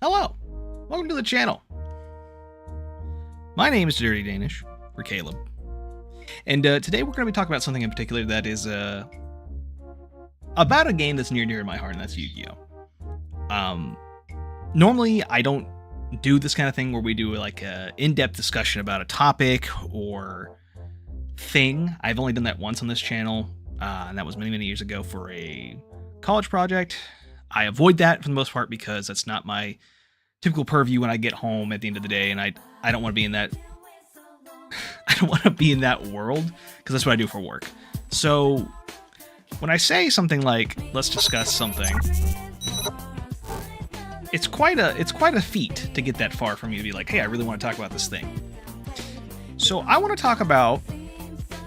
Hello, welcome to the channel. My name is Dirty Danish, or Caleb, and today we're going to be talking about something in particular that is about a game that's near and dear to my heart, and that's Yu-Gi-Oh. Normally, I don't do this kind of thing where we do like a in-depth discussion about a topic or thing. I've only done that once on this channel, and that was many years ago for a college project. I avoid that for the most part because that's not my typical purview when I get home at the end of the day, and I don't want to be in that I don't want to be in that world because that's what I do for work. So when I say something like let's discuss something, it's quite a feat to get that far for me to be like, hey, I really want to talk about this thing. So I want to talk about,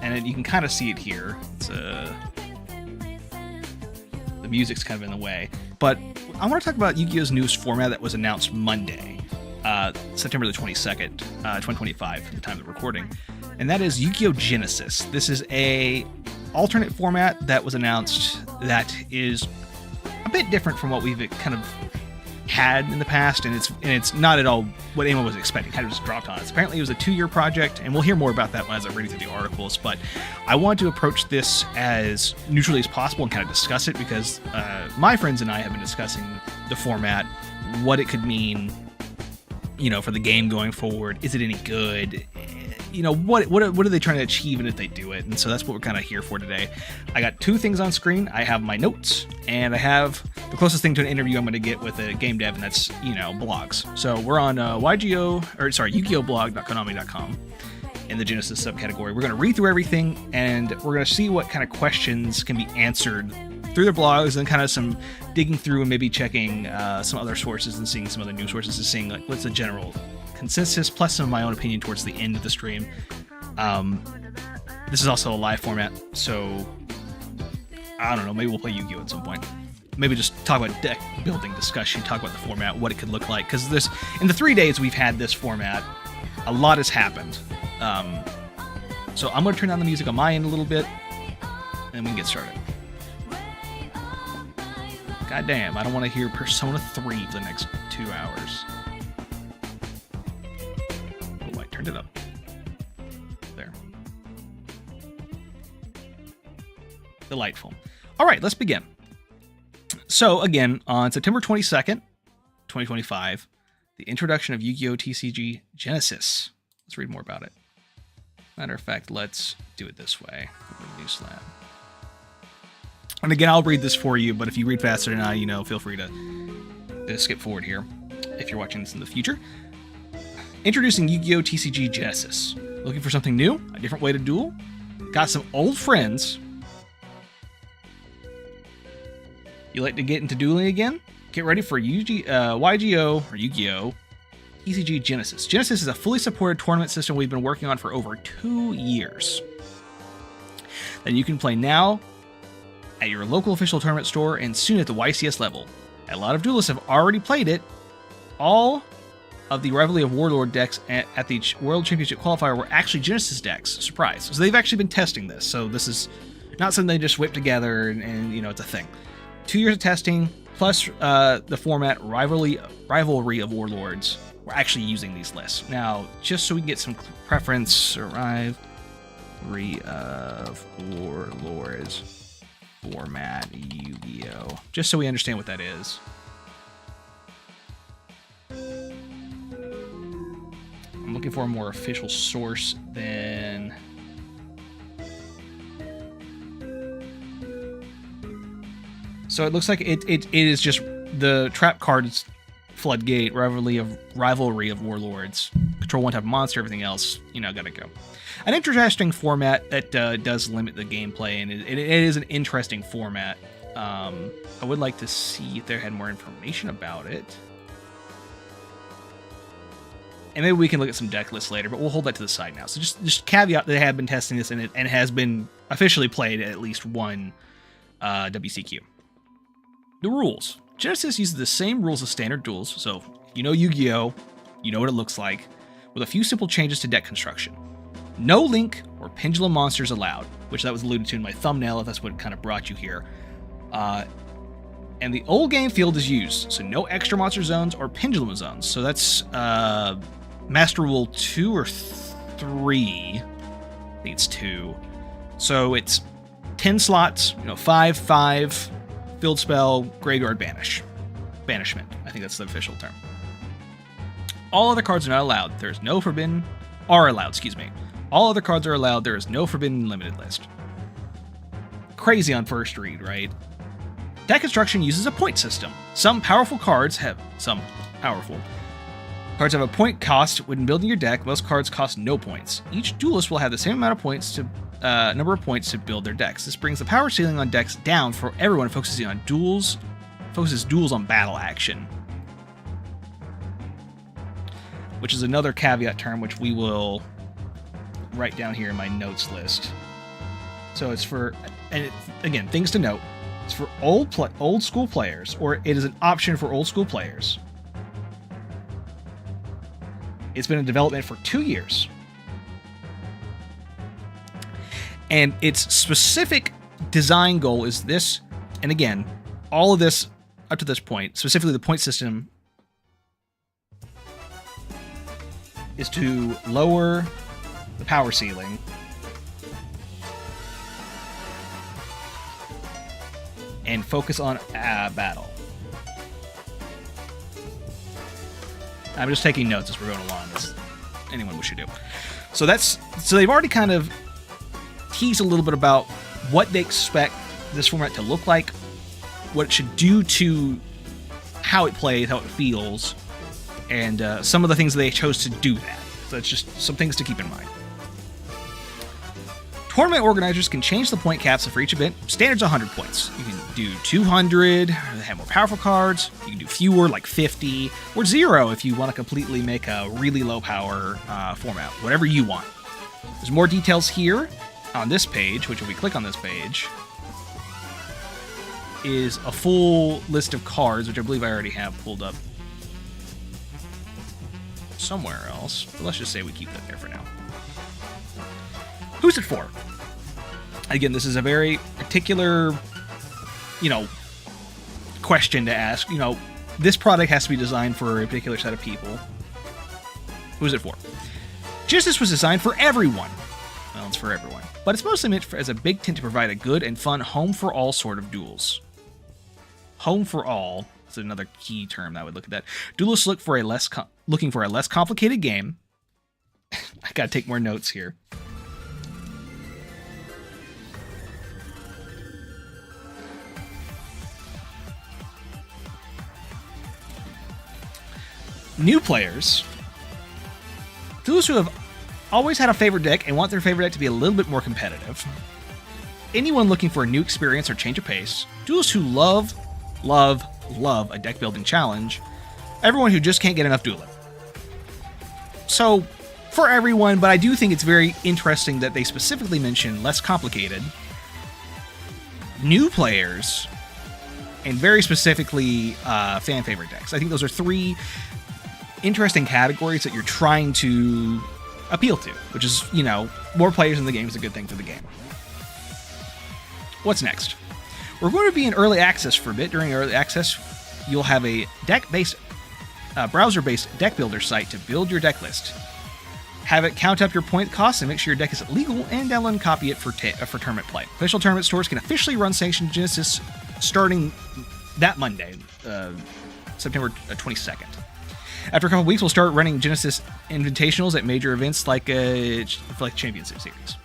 and you can kind of see it here, it's the music's kind of in the way, but I want to talk about Yu-Gi-Oh's newest format that was announced Monday, September the 22nd, 2025, at the time of the recording, and that is Yu-Gi-Oh! GENESYS. This is a alternate format that was announced that is a bit different from what we've kind of had in the past, and it's not at all what anyone was expecting. Kind of just dropped on us. Apparently it was a 2-year project, and we'll hear more about that as I'm reading through the articles, but I wanted to approach this as neutrally as possible and kind of discuss it because my friends and I have been discussing the format, what it could mean, you know, for the game going forward. Is it any good? You know, what are they trying to achieve, and if they do it? And so that's what we're kind of here for today. I got two things on screen. I have my notes, and I have the closest thing to an interview I'm going to get with a game dev, and that's, you know, blogs. So we're on yugioh.konami.com in the GENESYS subcategory. We're going to read through everything, and we're going to see what kind of questions can be answered through their blogs, and kind of some digging through and maybe checking some other sources and seeing some other news sources and seeing like what's the general consensus, plus some of my own opinion towards the end of the stream. This is also a live format, so I don't know, maybe we'll play Yu-Gi-Oh! At some point. Maybe just talk about deck building discussion, talk about the format, what it could look like, because this, in the 3 days we've had this format, a lot has happened. So I'm going to turn down the music on my end a little bit, and we can get started. God damn, I don't want to hear Persona 3 for the next 2 hours. Oh, I turned it up. There. Delightful. All right, let's begin. So, again, on September 22nd, 2025, the introduction of Yu-Gi-Oh! TCG GENESYS. Let's read more about it. Matter of fact, let's do it this way. New slab. And again, I'll read this for you, but if you read faster than I, feel free to skip forward here if you're watching this in the future. Introducing Yu-Gi-Oh! TCG Genesis. Looking for something new? A different way to duel? Got some old friends? You like to get into dueling again? Get ready for YGO, or Yu-Gi-Oh! TCG Genesis. Genesis is a fully supported tournament system we've been working on for over 2 years. That you can play now at your local official tournament store and soon at the YCS level. A lot of duelists have already played it. All of the Rivalry of Warlord decks at the World Championship Qualifier were actually Genesis decks. Surprise. So they've actually been testing this. So this is not something they just whip together and it's a thing. 2 years of testing, plus the format Rivalry of Warlords. We're actually using these lists. Now, just so we can get some preference, Rivalry of Warlords format Yu-Gi-Oh! Just so we understand what that is. I'm looking for a more official source than... So it looks like it is just the trap cards floodgate, Rivalry of Warlords, control one type of monster, everything else, gotta go. An interesting format that does limit the gameplay, and it is an interesting format. I would like to see if there had more information about it. And maybe we can look at some deck lists later, but we'll hold that to the side now. So just caveat that they have been testing this, and it has been officially played at least one WCQ. The rules. Genesis uses the same rules as standard duels, so Yu-Gi-Oh! You know what it looks like, with a few simple changes to deck construction. No link or pendulum monsters allowed, which that was alluded to in my thumbnail, if that's what kind of brought you here. And the old game field is used, so no extra monster zones or pendulum zones. So that's Master Rule 2 or 3. I think it's 2. So it's 10 slots, 5/5, field spell, graveyard banishment. I think that's the official term. All other cards are not allowed. There is no forbidden, are allowed, excuse me. All other cards are allowed. There is no forbidden limited list. Crazy on first read, right? Deck construction uses a point system. Some powerful cards have a point cost when building your deck. Most cards cost no points. Each duelist will have the same amount of points number of points to build their decks. This brings the power ceiling on decks down for everyone, focusing on duels on battle action, which is another caveat term which we will write down here in my notes list. So it's for, and again, things to note. It's for old school players, or it is an option for old school players. It's been in development for 2 years. And its specific design goal is this, and again, all of this up to this point, specifically the point system, is to lower the power ceiling and focus on battle. I'm just taking notes as we're going along, as anyone would should do. So they've already kind of tease a little bit about what they expect this format to look like, what it should do to how it plays, how it feels, and some of the things they chose to do that. So it's just some things to keep in mind. Tournament organizers can change the point caps for each event. Standard's 100 points. You can do 200, they have more powerful cards. You can do fewer, like 50, or 0 if you want to completely make a really low power format. Whatever you want. There's more details here on this page, which if we click on this page, is a full list of cards, which I believe I already have pulled up somewhere else. But let's just say we keep that there for now. Who's it for? Again, this is a very particular, question to ask. This product has to be designed for a particular set of people. Who's it for? Genesis was designed for everyone. Well, it's for everyone. But it's mostly meant as a big tent to provide a good and fun home-for-all sort of duels. Home-for-all is another key term that I would look at that. Duelists looking for a less complicated game. I gotta take more notes here. New players, those who have always had a favorite deck and want their favorite deck to be a little bit more competitive, anyone looking for a new experience or change of pace, duelists who love a deck building challenge, everyone who just can't get enough dueling. So, for everyone, but I do think it's very interesting that they specifically mention less complicated, new players, and very specifically fan favorite decks. I think those are three interesting categories that you're trying to appeal to, which is, you know, more players in the game is a good thing for the game. What's next? We're going to be in early access for a bit. During early access, you'll have a deck-based, browser-based deck builder site to build your deck list. Have it count up your point costs and make sure your deck is legal, and download and copy it for tournament play. Official tournament stores can officially run sanctioned Genesis starting that Monday, September 22nd. After a couple weeks, we'll start running Genesis invitationals at major events like Championship Series.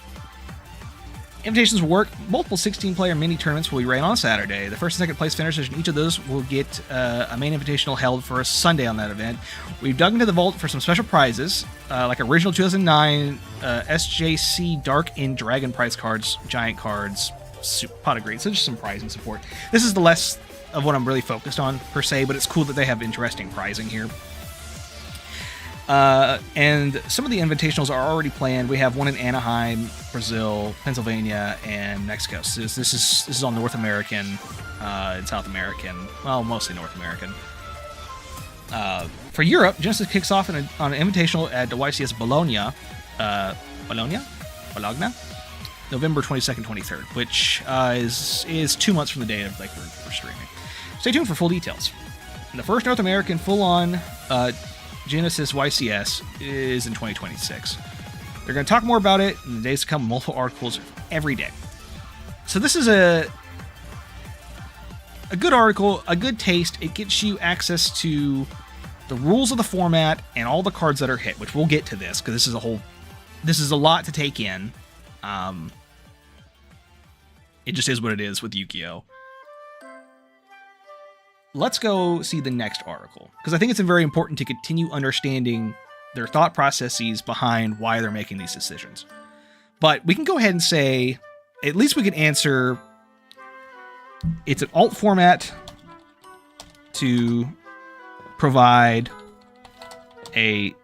Invitations will work. Multiple 16-player mini tournaments will be ran on Saturday. The first and second place finishers in each of those will get a main invitational held for a Sunday on that event. We've dug into the vault for some special prizes, like original 2009 SJC Dark and Dragon prize cards, giant cards, pot of greed. So just some pricing support. This is the less of what I'm really focused on, per se, but it's cool that they have interesting pricing here. And some of the invitationals are already planned. We have one in Anaheim, Brazil, Pennsylvania, and Mexico. So this is all North American and South American. Well, mostly North American. For Europe, Genesis kicks off on an invitational at the YCS Bologna, November 22nd, 23rd, which is 2 months from the day of we're streaming. Stay tuned for full details. And the first North American full-on Genesis YCS is in 2026. They're going to talk more about it in the days to come, multiple articles every day. So this is a good article, a good taste. It gets you access to the rules of the format and all the cards that are hit, which we'll get to this because this is a lot to take in. It just is what it is with Yu-Gi-Oh! Let's go see the next article, because I think it's very important to continue understanding their thought processes behind why they're making these decisions. But we can go ahead and say, at least we can answer, it's an alt format to provide a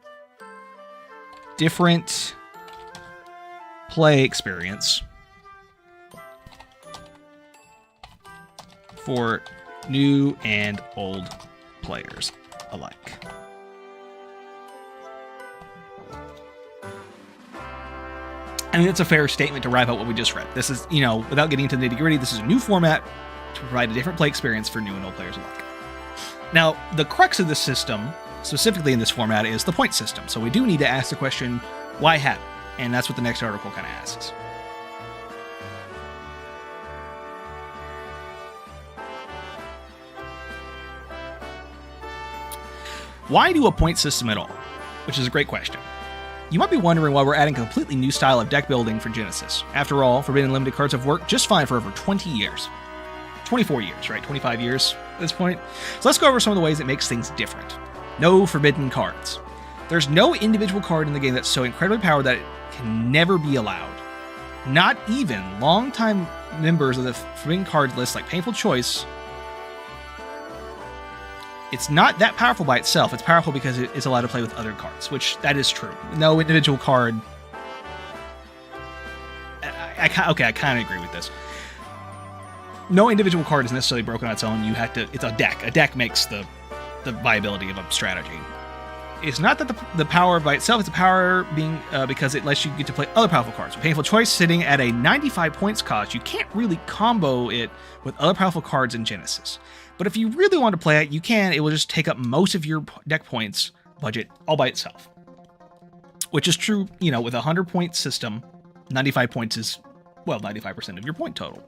different play experience for new and old players alike. I mean, that's a fair statement to wrap up what we just read. This is, without getting into the nitty-gritty, this is a new format to provide a different play experience for new and old players alike. Now, the crux of this system, specifically in this format, is the point system. So we do need to ask the question, why have it? And that's what the next article kind of asks. Why do a point system at all? Which is a great question. You might be wondering why we're adding a completely new style of deck building for Genesis. After all, Forbidden Limited cards have worked just fine for over 20 years. 24 years, right? 25 years at this point. So let's go over some of the ways it makes things different. No forbidden cards. There's no individual card in the game that's so incredibly powerful that it can never be allowed. Not even longtime members of the forbidden cards list like Painful Choice. It's not that powerful by itself. It's powerful because it's allowed to play with other cards, which that is true. No individual card. I kind of agree with this. No individual card is necessarily broken on its own. You have to. It's a deck. A deck makes the viability of a strategy. It's not that the power by itself. It's a power being because it lets you get to play other powerful cards. With Painful Choice sitting at a 95 points cost, you can't really combo it with other powerful cards in Genesis. But if you really want to play it, you can. It will just take up most of your deck points budget all by itself. Which is true, with a 100-point system, 95 points is, 95% of your point total.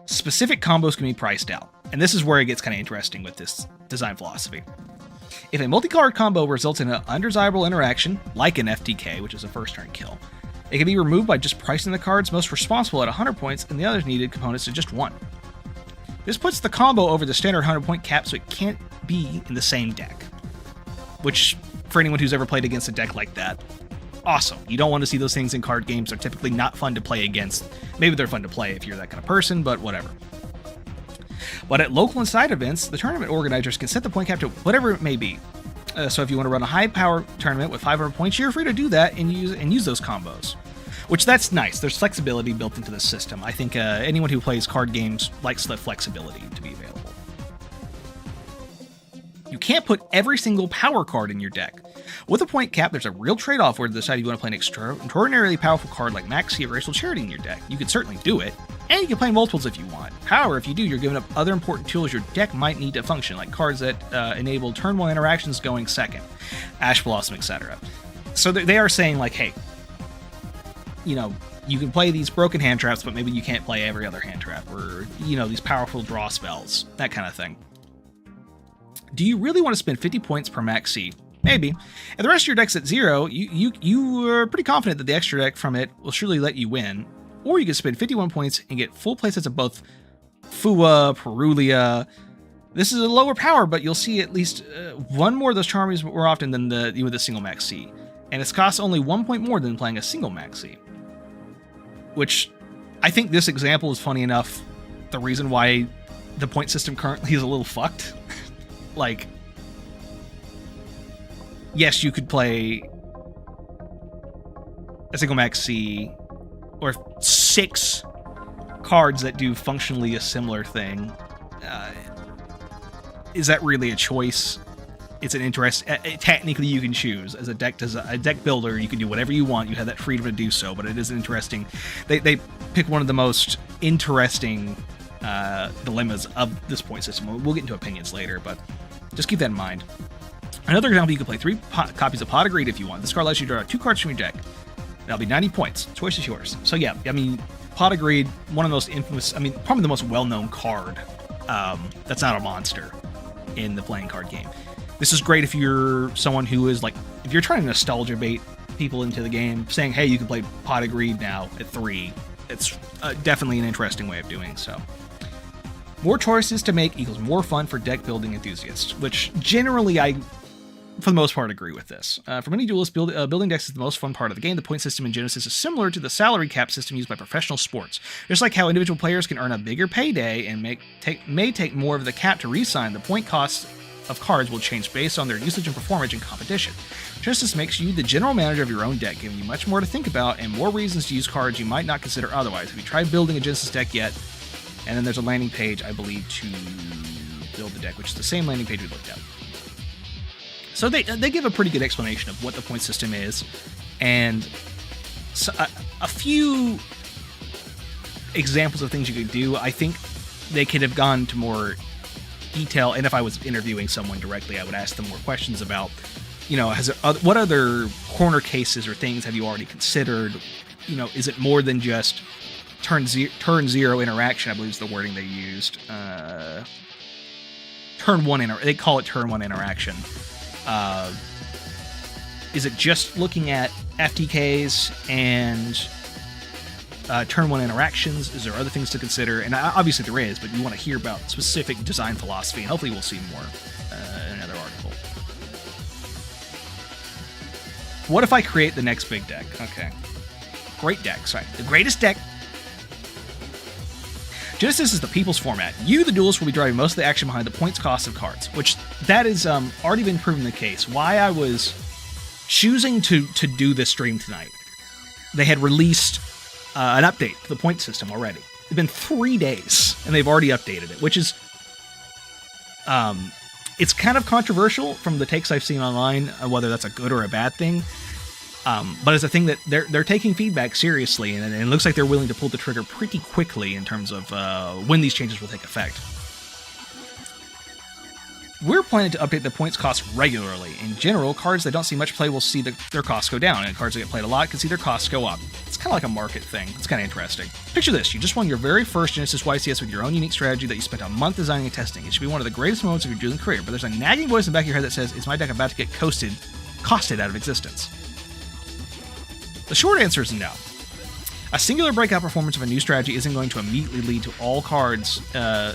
Specific combos can be priced out. And this is where it gets kind of interesting with this design philosophy. If a multi-card combo results in an undesirable interaction, like an FTK, which is a first-turn kill, it can be removed by just pricing the cards most responsible at 100 points and the others needed components to just 1. This puts the combo over the standard 100-point cap, so it can't be in the same deck. Which, for anyone who's ever played against a deck like that, awesome. You don't want to see those things in card games. They're typically not fun to play against. Maybe they're fun to play if you're that kind of person, but whatever. But at local and side events, the tournament organizers can set the point cap to whatever it may be. So if you want to run a high-power tournament with 500 points, you're free to do that and use those combos. Which, that's nice. There's flexibility built into the system. I think anyone who plays card games likes the flexibility to be available. You can't put every single power card in your deck. With a point cap, there's a real trade-off where to decide you want to play an extraordinarily powerful card like Maxi or Racial Charity in your deck. You can certainly do it, and you can play multiples if you want. However, if you do, you're giving up other important tools your deck might need to function, like cards that enable turn 1 interactions going second, Ash Blossom, etc. So they are saying, like, hey, you can play these broken hand traps, but maybe you can't play every other hand trap, or, these powerful draw spells, that kind of thing. Do you really want to spend 50 points per Maxi? Maybe. If the rest of your deck's at 0, you are pretty confident that the extra deck from it will surely let you win. Or you can spend 51 points and get full playsets of both Fua, Perulia. This is a lower power, but you'll see at least one more of those charms more often than with a single Maxi. And it's costs only 1 point more than playing a single Maxi. Which, I think this example is funny enough. The reason why the point system currently is a little fucked. Like, yes, you could play a single Maxi or 6 cards that do functionally a similar thing. Is that really a choice? It's an interest. Technically, you can choose. As a deck builder, you can do whatever you want. You have that freedom to do so, but it is interesting. They pick one of the most interesting dilemmas of this point system. We'll get into opinions later, but just keep that in mind. Another example, you can play 3 copies of Pot of Greed if you want. This card lets you draw 2 cards from your deck. That'll be 90 points. Choice is yours. So yeah, I mean, Pot of Greed, one of the most infamous, probably the most well-known card that's not a monster in the playing card game. This is great if you're someone who is if you're trying to nostalgia bait people into the game, saying, hey, you can play Pot of Greed now at 3. It's definitely an interesting way of doing so. More choices to make equals more fun for deck building enthusiasts, which generally I, for the most part, agree with this. For many duelists, building decks is the most fun part of the game. The point system in Genesis is similar to the salary cap system used by professional sports. Just like how individual players can earn a bigger payday and may take more of the cap to re-sign, the point costs of cards will change based on their usage and performance in competition. Genesis makes you the general manager of your own deck, giving you much more to think about and more reasons to use cards you might not consider otherwise. Have you tried building a Genesis deck yet? And then there's a landing page, I believe, to build the deck, which is the same landing page we looked at. So they give a pretty good explanation of what the point system is, and so a few examples of things you could do. I think they could have gone to more detail, and if I was interviewing someone directly, I would ask them more questions about, what other corner cases or things have you already considered? Is it more than just turn zero interaction, I believe is the wording they used. They call it turn 1 interaction. Is it just looking at FTKs and turn 1 interactions? Is there other things to consider? And obviously there is, but you want to hear about specific design philosophy, and hopefully we'll see more in another article. What if I create the next big deck? Okay. Great deck, sorry. The greatest deck. Genesis is the people's format. You, the duelist, will be driving most of the action behind the points cost of cards, which that is already been proven the case. Why I was choosing to do this stream tonight. They had released an update to the point system already. It's been 3 days, and they've already updated it, which is it's kind of controversial from the takes I've seen online, whether that's a good or a bad thing. But it's a thing that they're taking feedback seriously, and it looks like they're willing to pull the trigger pretty quickly in terms of when these changes will take effect. We're planning to update the points cost regularly. In general, cards that don't see much play will see their costs go down, and cards that get played a lot can see their costs go up. It's kind of like a market thing. It's kind of interesting. Picture this. You just won your very first Genesis YCS with your own unique strategy that you spent a month designing and testing. It should be one of the greatest moments of your dueling career, but there's a nagging voice in the back of your head that says, is my deck about to get costed out of existence? The short answer is no. A singular breakout performance of a new strategy isn't going to immediately lead to all cards,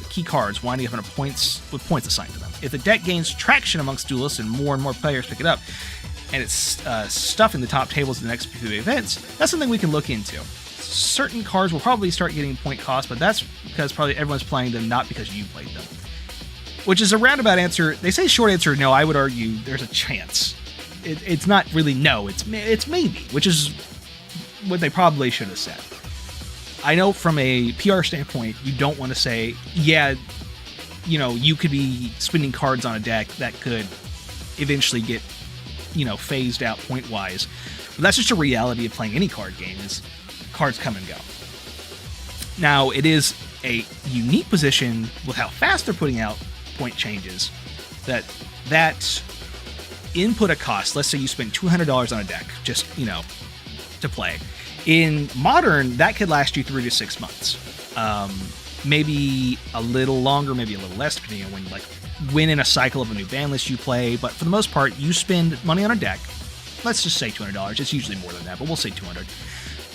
key cards, winding up in points assigned to them. If the deck gains traction amongst duelists and more players pick it up, and it's stuff in the top tables of the next few events, that's something we can look into. Certain cards will probably start getting point cost, but that's because probably everyone's playing them, not because you played them. Which is a roundabout answer. They say short answer no. I would argue there's a chance. It's not really no. It's maybe, which is what they probably should have said. I know from a PR standpoint, you don't want to say, yeah, you know, you could be spending cards on a deck that could eventually get, you know, phased out point-wise. But that's just a reality of playing any card game, is cards come and go. Now, it is a unique position with how fast they're putting out point changes, that input a cost. Let's say you spend $200 on a deck, just, you know, to play. In Modern, that could last you 3 to 6 months. Maybe a little longer, maybe a little less, depending on when in a cycle of a new ban list you play. But for the most part, you spend money on a deck. Let's just say $200. It's usually more than that, but we'll say $200.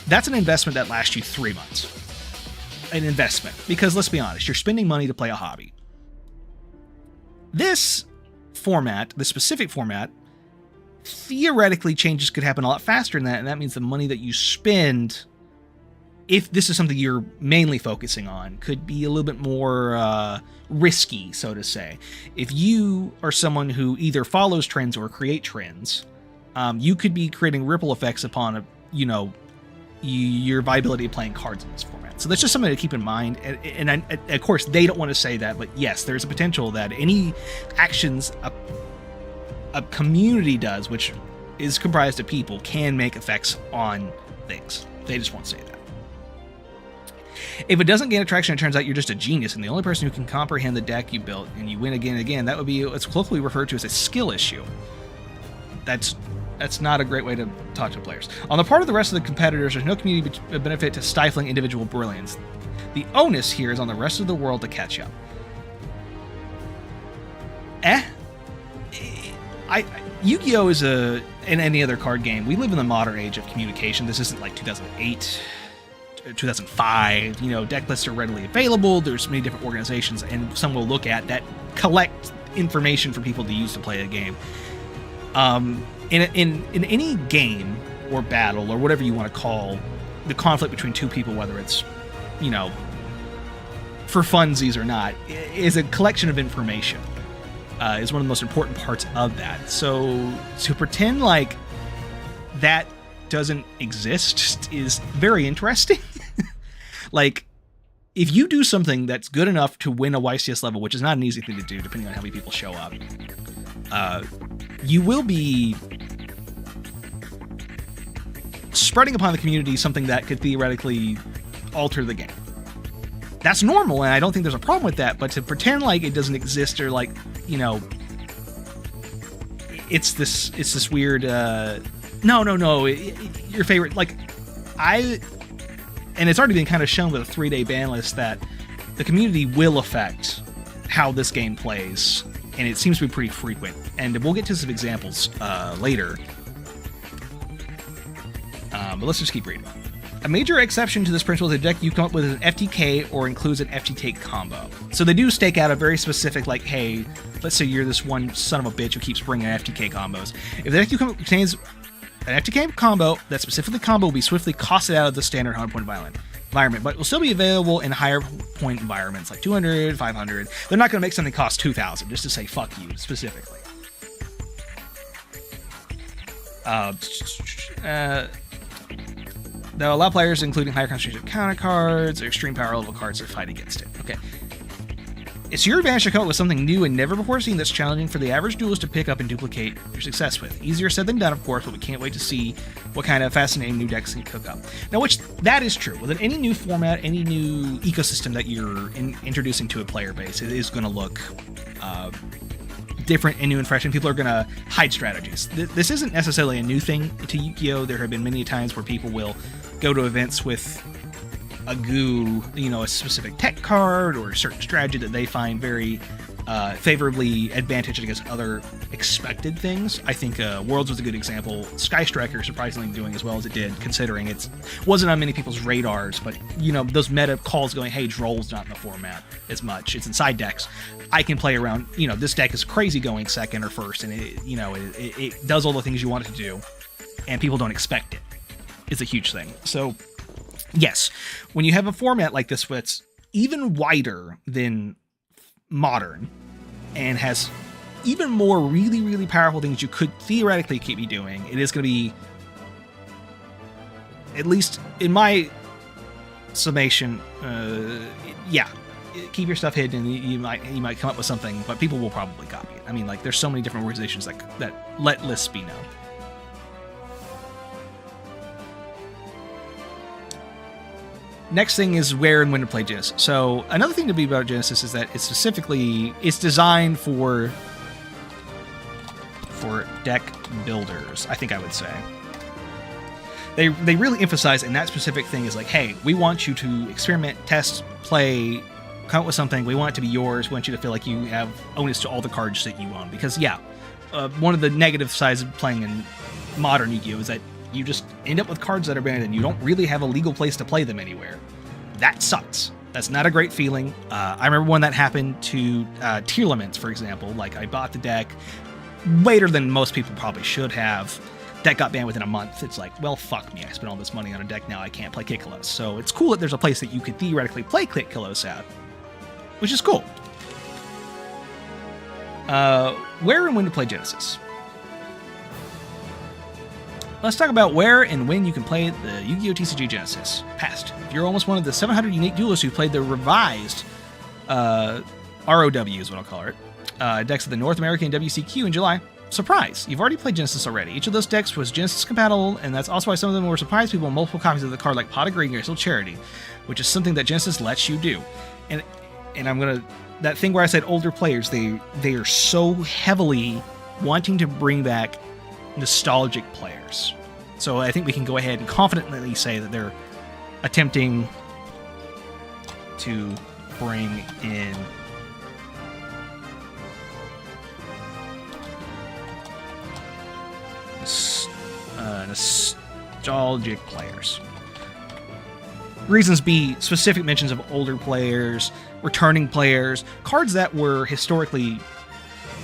That's an investment that lasts you 3 months. An investment. Because let's be honest, you're spending money to play a hobby. This format, the specific format, theoretically changes could happen a lot faster than that, and that means the money that you spend, if this is something you're mainly focusing on, could be a little bit more risky, so to say. If you are someone who either follows trends or create trends, you could be creating ripple effects upon, your viability of playing cards in this format. So that's just something to keep in mind. And of course, they don't want to say that, but yes, there's a potential that any actions a community does, which is comprised of people, can make effects on things. They just won't say that. If it doesn't gain attraction, it turns out you're just a genius and the only person who can comprehend the deck you built and you win again and again. That would be what's colloquially referred to as a skill issue. That's not a great way to talk to players. On the part of the rest of the competitors, there's no community benefit to stifling individual brilliance. The onus here is on the rest of the world to catch up. Yu-Gi-Oh! Is in any other card game. We live in the modern age of communication. This isn't like 2008, 2005. You know, deck lists are readily available. There's many different organizations, and some will look at that, collect information for people to use to play a game. In any game or battle or whatever you want to call the conflict between two people, whether it's, you know, for funsies or not, is a collection of information. Is one of the most important parts of that. So to pretend like that doesn't exist is very interesting. Like, if you do something that's good enough to win a YCS level, which is not an easy thing to do, depending on how many people show up, you will be spreading upon the community something that could theoretically alter the game. That's normal, and I don't think there's a problem with that, but to pretend like it doesn't exist, or like, you know, it's this weird, your favorite, like, and it's already been kind of shown with a 3-day ban list that the community will affect how this game plays, and it seems to be pretty frequent, and we'll get to some examples later. But let's just keep reading. A major exception to this principle is a deck you come up with an FTK or includes an FTK combo. So they do stake out a very specific, like, hey, let's say you're this one son of a bitch who keeps bringing FTK combos. If the deck you come up contains an FTK combo, that specifically combo will be swiftly costed out of the standard 100-point environment, but will still be available in higher point environments like 200, 500. They're not going to make something cost 2,000 just to say fuck you specifically. They'll allow players, including higher concentration of counter cards or extreme power level cards, to fight against it. Okay. It's your advantage to come up with something new and never before seen that's challenging for the average duelist to pick up and duplicate your success with. Easier said than done, of course, but we can't wait to see what kind of fascinating new decks can cook up. Now, that is true. With any new format, any new ecosystem that you're introducing to a player base, it is going to look different and new and fresh, and people are going to hide strategies. This isn't necessarily a new thing to Yu-Gi-Oh! There have been many times where people will go to events with a goo, you know, a specific tech card or a certain strategy that they find very favorably advantaged against other expected things. I think Worlds was a good example. Sky Striker surprisingly doing as well as it did, considering it wasn't on many people's radars, but those meta calls going, hey, Droll's not in the format as much. It's in side decks. I can play around, this deck is crazy going second or first, and it does all the things you want it to do, and people don't expect it. It's a huge thing. So, yes, when you have a format like this that's even wider than Modern and has even more really, really powerful things you could theoretically keep me doing, it is going to be, at least in my summation, keep your stuff hidden, and you might come up with something, but people will probably copy it. I mean, like, there's so many different organizations that let lists be known. Next thing is where and when to play Genesis. So another thing to be about Genesis is that it's designed for deck builders, I think I would say. They really emphasize in that specific thing is like, hey, we want you to experiment, test, play, come up with something. We want it to be yours. We want you to feel like you have onus to all the cards that you own. Because one of the negative sides of playing in modern Yu-Gi-Oh! Is that you just end up with cards that are banned and you don't really have a legal place to play them anywhere. That sucks. That's not a great feeling. I remember when that happened to Tearlaments, for example. Like, I bought the deck later than most people probably should have. Deck got banned within a month. It's like, well, fuck me. I spent all this money on a deck, now I can't play Kikkalos. So it's cool that there's a place that you could theoretically play Kikkalos at, which is cool. Where and when to play Genesis. Let's talk about where and when you can play the Yu-Gi-Oh! TCG Genesis. Past. If you're almost one of the 700 unique duelists who played the revised ROW is what I'll call it, decks of the North American WCQ in July, surprise! You've already played Genesis already. Each of those decks was Genesis compatible, and that's also why some of them were surprise people with multiple copies of the card like Pot of Greed and Graceful Charity, which is something that Genesis lets you do. And I'm gonna, that thing where I said older players, they are so heavily wanting to bring back nostalgic players. So I think we can go ahead and confidently say that they're attempting to bring in nostalgic players. Reasons be specific mentions of older players, returning players, cards that were historically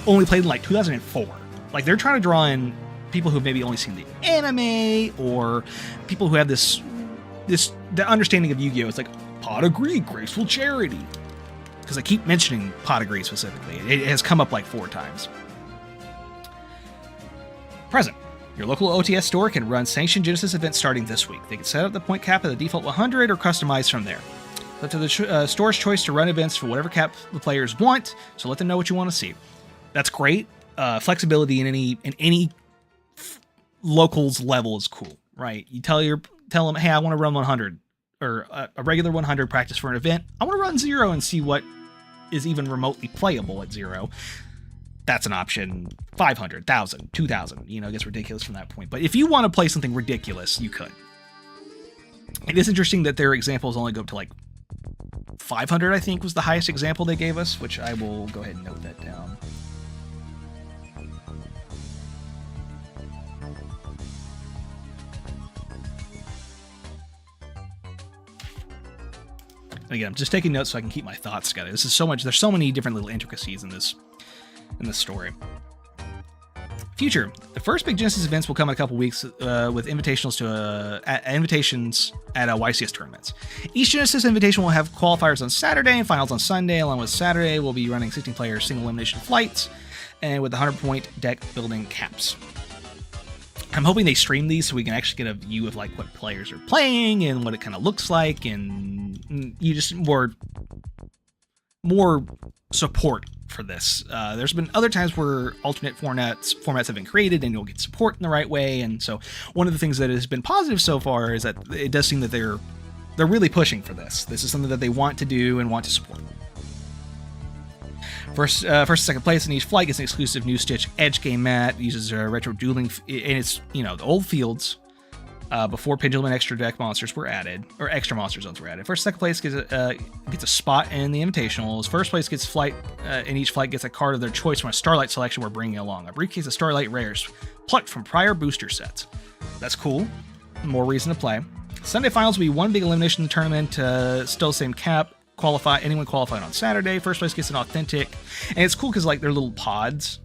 only played in like 2004. Like, they're trying to draw in people who've maybe only seen the anime, or people who have the understanding of Yu-Gi-Oh! It's like Pot of Greed, Graceful Charity. Because I keep mentioning Pot of Greed specifically. It has come up like 4 times. Present. Your local OTS store can run sanctioned Genesis events starting this week. They can set up the point cap at the default 100 or customize from there. It's up to the store's choice to run events for whatever cap the players want, so let them know what you want to see. That's great. Flexibility in any locals level is cool, right? You tell them, hey, I want to run 100 or a regular 100 practice for an event. I want to run 0 and see what is even remotely playable at 0. That's an option. 500, 1,000, 2,000, it gets ridiculous from that point. But if you want to play something ridiculous, you could. It is interesting that their examples only go up to like 500, I think was the highest example they gave us, which I will go ahead and note that down. Again, I'm just taking notes so I can keep my thoughts together. This is so much. There's so many different little intricacies in this story. Future. The first big Genesis events will come in a couple weeks with invitations at YCS tournaments. Each Genesis invitation will have qualifiers on Saturday and finals on Sunday. Along with Saturday, we'll be running 16-player single elimination flights and with 100-point deck building caps. I'm hoping they stream these so we can actually get a view of like what players are playing and what it kind of looks like, and you just more support for this. There's been other times where alternate formats have been created and you'll get support in the right way, and so one of the things that has been positive so far is that it does seem that they're really pushing for this. This is something that they want to do and want to support. First and second place in each flight gets an exclusive new Stitch Edge game mat. It uses retro dueling, and it's the old fields before Pendulum and extra deck monsters were added, or extra monster zones were added. First, second place gets a spot in the Invitationals. First place gets flight, and each flight gets a card of their choice from a Starlight selection we're bringing along. A briefcase of Starlight rares plucked from prior booster sets. That's cool. More reason to play. Sunday finals will be one big elimination tournament. Still the same cap. Anyone qualified on Saturday. First place gets an authentic, and it's cool because like they're little pods.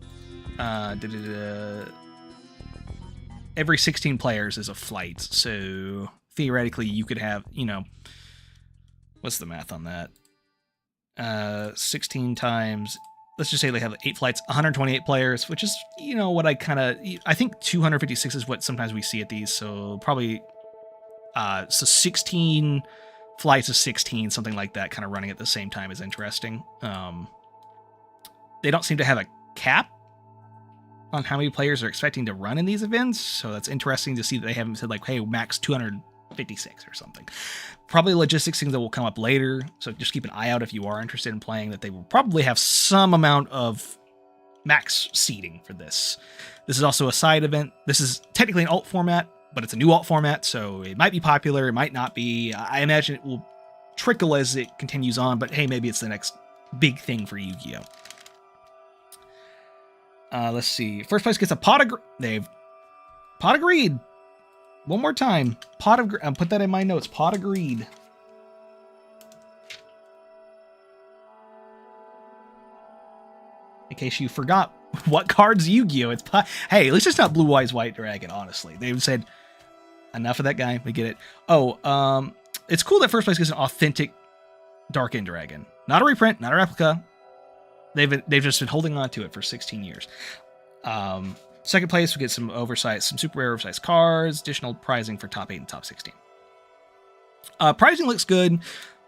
Every 16 players is a flight, so theoretically you could have, what's the math on that? 16 times, let's just say they have 8 flights, 128 players, which is, what I think 256 is what sometimes we see at these, so probably, so 16 flights of 16, something like that, kind of running at the same time is interesting. They don't seem to have a cap on how many players are expecting to run in these events, so that's interesting to see that they haven't said like, hey, max 256 or something. Probably logistics things that will come up later, so just keep an eye out if you are interested in playing, that they will probably have some amount of max seeding for this. This is also a side event. This is technically an alt format, but it's a new alt format, so it might be popular, it might not be. I imagine it will trickle as it continues on, but hey, maybe it's the next big thing for Yu-Gi-Oh! Let's see. First place gets a pot of greed. One more time. Pot of greed. I'll put that in my notes. Pot of greed. In case you forgot what card's Yu-Gi-Oh! It's hey, at least it's not Blue Eyes White Dragon, honestly. They've said enough of that guy. We get it. Oh, it's cool that first place gets an authentic Dark End Dragon. Not a reprint, not a replica. They've just been holding on to it for 16 years. Second place, we get some super rare oversized cards, additional prizing for top 8 and top 16. Pricing looks good.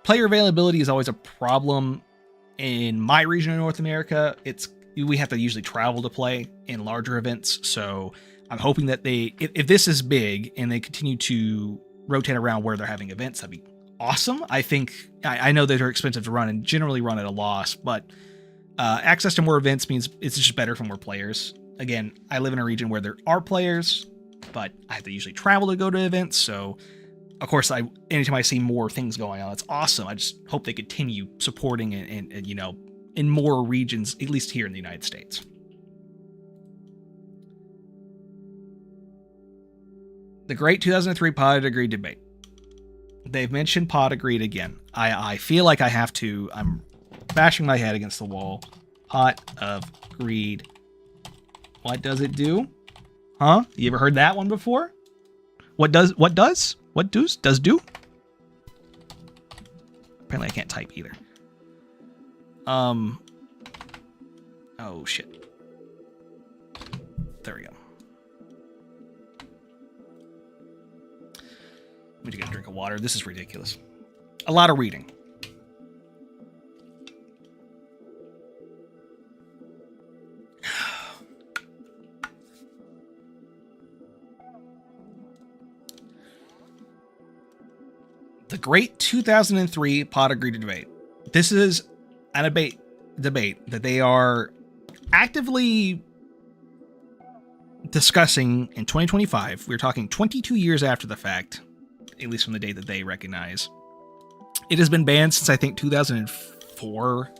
Player availability is always a problem in my region of North America. We have to usually travel to play in larger events, so I'm hoping that if this is big and they continue to rotate around where they're having events, that'd be awesome. I know that they're expensive to run and generally run at a loss, but access to more events means it's just better for more players. Again, I live in a region where there are players, but I have to usually travel to go to events. So, of course, anytime I see more things going on, that's awesome. I just hope they continue supporting and in more regions, at least here in the United States. The great 2003 Pot of Greed debate. They've mentioned Pot of Greed again. I feel like I have to. I'm bashing my head against the wall. Pot of Greed. What does it do? Huh? You ever heard that one before? What does do? Apparently I can't type either. Oh shit. There we go. Let me get a drink of water. This is ridiculous. A lot of reading. The great 2003 Pot of Greed debate. This is a debate that they are actively discussing in 2025. We're talking 22 years after the fact, at least from the date that they recognize. It has been banned since I think 2004.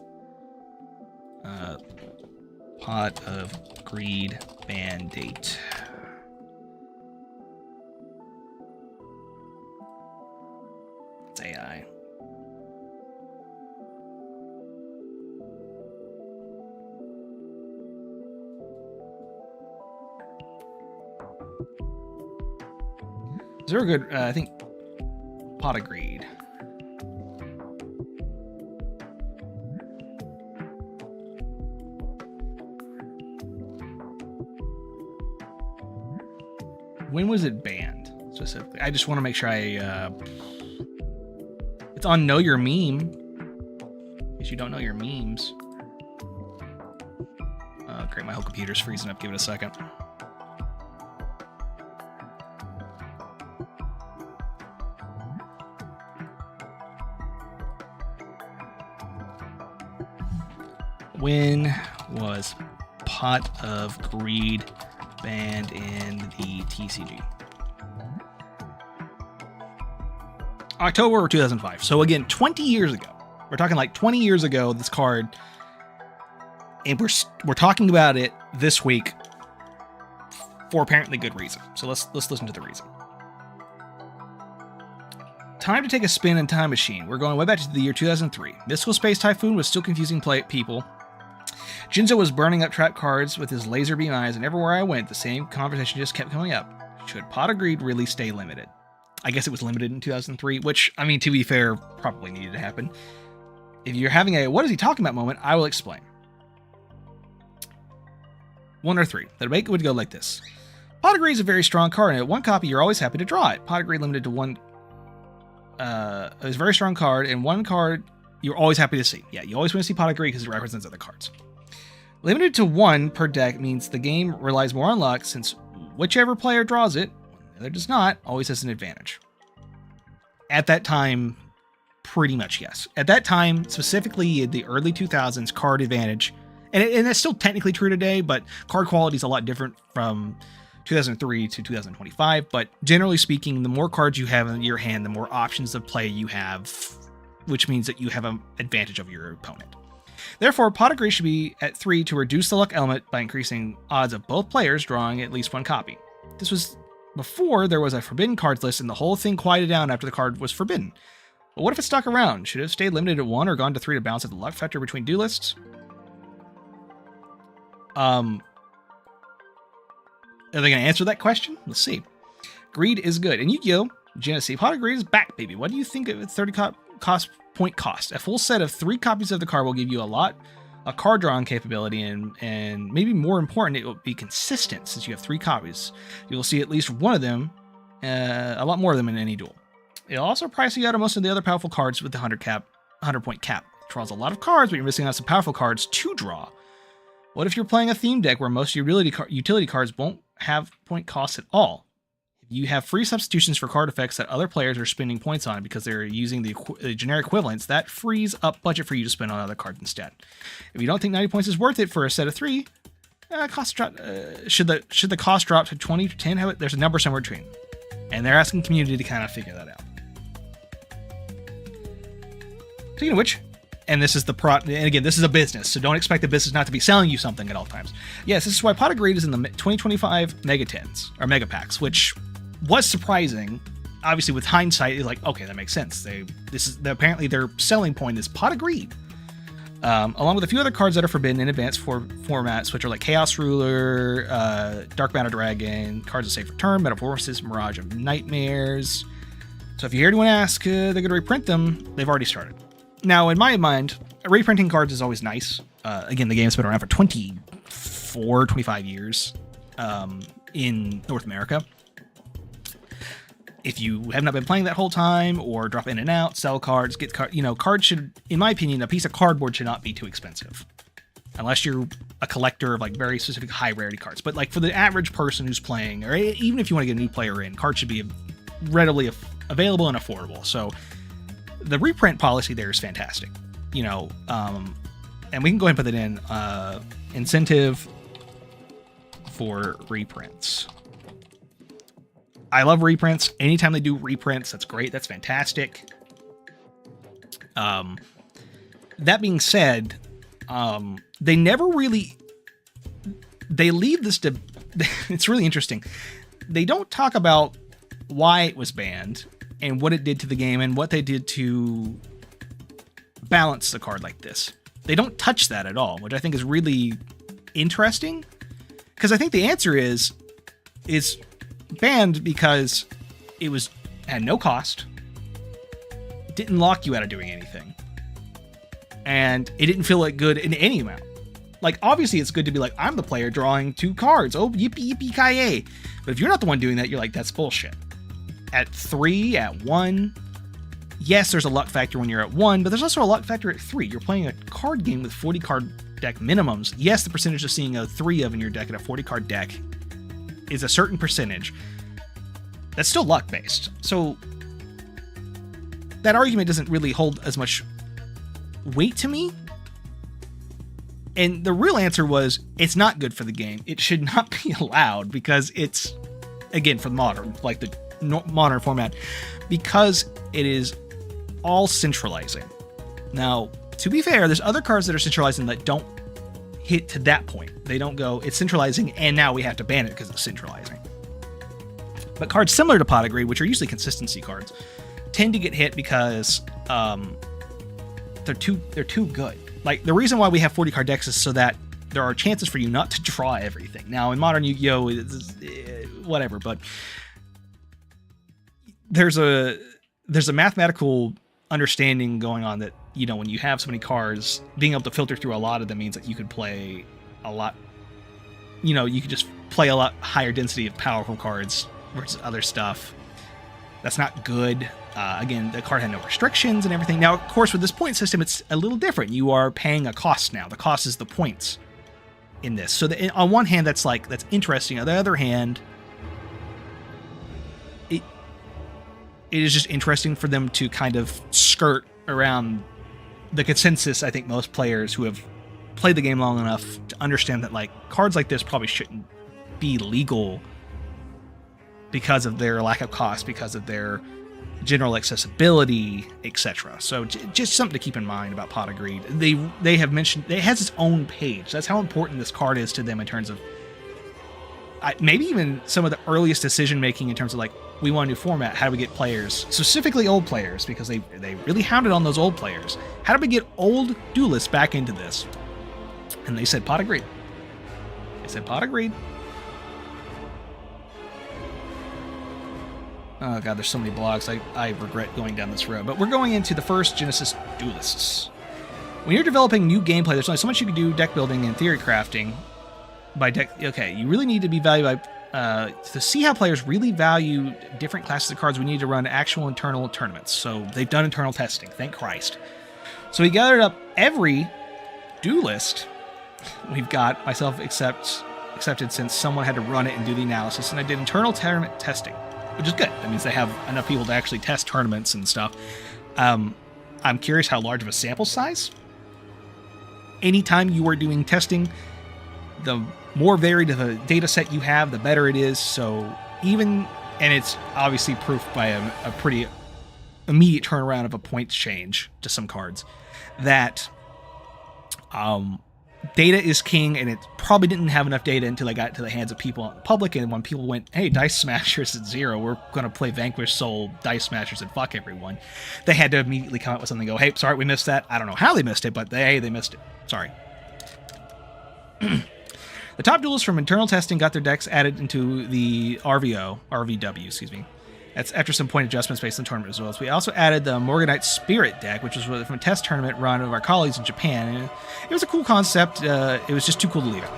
Pot of Greed ban date. It's AI. Is there a good, I think, Pot of Greed. When was it banned specifically? I just want to make sure it's on Know Your Meme. In case you don't know your memes. Great, my whole computer's freezing up. Give it a second. When was Pot of Greed banned in the TCG? October 2005. So again, 20 years ago. We're talking like 20 years ago, this card. And we're talking about it this week for apparently good reason. So let's listen to the reason. Time to take a spin in Time Machine. We're going way back to the year 2003. Mystical Space Typhoon was still confusing people. Jinzo was burning up trap cards with his laser beam eyes, and everywhere I went, the same conversation just kept coming up. Should Pot of Greed really stay limited? I guess it was limited in 2003, which, I mean, to be fair, probably needed to happen. If you're having a what is he talking about moment, I will explain. 1 or 3. The debate would go like this. Pot of Greed is a very strong card, and at 1 copy, you're always happy to draw it. Pot of Greed limited to 1... it's a very strong card, and 1 card you're always happy to see. Yeah, you always want to see Pot of Greed because it represents other cards. Limited to 1 per deck means the game relies more on luck, since whichever player draws it, the other does not, always has an advantage. At that time, pretty much yes. At that time, specifically in the early 2000s, card advantage, and that's still technically true today, but card quality is a lot different from 2003 to 2025. But generally speaking, the more cards you have in your hand, the more options of play you have, which means that you have an advantage over your opponent. Therefore, Pot of Greed should be at 3 to reduce the luck element by increasing odds of both players drawing at least 1 copy. This was before there was a forbidden cards list and the whole thing quieted down after the card was forbidden. But what if it stuck around? Should it have stayed limited at 1 or gone to 3 to balance out the luck factor between duelists? Are they going to answer that question? Let's see. Greed is good. And Yu-Gi-Oh! GENESYS, Pot of Greed is back, baby. What do you think of its 30 point cost? A full set of 3 copies of the card will give you a card drawing capability, and maybe more important, it will be consistent since you have 3 copies. You will see at least one of them, a lot more of them in any duel. It'll also price you out of most of the other powerful cards with the 100 point cap. It draws a lot of cards, but you're missing out some powerful cards to draw. What if you're playing a theme deck where most utility cards won't have point costs at all? You have free substitutions for card effects that other players are spending points on because they're using the generic equivalents. That frees up budget for you to spend on other cards instead. If you don't think 90 points is worth it for a set of 3, cost drop. Should the cost drop to 20 to 10? There's a number somewhere between, and they're asking community to kind of figure that out. Speaking of which, and this is and again, this is a business, so don't expect the business not to be selling you something at all times. Yes, this is why Pot of Greed is in the 2025 Mega 10s, or Mega Packs, which was surprising. Obviously, with hindsight, it's like, okay, that makes sense. Apparently their selling point is Pot of Greed, along with a few other cards that are forbidden in advanced formats, which are like Chaos Ruler, Dark Matter Dragon, cards of Safe Return, Metamorphosis, Mirage of Nightmares. So if you hear anyone ask, they're going to reprint them, they've already started. Now, in my mind, reprinting cards is always nice. Again, the game's been around for 25 years in North America. If you have not been playing that whole time, or drop in and out, sell cards, get cards, cards should, in my opinion, a piece of cardboard should not be too expensive. Unless you're a collector of like very specific high rarity cards. But like for the average person who's playing, or even if you want to get a new player in, cards should be readily available and affordable. So the reprint policy there is fantastic, and we can go ahead and put that in, incentive for reprints. I love reprints. Anytime they do reprints, that's great. That's fantastic. That being said, they never really, they leave this to, it's really interesting. They don't talk about why it was banned and what it did to the game and what they did to balance the card like this. They don't touch that at all, which I think is really interesting, because I think the answer is banned because it had no cost, didn't lock you out of doing anything, and it didn't feel like good in any amount. Like, obviously it's good to be like, I'm the player drawing 2 cards, oh yippee yippee ki-yay, but if you're not the one doing that, you're like, that's bullshit. At 3, at 1, yes, there's a luck factor when you're at 1, but there's also a luck factor at 3. You're playing a card game with 40 card deck minimums. Yes, the percentage of seeing a 3 of in your deck in a 40 card deck is a certain percentage. That's still luck based. So that argument doesn't really hold as much weight to me. And the real answer was, it's not good for the game. It should not be allowed because it's, again, for the modern, like the modern format, because it is all centralizing. Now, to be fair, there's other cards that are centralizing that don't hit to that point. They don't go, it's centralizing, and now we have to ban it because it's centralizing. But cards similar to Pot of Greed, which are usually consistency cards, tend to get hit because they're too good. Like, the reason why we have 40 card decks is so that there are chances for you not to draw everything. Now, in modern Yu-Gi-Oh, it's whatever, but there's a mathematical understanding going on that, you know, when you have so many cards, being able to filter through a lot of them means that you could play a lot, you know, you could just play a lot higher density of powerful cards versus other stuff. That's not good. Again, the card had no restrictions and everything. Now, of course, with this point system, it's a little different. You are paying a cost now. The cost is the points in this. So on one hand, that's interesting. On the other hand, it is just interesting for them to kind of skirt around the consensus. I think most players who have played the game long enough to understand that, like, cards like this probably shouldn't be legal because of their lack of cost, because of their general accessibility, etc. So just something to keep in mind about Pot of Greed. They have mentioned it has its own page. That's how important this card is to them in terms of maybe even some of the earliest decision making in terms of, like, we want a new format. How do we get players, specifically old players, because they really hounded on those old players. How do we get old duelists back into this? And they said Pot of Greed. They said Pot of Greed. Oh god, there's so many blogs. I regret going down this road. But we're going into the first Genesis duelists. When you're developing new gameplay, there's only so much you can do deck building and theory crafting by deck. Okay, you really need to be valued by to see how players really value different classes of cards. We need to run actual internal tournaments. So they've done internal testing. Thank Christ. So we gathered up every duelist we've got, myself accepted, since someone had to run it and do the analysis, and I did internal tournament testing, which is good. That means they have enough people to actually test tournaments and stuff. I'm curious how large of a sample size. Anytime you are doing testing, the more varied of a data set you have, the better it is. So and it's obviously proof by a pretty immediate turnaround of a points change to some cards, that data is king, and it probably didn't have enough data until I got to the hands of people in public. And when people went, hey, Dice Smashers at 0, we're going to play Vanquish Soul Dice Smashers and fuck everyone, they had to immediately come up with something and go, hey, sorry, we missed that. I don't know how they missed it, but they missed it. Sorry. The top duelists from internal testing got their decks added into the RVW, excuse me. That's after some point adjustments based on tournament results. We also added the Morganite Spirit deck, which was from a test tournament run of our colleagues in Japan. And it was a cool concept. It was just too cool to leave it.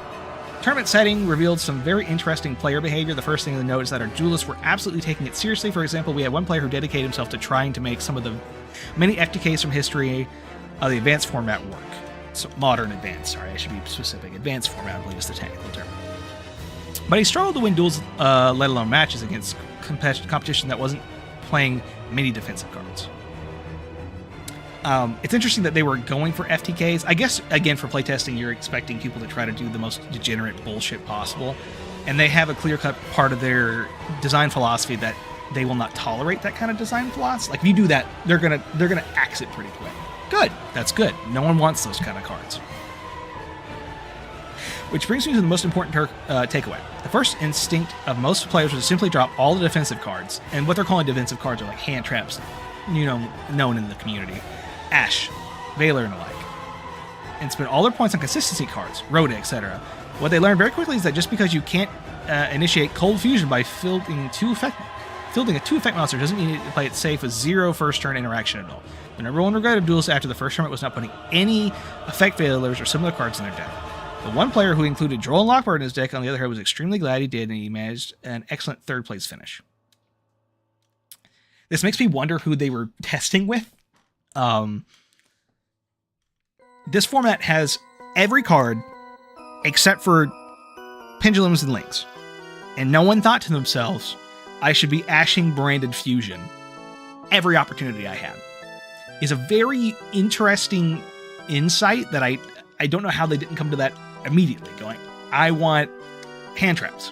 Tournament setting revealed some very interesting player behavior. The first thing to note is that our duelists were absolutely taking it seriously. For example, we had one player who dedicated himself to trying to make some of the many FTKs from history of the advanced format work. So modern advanced, sorry, I should be specific. Advanced format, I believe, is the technical term. But he struggled to win duels, let alone matches, against competition that wasn't playing many defensive cards. It's interesting that they were going for FTKs. I guess, again, for playtesting, you're expecting people to try to do the most degenerate bullshit possible. And they have a clear-cut part of their design philosophy that they will not tolerate that kind of design philosophy. Like, if you do that, they're gonna axe it pretty quick. Good. That's good. No one wants those kind of cards. Which brings me to the most important takeaway. The first instinct of most players was to simply drop all the defensive cards, and what they're calling defensive cards are like hand traps, known in the community, Ash, Valor, and the like, and spend all their points on consistency cards, Rhoda, etc. What they learned very quickly is that just because you can't initiate Cold Fusion by fielding a 2-effect monster doesn't mean you need to play it safe with 0 first-turn interaction at all. The number one regret of duels after the first tournament was not putting any effect failures or similar cards in their deck. The one player who included Droll and Lockbird in his deck, on the other hand, was extremely glad he did, and he managed an excellent third-place finish. This makes me wonder who they were testing with. This format has every card except for Pendulums and Links. And no one thought to themselves, I should be ashing branded Fusion every opportunity I had. Is a very interesting insight that I don't know how they didn't come to that immediately, going, I want hand traps.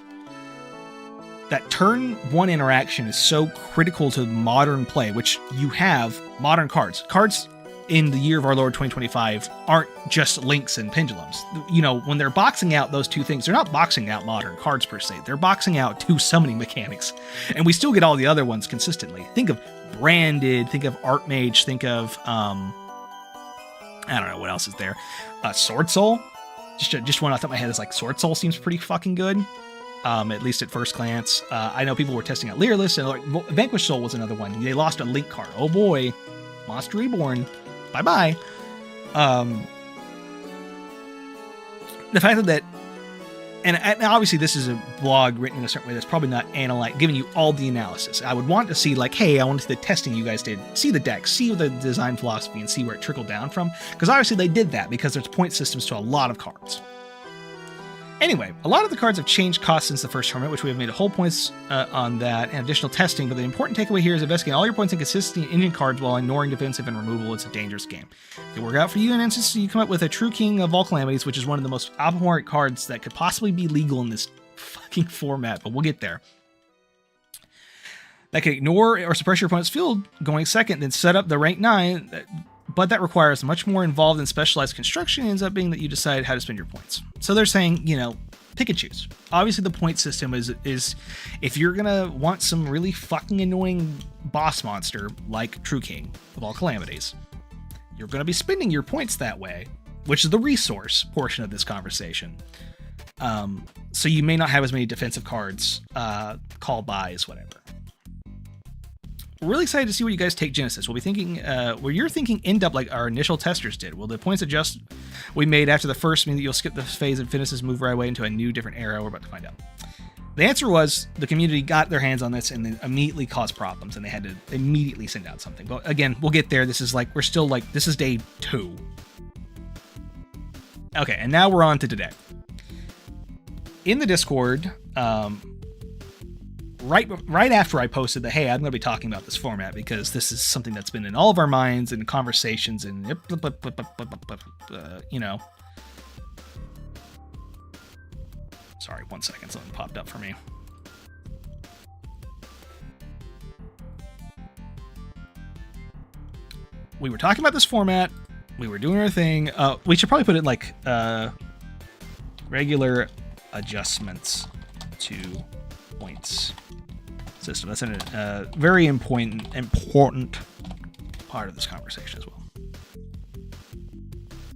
that turn one interaction is so critical to modern play, which you have modern cards. Cards in the year of our Lord 2025 aren't just links and pendulums. You know, when they're boxing out those two things, they're not boxing out modern cards per se. They're boxing out two summoning mechanics. And we still get all the other ones consistently. Think of Branded, think of Archmage, think of, I don't know what else is there. Sword Soul. Just one off the top of my head is like Sword Soul seems pretty fucking good. At least at first glance. I know people were testing out Leerless, and like, Vanquish Soul was another one. They lost a link card. Oh boy. Monster Reborn. Bye-bye. The fact that, and obviously this is a blog written in a certain way that's probably not giving you all the analysis. I would want to see like, hey, I want to see the testing you guys did, see the deck, see the design philosophy, and see where it trickled down from. Because obviously they did that because there's point systems to a lot of cards. Anyway, a lot of the cards have changed cost since the first tournament, which we have made a whole points on that and additional testing, but the important takeaway here is investigating all your points and consistent engine cards while ignoring defensive and removal. It's a dangerous game. It can work out for you, and instance, you come up with a True King of all Calamities, which is one of the most abhorrent cards that could possibly be legal in this fucking format, but we'll get there. That can ignore or suppress your opponent's field going second, then set up the rank 9, but that requires much more involved and specialized construction. It ends up being that you decide how to spend your points. So they're saying, you know, pick and choose. Obviously, the point system is if you're going to want some really fucking annoying boss monster like True King of all Calamities, you're going to be spending your points that way, which is the resource portion of this conversation. So you may not have as many defensive cards, call buys, whatever. We're really excited to see what you guys take Genesis. We'll be thinking, where you're thinking end up like our initial testers did. Will the points adjust we made after the first mean that you'll skip this phase and finish this move right away into a new different era? We're about to find out. The answer was the community got their hands on this and then immediately caused problems and they had to immediately send out something. But again, we'll get there. This is like, we're still like, this is day 2. Okay, and now we're on to today. In the Discord, right after I posted that, hey, I'm going to be talking about this format because this is something that's been in all of our minds and conversations and, you know. Sorry, 1 second. Something popped up for me. We were talking about this format. We were doing our thing. We should probably put it like regular adjustments to points system. That's a very important part of this conversation as well.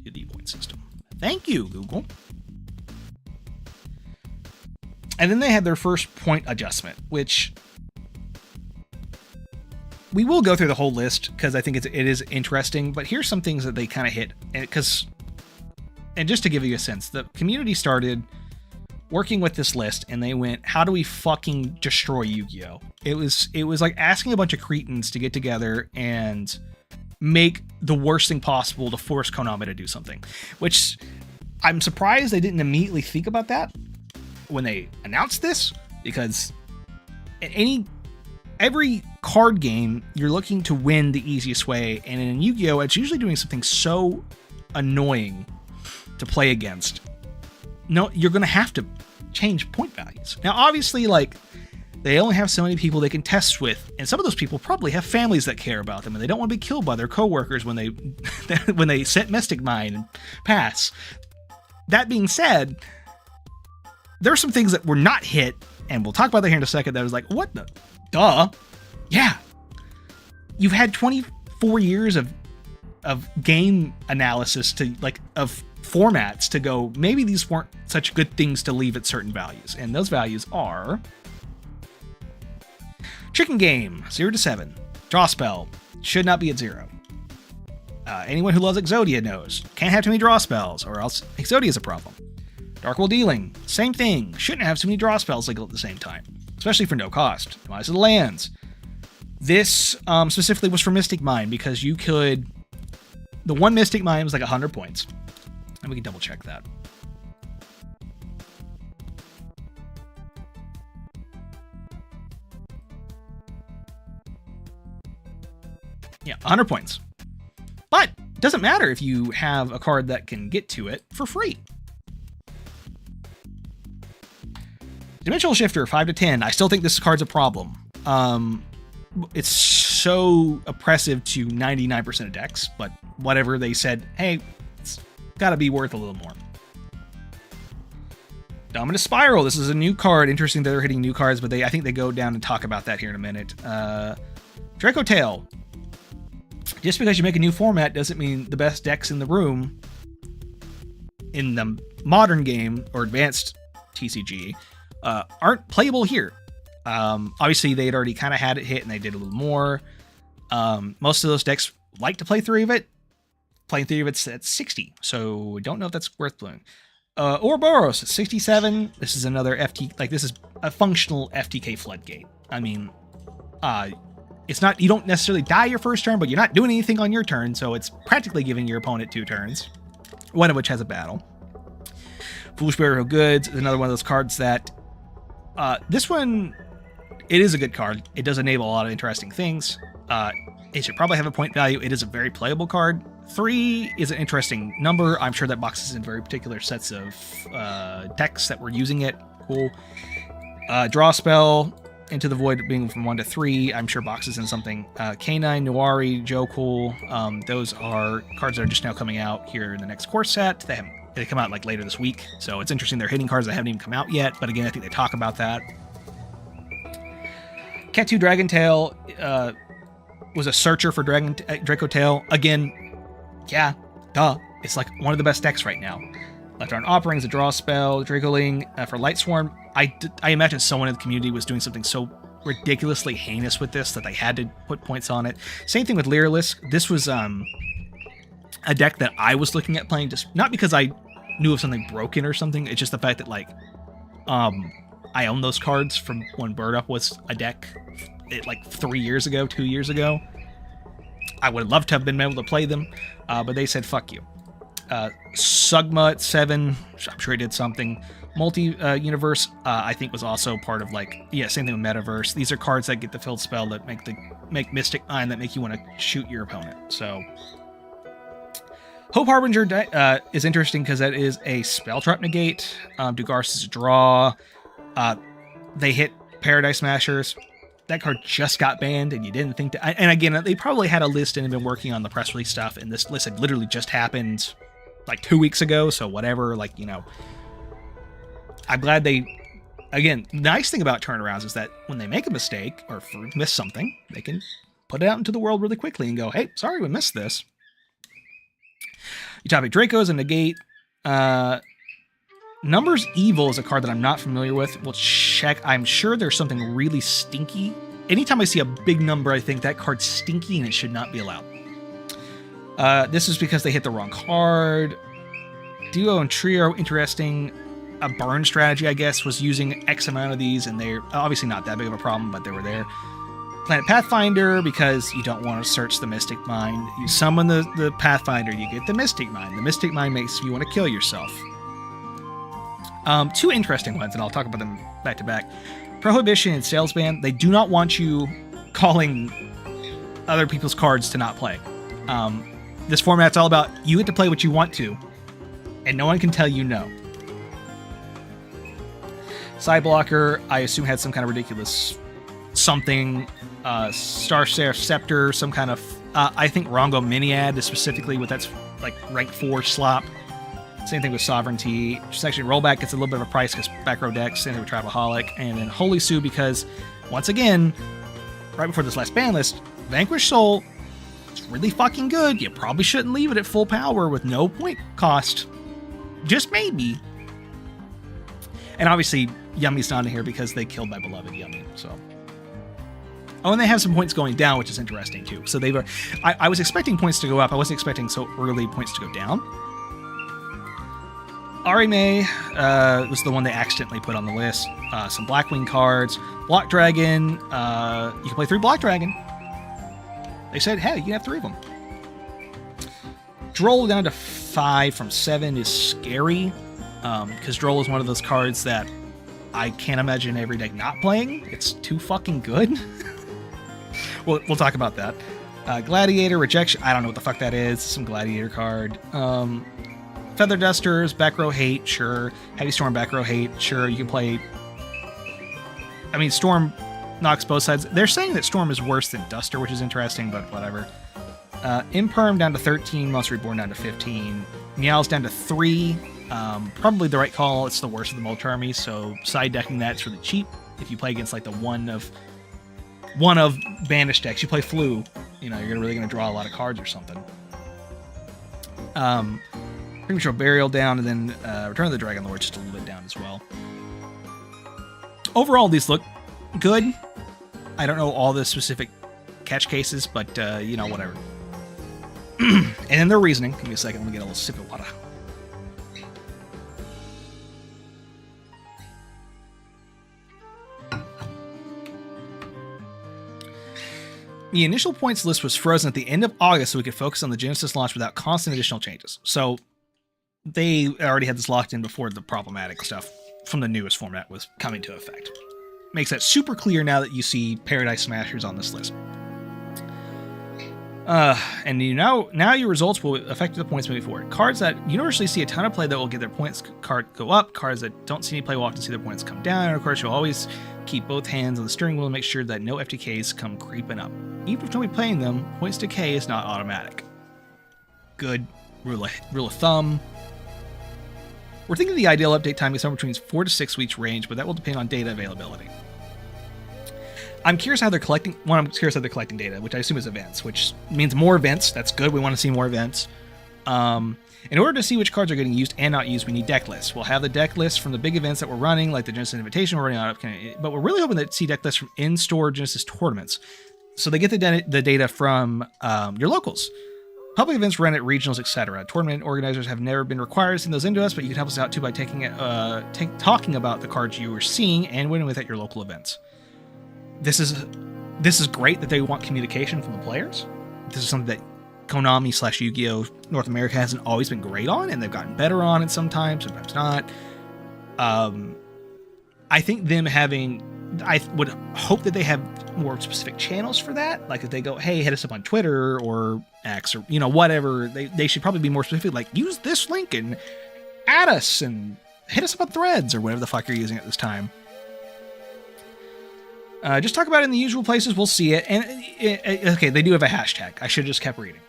The point system. Thank you, Google. And then they had their first point adjustment, which we will go through the whole list because I think it is interesting. But here's some things that they kind of hit, and just to give you a sense, the community started working with this list and they went, how do we fucking destroy Yu-Gi-Oh? It was like asking a bunch of cretins to get together and make the worst thing possible to force Konami to do something, which I'm surprised they didn't immediately think about that when they announced this, because every card game you're looking to win the easiest way, and in Yu-Gi-Oh it's usually doing something so annoying to play against. No, you're going to have to change point values. Now, obviously, like, they only have so many people they can test with, and some of those people probably have families that care about them, and they don't want to be killed by their coworkers when they set Mystic Mine and pass. That being said, there are some things that were not hit, and we'll talk about that here in a second, that was like, what the? Duh. Yeah. You've had 24 years of game analysis to, like, of formats to go, maybe these weren't such good things to leave at certain values. And those values are Chicken Game, 0 to 7. Draw Spell, should not be at 0. Anyone who loves Exodia knows, can't have too many draw spells or else Exodia is a problem. Dark World Dealing, same thing, shouldn't have too many draw spells legal at the same time, especially for no cost. Demise of the Lands. This specifically was for Mystic Mine because you could, the one Mystic Mine was like 100 points. And we can double check that. Yeah, 100 points. But it doesn't matter if you have a card that can get to it for free. Dimensional Shifter, 5 to 10. I still think this card's a problem. It's so oppressive to 99% of decks, but whatever, they said, hey, it's gotta be worth a little more. Dominus Spiral, this is a new card. Interesting that they're hitting new cards, but I think they go down and talk about that here in a minute. Draco Tail. Just because you make a new format doesn't mean the best decks in the room in the modern game or advanced TCG aren't playable here. Obviously, they had already kind of had it hit and they did a little more. Most of those decks like to play 3 of it. Playing 3 of it's at 60, so don't know if that's worth playing. Ouroboros at 67. This is another FT, like this is a functional FTK floodgate. I mean, it's not, you don't necessarily die your first turn, but you're not doing anything on your turn, so it's practically giving your opponent 2 turns, one of which has a battle. Foolish Burial Goods is another one of those cards that, this one, it is a good card. It does enable a lot of interesting things. It should probably have a point value. It is a very playable card. 3 is an interesting number. I'm sure that boxes in very particular sets of decks that were using it. Cool. Draw spell, Into the Void being from 1 to 3. I'm sure boxes in something. K9, Nuari, Joe Cool. Those are cards that are just now coming out here in the next core set. They come out like later this week. So it's interesting. They're hitting cards that haven't even come out yet. But again, I think they talk about that. Cat 2 Dragon Tail was a searcher for Draco Tail. Again, yeah, duh. It's like one of the best decks right now. Left Arm Offering is a draw spell. Dracoling for Light Swarm. I imagine someone in the community was doing something so ridiculously heinous with this that they had to put points on it. Same thing with Lyrilisk. This was a deck that I was looking at playing, just not because I knew of something broken or something. It's just the fact that like I own those cards from when Bird Up was a deck like 3 years ago, 2 years ago. I would love to have been able to play them, but they said, fuck you. Sugma at 7, I'm sure he did something. Multi-universe, I think was also part of like, yeah, same thing with Metaverse. These are cards that get the filled spell that make Mystic Mind that make you want to shoot your opponent. So, Hope Harbinger is interesting because that is a spell trap negate. Dugarce is a draw. They hit Paradise Smashers. That card just got banned, and you didn't think that. And again, they probably had a list and had been working on the press release stuff, and this list had literally just happened like 2 weeks ago. So whatever, like, you know, I'm glad they. Again, the nice thing about turnarounds is that when they make a mistake or miss something, they can put it out into the world really quickly and go, "Hey, sorry, we missed this." Utopic Draco is a negate. Numbers Evil is a card that I'm not familiar with. We'll check. I'm sure there's something really stinky. Anytime I see a big number, I think that card's stinky and it should not be allowed. This is because they hit the wrong card. Duo and Trio, interesting. A burn strategy, I guess, was using X amount of these, and they're obviously not that big of a problem, but they were there. Planet Pathfinder, because you don't want to search the Mystic Mind. You summon the Pathfinder, you get the Mystic Mind. The Mystic Mind makes you want to kill yourself. 2 interesting ones, and I'll talk about them back to back. Prohibition and Sales Ban. They do not want you calling other people's cards to not play. This format's all about you get to play what you want to, and no one can tell you no. Side Blocker, I assume, had some kind of ridiculous something. Star Seraph Scepter, some kind of, I think Rongo Miniad is specifically what that's like rank 4 slop. Same thing with Sovereignty. Just actually rollback gets a little bit of a price because back row decks, same thing with Travelholic, and then Holy Sue because, once again, right before this last ban list, Vanquish Soul, it's really fucking good. You probably shouldn't leave it at full power with no point cost. Just maybe. And obviously, Yummy's not in here because they killed my beloved Yummy, so. Oh, and they have some points going down, which is interesting too. So they've, I was expecting points to go up. I wasn't expecting so early points to go down. Arime was the one they accidentally put on the list. Some Blackwing cards. Block Dragon. You can play 3 Block Dragon. They said, hey, you can have 3 of them. Droll down to 5 from 7 is scary. Because Droll is one of those cards that I can't imagine every deck not playing. It's too fucking good. We'll talk about that. Gladiator, Rejection. I don't know what the fuck that is. Some Gladiator card. Feather Dusters, back row hate, sure. Heavy Storm, back row hate, sure. You can play I mean, Storm knocks both sides. They're saying that Storm is worse than Duster, which is interesting, but whatever. Imperm down to 13, Monster Reborn down to 15, Meow's down to 3. Probably the right call. It's the worst of the Moltres army, so side decking that's really cheap. If you play against like the one of banished decks, you play Flu, you know, you're really going to draw a lot of cards or something. Premature Burial down, and then Return of the Dragon Lord just a little bit down as well. Overall, these look good. I don't know all the specific catch cases, but you know, whatever. And then their reasoning. Give me a second. Let me get a little sip of water. The initial points list was frozen at the end of August so we could focus on the Genesis launch without constant additional changes. So they already had this locked in before the problematic stuff from the newest format was coming to effect. Makes that super clear now that you see Paradise Smashers on this list. And now your results will affect the points moving forward. Cards that universally see a ton of play that will get their points card go up. Cards that don't see any play will often see their points come down. And of course, you'll always keep both hands on the steering wheel to make sure that no FTKs come creeping up. Even if nobody playing them, points decay is not automatic. Good rule of thumb. We're thinking the ideal update time is somewhere between 4 to 6 weeks range, but that will depend on data availability. I'm curious how they're collecting. I'm curious how they're collecting data, which I assume is events, which means more events. That's good. We want to see more events. In order to see which cards are getting used and not used, we need deck lists. We'll have the deck lists from the big events that we're running, like the Genesis Invitation we're running on, but we're really hoping to see deck lists from in-store Genesis tournaments. So they get the data from your locals. Public events run at regionals, etc. Tournament organizers have never been required to send those into us, but you can help us out too by talking about the cards you are seeing and winning with at your local events. This is great that they want communication from the players. This is something that Konami / Yu-Gi-Oh! North America hasn't always been great on, and they've gotten better on it sometimes not. I think I would hope that they have more specific channels for that. Like if they go, hey, hit us up on Twitter or X or, whatever, they should probably be more specific. Like use this link and add us and hit us up on Threads or whatever the fuck you're using at this time. Just talk about it in the usual places. We'll see it. And okay, they do have a hashtag. I should have just kept reading.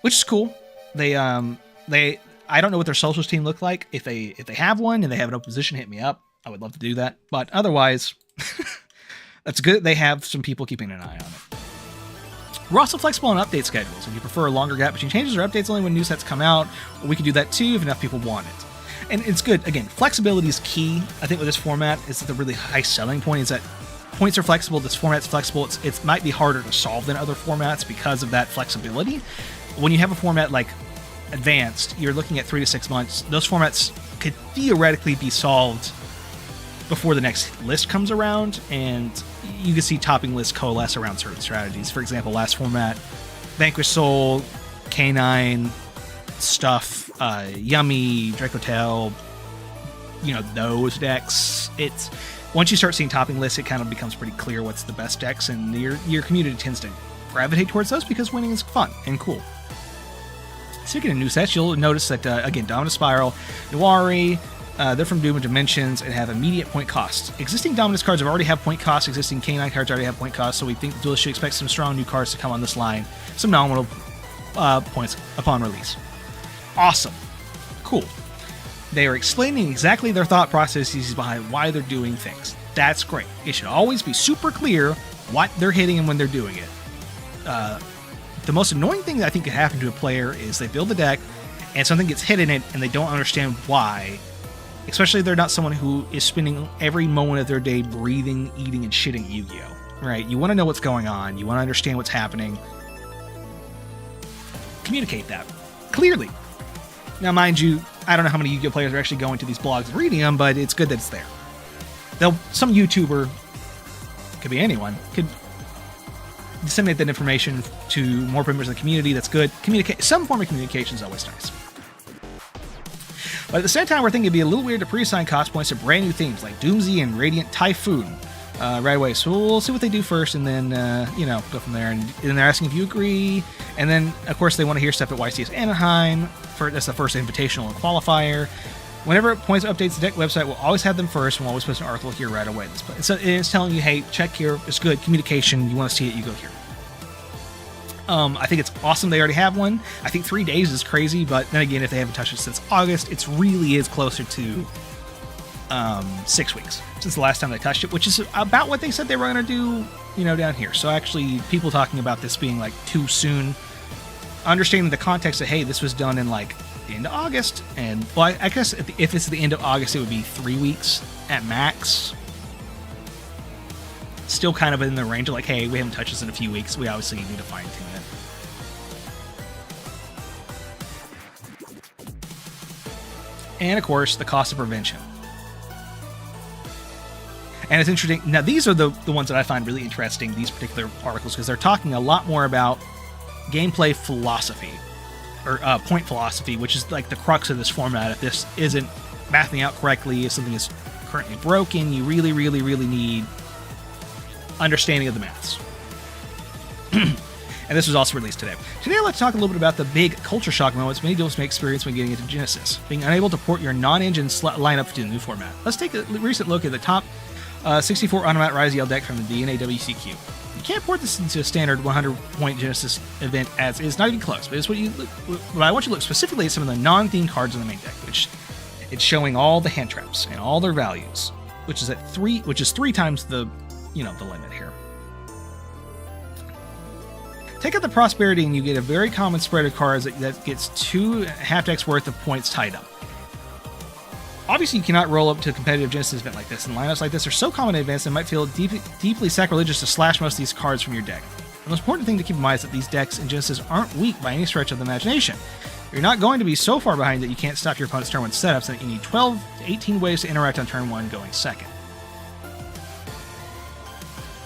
Which is cool. I don't know what their socials team look like. If they have one and they have an open position, hit me up. I would love to do that. But otherwise, that's good. They have some people keeping an eye on it. We're also flexible on update schedules. If you prefer a longer gap between changes or updates only when new sets come out, we can do that too if enough people want it. And it's good. Again, flexibility is key. I think with this format, is that the really high selling point is that points are flexible. This format's flexible. It might be harder to solve than other formats because of that flexibility. When you have a format like Advanced, you're looking at 3 to 6 months. Those formats could theoretically be solved before the next list comes around, and you can see topping lists coalesce around certain strategies. For example, last format, Vanquish Soul, K9, Stuff, Yummy, Dracotel, those decks. It's once you start seeing topping lists, it kind of becomes pretty clear what's the best decks, and your community tends to gravitate towards those because winning is fun and cool. Speaking of new sets, you'll notice that again, Dominus Spiral, Nuari, they're from Doom and Dimensions and have immediate point costs. Existing Dominus cards already have point costs. Existing K9 cards already have point costs, so we think the duelists should expect some strong new cards to come on this line. Some nominal points upon release. Awesome. Cool. They are explaining exactly their thought processes behind why they're doing things. That's great. It should always be super clear what they're hitting and when they're doing it. The most annoying thing that I think could happen to a player is they build a deck and something gets hit in it and they don't understand why. Especially if they're not someone who is spending every moment of their day breathing, eating, and shitting Yu-Gi-Oh! Right? You want to know what's going on. You want to understand what's happening. Communicate that clearly. Now, mind you, I don't know how many Yu-Gi-Oh! Players are actually going to these blogs and reading them, but it's good that it's there. Some YouTuber, could be anyone, could disseminate that information to more members of the community. That's good. Some form of communication is always nice. But at the same time, we're thinking it'd be a little weird to pre-assign cost points to brand new themes like Doomsday and Radiant Typhoon right away. So we'll see what they do first, and then go from there. And then they're asking if you agree. And then, of course, they want to hear stuff at YCS Anaheim. That's the first invitational and qualifier. Whenever Points updates the deck website, we'll always have them first, and we'll always post an article here right away. So it's telling you, hey, check here, it's good, communication, you want to see it, you go here. I think it's awesome they already have one. I think 3 days is crazy, but then again, if they haven't touched it since August, it really is closer to 6 weeks since the last time they touched it, which is about what they said they were going to do, down here. So actually, people talking about this being like too soon, understanding the context that, hey, this was done in like the end of August, and well, I guess if it's the end of August, it would be 3 weeks at max. Still kind of in the range of like, hey, we haven't touched this in a few weeks. We obviously need to fine tune it. And of course, the cost of prevention. And it's interesting. Now, these are the ones that I find really interesting, these particular articles, because they're talking a lot more about gameplay philosophy, or point philosophy, which is like the crux of this format. If this isn't mathing out correctly, if something is currently broken, you really, really, really need understanding of the maths. And this was also released today. Today, let's talk a little bit about the big culture shock moments many dealers may experience when getting into Genesis, being unable to port your non-engine lineup to the new format. Let's take a recent look at the top 64 Automat Rise Yell deck from the DNA WCQ. You can't port this into a standard 100-point Genesis event as is, not even close. But it's what I want you to look specifically at some of the non-themed cards in the main deck, which it's showing all the hand traps and all their values, which is three times the the limit here. Take out the prosperity and you get a very common spread of cards that gets 2 half-decks worth of points tied up. Obviously, you cannot roll up to a competitive Genesis event like this, and lineups like this are so common in advance that it might feel deeply sacrilegious to slash most of these cards from your deck. The most important thing to keep in mind is that these decks in Genesis aren't weak by any stretch of the imagination. You're not going to be so far behind that you can't stop your opponent's turn 1 setups, and that you need 12 to 18 ways to interact on turn 1 going second.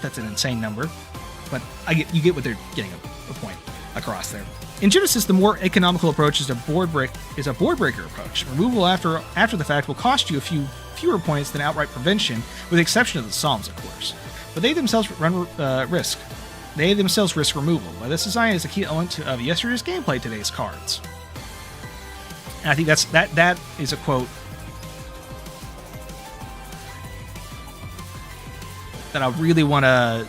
That's an insane number, but you get what they're getting a point across there. In Genesis, the more economical approach is a board breaker approach. Removal after the fact will cost you a few fewer points than outright prevention, with the exception of the Psalms, of course. But they themselves risk. They themselves risk removal. But this design is a key element of yesterday's gameplay today's cards. And I think that is a quote that I really want to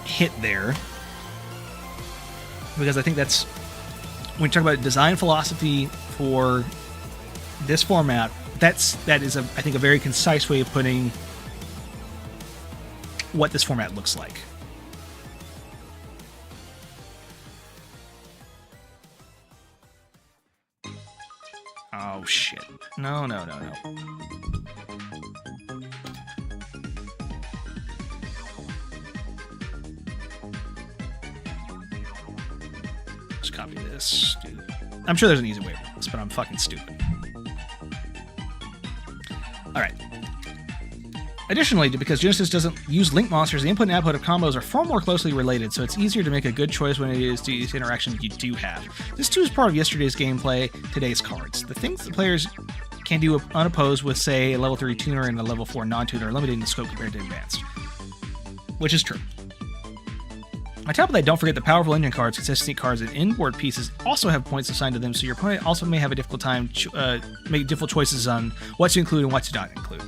hit there, because I think that's, when you talk about design philosophy for this format, that is I think a very concise way of putting what this format looks like. Oh shit. No. Just copy this. Dude. I'm sure there's an easy way to do this, but I'm fucking stupid. Alright. Additionally, because Genesis doesn't use link monsters, the input and output of combos are far more closely related, so it's easier to make a good choice when it is to use interactions you do have. This too is part of yesterday's gameplay, today's cards. The things that players can do unopposed with, say, a level 3 tuner and a level 4 non-tuner are limited in scope compared to advanced. Which is true. On top of that, don't forget the powerful engine cards, consistency cards, and inboard pieces also have points assigned to them, so your opponent also may have a difficult time making difficult choices on what to include and what to not include.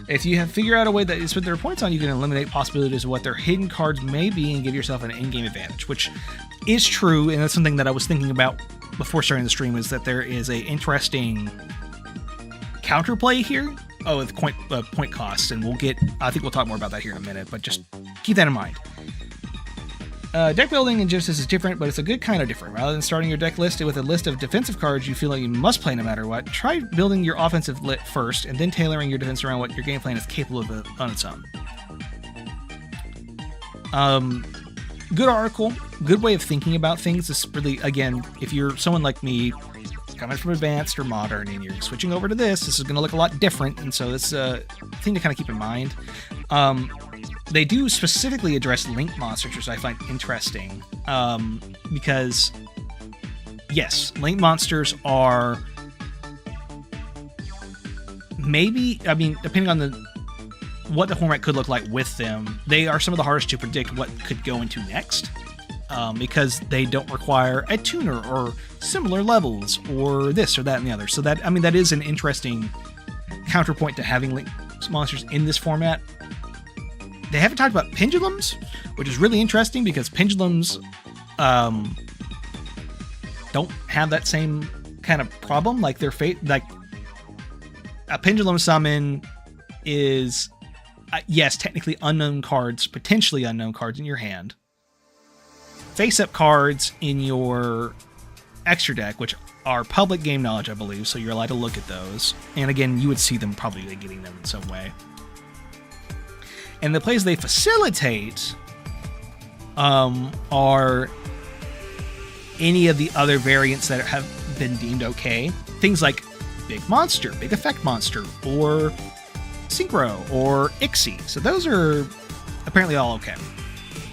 If you have figured out a way that is put their points on, you can eliminate possibilities of what their hidden cards may be and give yourself an in-game advantage, which is true, and that's something that I was thinking about before starting the stream, is that there is a interesting counterplay here with point cost, and I think we'll talk more about that here in a minute, but just keep that in mind. Deck building in Genesis is different, but it's a good kind of different. Rather than starting your deck list with a list of defensive cards you feel like you must play no matter what, try building your offensive lit first, and then tailoring your defense around what your game plan is capable of on its own. Good article, good way of thinking about things. This really, again, if you're someone like me, coming from advanced or modern, and you're switching over to this is going to look a lot different, and so it's a thing to kind of keep in mind. They do specifically address link monsters, which I find interesting, because, yes, link monsters are maybe, depending on what the format could look like with them, they are some of the hardest to predict what could go into next, because they don't require a tuner or similar levels or this or that and the other. So that is an interesting counterpoint to having Link monsters in this format. They haven't talked about pendulums, which is really interesting because pendulums don't have that same kind of problem. Like their fate, like a pendulum summon is, yes, technically unknown cards, potentially unknown cards in your hand. Face-up cards in your extra deck, which are public game knowledge, I believe, so you're allowed to look at those. And again, you would see them probably getting them in some way. And the plays they facilitate are any of the other variants that have been deemed okay. Things like Big Monster, Big Effect Monster, or Synchro, or Ixie. So those are apparently all okay.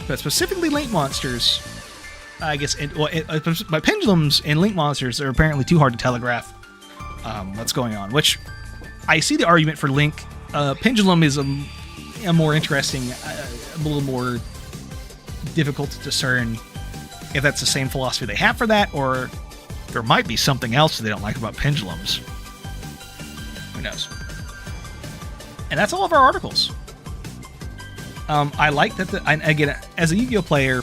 But specifically Link monsters, I guess, my pendulums and Link monsters are apparently too hard to telegraph what's going on, which I see the argument for Link. Pendulum is a more interesting, a little more difficult to discern if that's the same philosophy they have for that, or there might be something else they don't like about pendulums. Who knows? And that's all of our articles. I like that, again, as a Yu-Gi-Oh player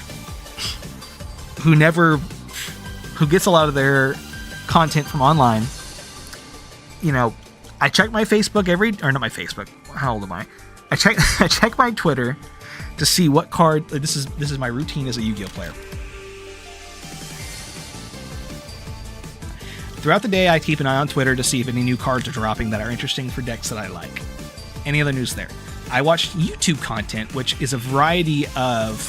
who gets a lot of their content from online, you know, I check my Facebook not my Facebook, how old am I? I check my Twitter to see what card, this is my routine as a Yu-Gi-Oh player. Throughout the day, I keep an eye on Twitter to see if any new cards are dropping that are interesting for decks that I like. Any other news there? I watch YouTube content, which is a variety of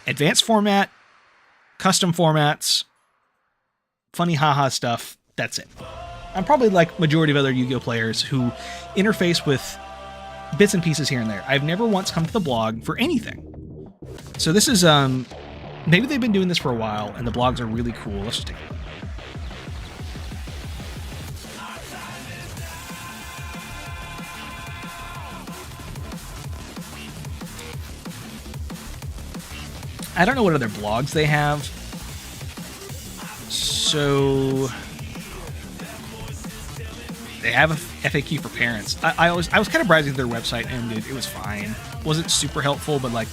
advanced format, custom formats, funny haha stuff. That's it. I'm probably like majority of other Yu-Gi-Oh players who interface with bits and pieces here and there. I've never once come to the blog for anything. So this is, maybe they've been doing this for a while and the blogs are really cool. Let's just take a look. I don't know what other blogs they have. So they have a FAQ for parents. I was kind of browsing their website and it was fine. Wasn't super helpful, but like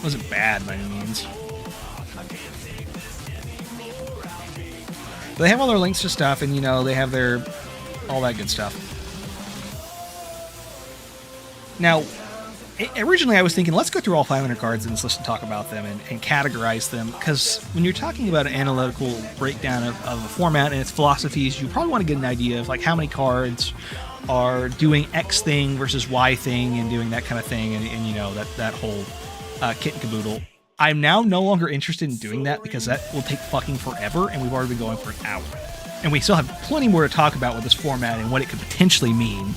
wasn't bad by any means. But they have all their links to stuff, and you know they have their all that good stuff. Now, originally I was thinking, let's go through all 500 cards and let's talk about them and categorize them, because when you're talking about an analytical breakdown of a format and its philosophies, you probably want to get an idea of like how many cards are doing X thing versus Y thing and doing that kind of thing, and you know that whole kit and caboodle. I'm now no longer interested in doing that because that will take fucking forever, and we've already been going for an hour. And we still have plenty more to talk about with this format and what it could potentially mean,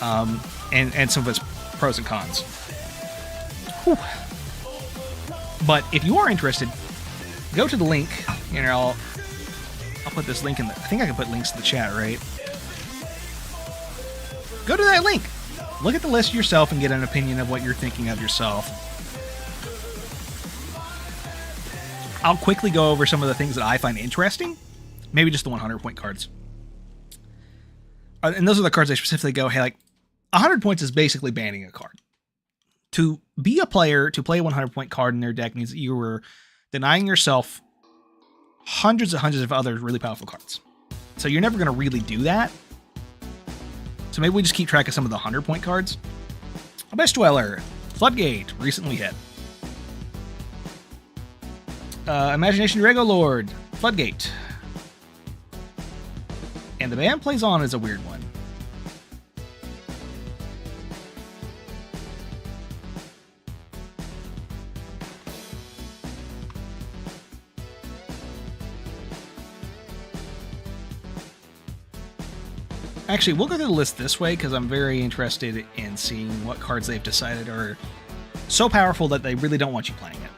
and some of its pros and cons. Whew. But if you are interested, go to the link. You know, I'll put this link in I think I can put links in the chat, right? Go to that link. Look at the list yourself and get an opinion of what you're thinking of yourself. I'll quickly go over some of the things that I find interesting. Maybe just the 100-point cards. And those are the cards I specifically go, hey, like, 100 points is basically banning a card. To be a player, to play a 100-point card in their deck means that you were denying yourself hundreds of other really powerful cards. So you're never going to really do that. So maybe we just keep track of some of the 100-point cards. Abyss Dweller, Floodgate, recently hit. Imagination Rego Lord, Floodgate. And the band plays on is a weird one. Actually, we'll go through the list this way because I'm very interested in seeing what cards they've decided are so powerful that they really don't want you playing it.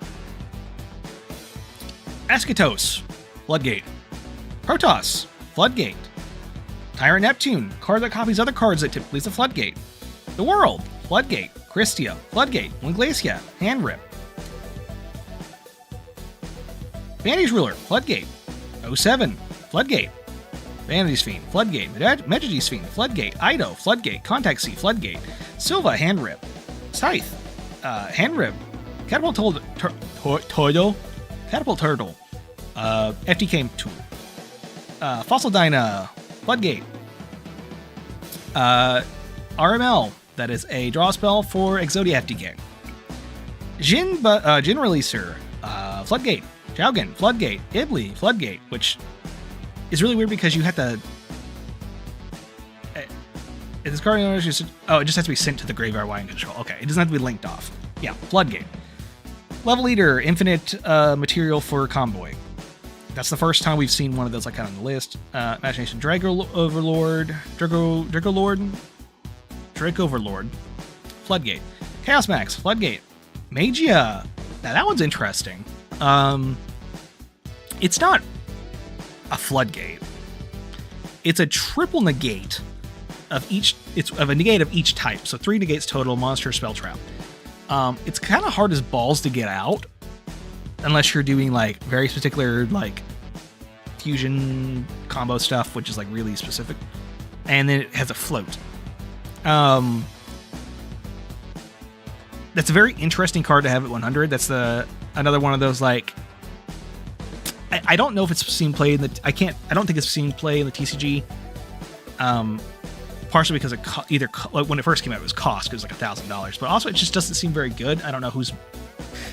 Eschatos, Floodgate. Protoss, Floodgate. Tyrant Neptune, card that copies other cards that typically is a Floodgate. The World, Floodgate. Christia, Floodgate. Winglacia, Hand Rip. Vanity's Ruler, Floodgate. 07, Floodgate. Vanity's Fiend, Floodgate, Meji's Fiend, Floodgate, Ido, Floodgate, Contact C, Floodgate, Silva, Hand Rip, Scythe, Hand Rip, Catapult Turtle, Catapult Turtle, FTK Tool, Fossil Dyna, Floodgate, RML, that is a draw spell for Exodia FTK, Jin Releaser, Floodgate, Jaugen, Floodgate, Ibli, Floodgate, which is really weird because you have to. If this card it just has to be sent to the graveyard while in control. Okay, it doesn't have to be linked off. Yeah, Floodgate. Level Leader, infinite material for Convoy. That's the first time we've seen one of those like kind of on the list. Imagination, Draco Overlord, Drake Overlord, Floodgate, Chaos Max, Floodgate, Magia. Now that one's interesting. It's not a Floodgate. It's a triple negate of each. It's of a negate of each type. So 3 negates total. Monster, spell, trap. It's kind of hard as balls to get out, unless you're doing like very particular like fusion combo stuff, which is like really specific. And then it has a float. That's a very interesting card to have at 100. That's another one of those like. I don't know if it's seen play in the. I don't think it's seen play in the TCG. Partially because when it first came out, it was cost because it was like $1,000. But also, it just doesn't seem very good. I don't know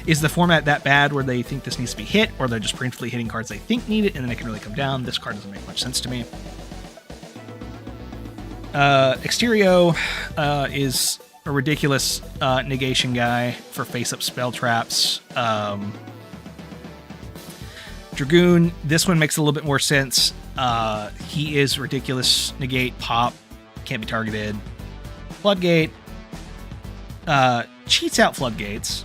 is the format that bad where they think this needs to be hit, or they're just preemptively hitting cards they think need it, and then it can really come down. This card doesn't make much sense to me. Exterio is a ridiculous negation guy for face-up spell traps. Dragoon, this one makes a little bit more sense. He is ridiculous. Negate, pop, can't be targeted. Floodgate cheats out floodgates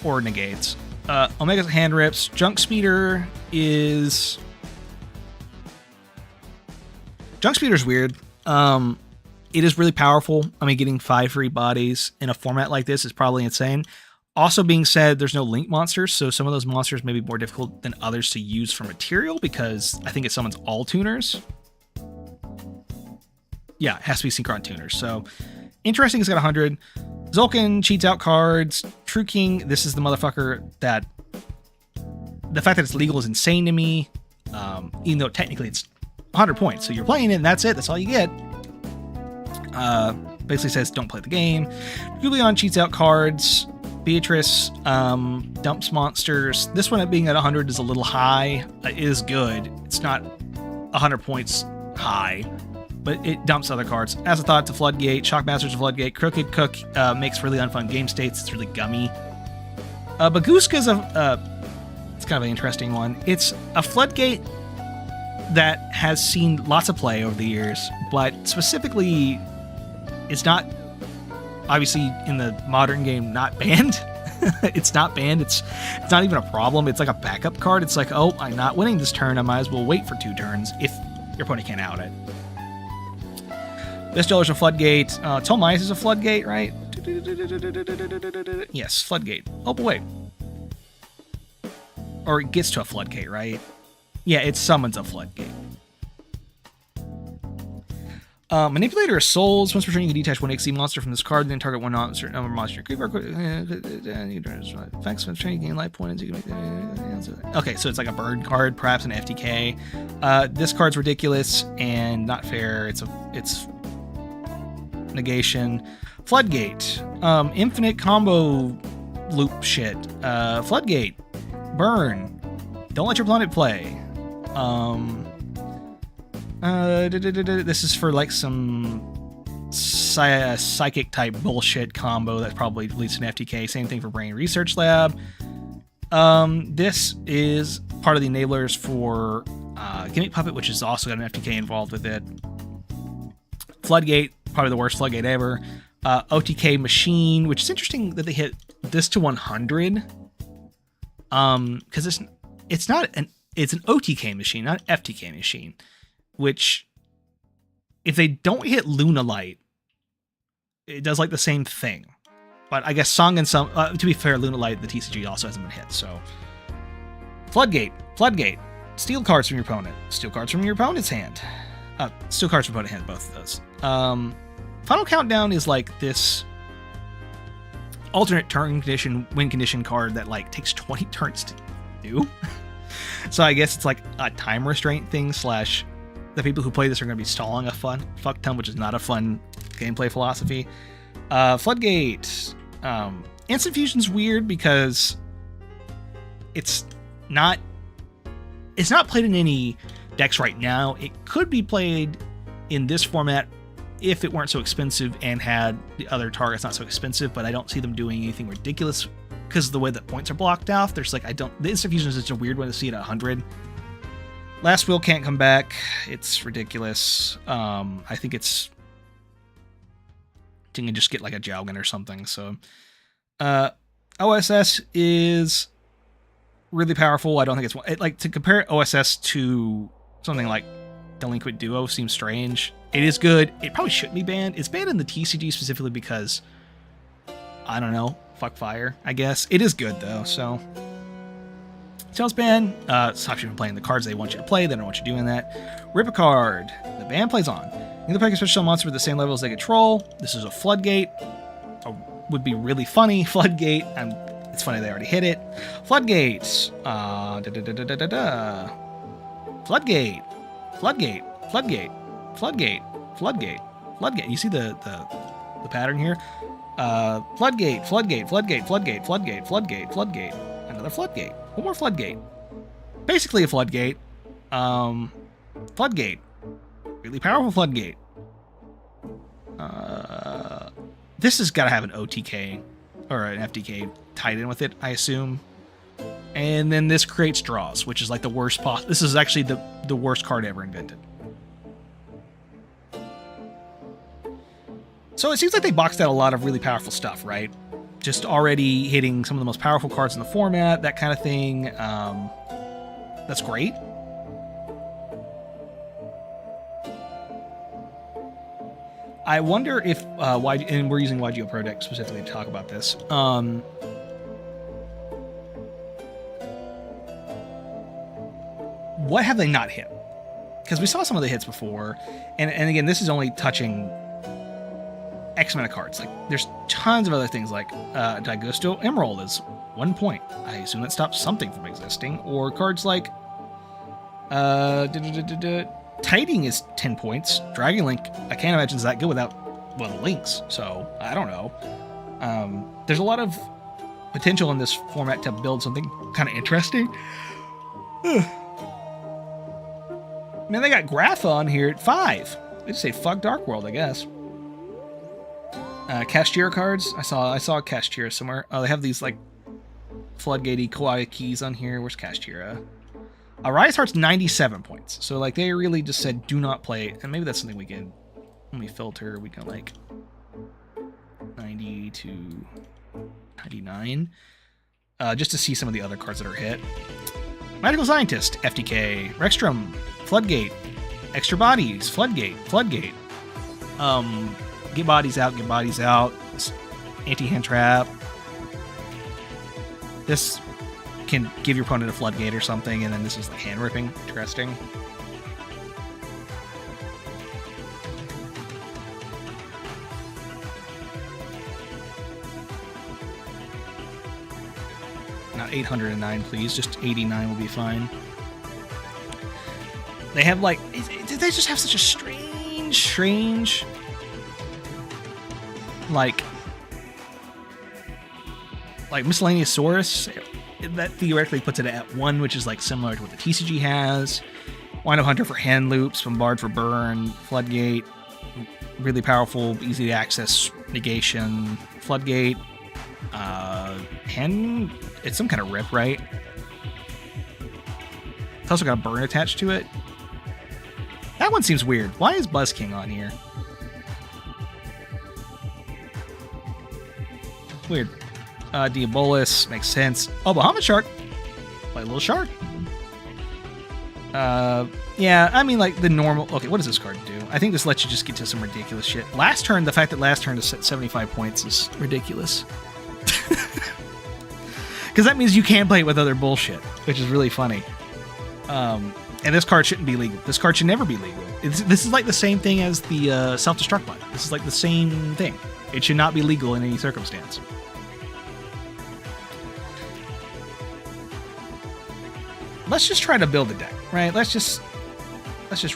or negates. Omega's Hand Rips. Junk Speeder's weird. It is really powerful. I mean, getting 5 free bodies in a format like this is probably insane. Also being said, there's no link monsters, so some of those monsters may be more difficult than others to use for material because I think it summons all tuners. Yeah, it has to be Synchron tuners. So interesting, it's got 100. Zulkin cheats out cards. True King, this is the motherfucker that the fact that it's legal is insane to me. Even though technically it's 100 points. So you're playing it and that's it. That's all you get. Basically says don't play the game. Julian cheats out cards. Beatrice dumps monsters. This one at being at 100 is a little high. It is good. It's not 100 points high, but it dumps other cards. As a thought, it's a Floodgate. Shockmaster's a Floodgate. Crooked Cook makes really unfun game states. It's really gummy. Baguska's it's kind of an interesting one. It's a Floodgate that has seen lots of play over the years, but specifically, it's not. Obviously, in the modern game, not banned. It's not banned. It's not even a problem. It's like a backup card. It's like, oh, I'm not winning this turn. I might as well wait for 2 turns if your opponent can't out it. This Jeller's a Floodgate. Tolmice is a Floodgate, right? Yes, Floodgate. Oh, boy. Or it gets to a Floodgate, right? Yeah, it summons a Floodgate. Manipulator of Souls. Once per turn, you can detach 1 XC monster from this card, then target one monster number monster. Effects when turn, you gain life points. You can make okay, so it's like a bird card, perhaps an FTK. This card's ridiculous and not fair. It's negation. Floodgate. Infinite combo loop shit. Floodgate. Burn. Don't let your planet play. This is for like some psychic type bullshit combo that probably leads to an FTK. Same thing for Brain Research Lab. This is part of the enablers for Gimmick Puppet, which has also got an FTK involved with it. Floodgate, probably the worst Floodgate ever. OTK Machine, which is interesting that they hit this to 100. Because it's an OTK machine, not an FTK machine. Which, if they don't hit Luna Light, it does like the same thing. But I guess Song and some, to be fair, Luna Light, the TCG also hasn't been hit. So, Floodgate. Steal cards from your opponent. Steal cards from your opponent's hand. Steal cards from opponent's hand, both of those. Final Countdown is like this alternate turn condition, win condition card that like takes 20 turns to do. So I guess it's like a time restraint thing / the people who play this are going to be stalling a fuck ton, which is not a fun gameplay philosophy. Floodgate. Instant Fusion's weird because it's not played in any decks right now. It could be played in this format if it weren't so expensive and had the other targets not so expensive, but I don't see them doing anything ridiculous because of the way that points are blocked off. There's like, the Instant Fusion is such a weird one to see at 100. Last Will can't come back. It's ridiculous. I think it's, you can just get like a Jowgen or something. So, OSS is really powerful. I don't think it's like to compare OSS to something like Delinquent Duo seems strange. It is good. It probably shouldn't be banned. It's banned in the TCG specifically because, I don't know, fuck fire, I guess. It is good though, so. Tails ban stops you from playing the cards they want you to play. They don't want you doing that. Rip a card. The ban plays on. Either play a special monster with the same level as they control. This is a Floodgate. Would be really funny. Floodgate. It's funny they already hit it. Floodgates. Floodgate. Floodgate. Floodgate. Floodgate. Floodgate. Floodgate. You see the pattern here? Floodgate. Floodgate. Floodgate. Floodgate. Floodgate. Floodgate. Floodgate. Another Floodgate. One more Floodgate. Basically a Floodgate. Floodgate. Really powerful Floodgate. This has got to have an OTK or an FTK tied in with it, I assume. And then this creates draws, which is like the worst this is actually the worst card ever invented. So it seems like they boxed out a lot of really powerful stuff, right? Just already hitting some of the most powerful cards in the format, that kind of thing. That's great. I wonder if, and we're using YGEO Pro Deck specifically to talk about this. What have they not hit? Because we saw some of the hits before, and again, this is only touching X amount of cards. Like, there's tons of other things, like Daigusto Emerald is 1 point. I assume that stops something from existing. Or cards like Tiding is 10 points. Dragon Link, I can't imagine it's that good without, well, links. So, I don't know. There's a lot of potential in this format to build something kind of interesting. Man, they got Grapha on here at 5. They just say fuck Dark World, I guess. Kashtira cards. I saw Kashtira somewhere. Oh, they have these like Floodgatey Kawaii keys on here. Where's Kashtira? Rise Heart's 97 points. So like they really just said do not play, and maybe that's something we can, when we filter, we can like 90 to 99. Just to see some of the other cards that are hit. Magical Scientist, FTK, Rexstrom, Floodgate, Extra Bodies, Floodgate. Get bodies out. Anti-hand trap. This can give your opponent a Floodgate or something, and then this is like hand ripping. Interesting. Not 809, please. Just 89 will be fine. They have like, they just have such a strange, like Miscellaneous Saurus that theoretically puts it at 1, which is like similar to what the TCG has. Wind Up Hunter for hand loops, Bombard for burn, Floodgate, really powerful, easy to access negation, Floodgate, hand, it's some kind of rip, right? It's also got a burn attached to it. That one seems weird. Why is Buzz King on here? Weird. Diabolus makes sense. Oh, Bahamut Shark. Play a little shark. Yeah, I mean, like the normal. Okay, what does this card do? I think this lets you just get to some ridiculous shit. Last turn, the fact that last turn is set 75 points is ridiculous. Because that means you can't play it with other bullshit, which is really funny. And this card shouldn't be legal. This card should never be legal. This is like the same thing as the self-destruct button. This is like the same thing. It should not be legal in any circumstance. Let's just try to build a deck, right? Let's just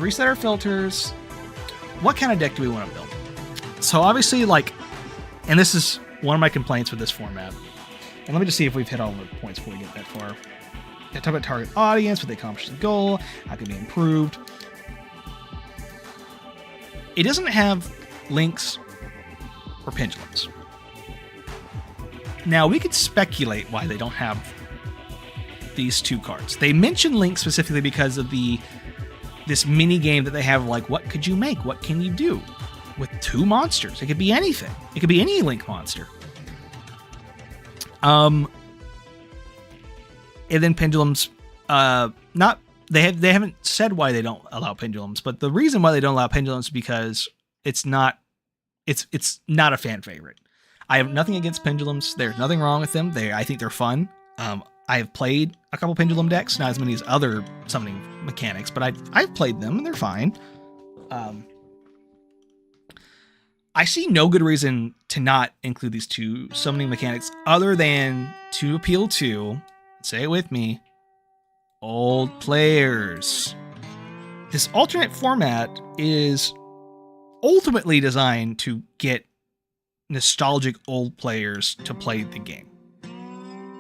reset our filters. What kind of deck do we want to build? So obviously, like, and this is one of my complaints with this format. And let me just see if we've hit all the points before we get that far. I talk about target audience, what they accomplish the goal, how it can be improved. It doesn't have links or pendulums. Now, we could speculate why they don't have these two cards. They mention links specifically because of this mini game that they have, like, what could you make? What can you do with two monsters? It could be anything. It could be any link monster. And then pendulums, they haven't said why they don't allow pendulums, but the reason why they don't allow pendulums is because it's not a fan favorite. I have nothing against pendulums. There's nothing wrong with them. I think they're fun. I have played a couple pendulum decks, not as many as other summoning mechanics, but I've played them and they're fine. I see no good reason to not include these two summoning mechanics other than to appeal to, say it with me, old players. This alternate format is ultimately designed to get nostalgic old players to play the game.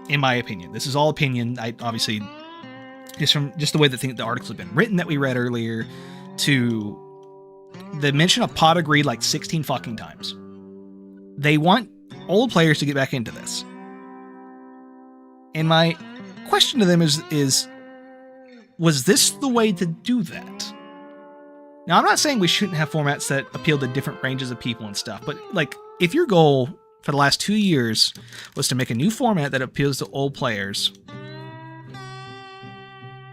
In my opinion, this is all opinion. I obviously, just from just the way that the articles have been written that we read earlier, to the mention of pot of greed like 16 fucking times. They want old players to get back into this. And my question to them is was this the way to do that? Now, I'm not saying we shouldn't have formats that appeal to different ranges of people and stuff, but like, if your goal for the last 2 years was to make a new format that appeals to old players,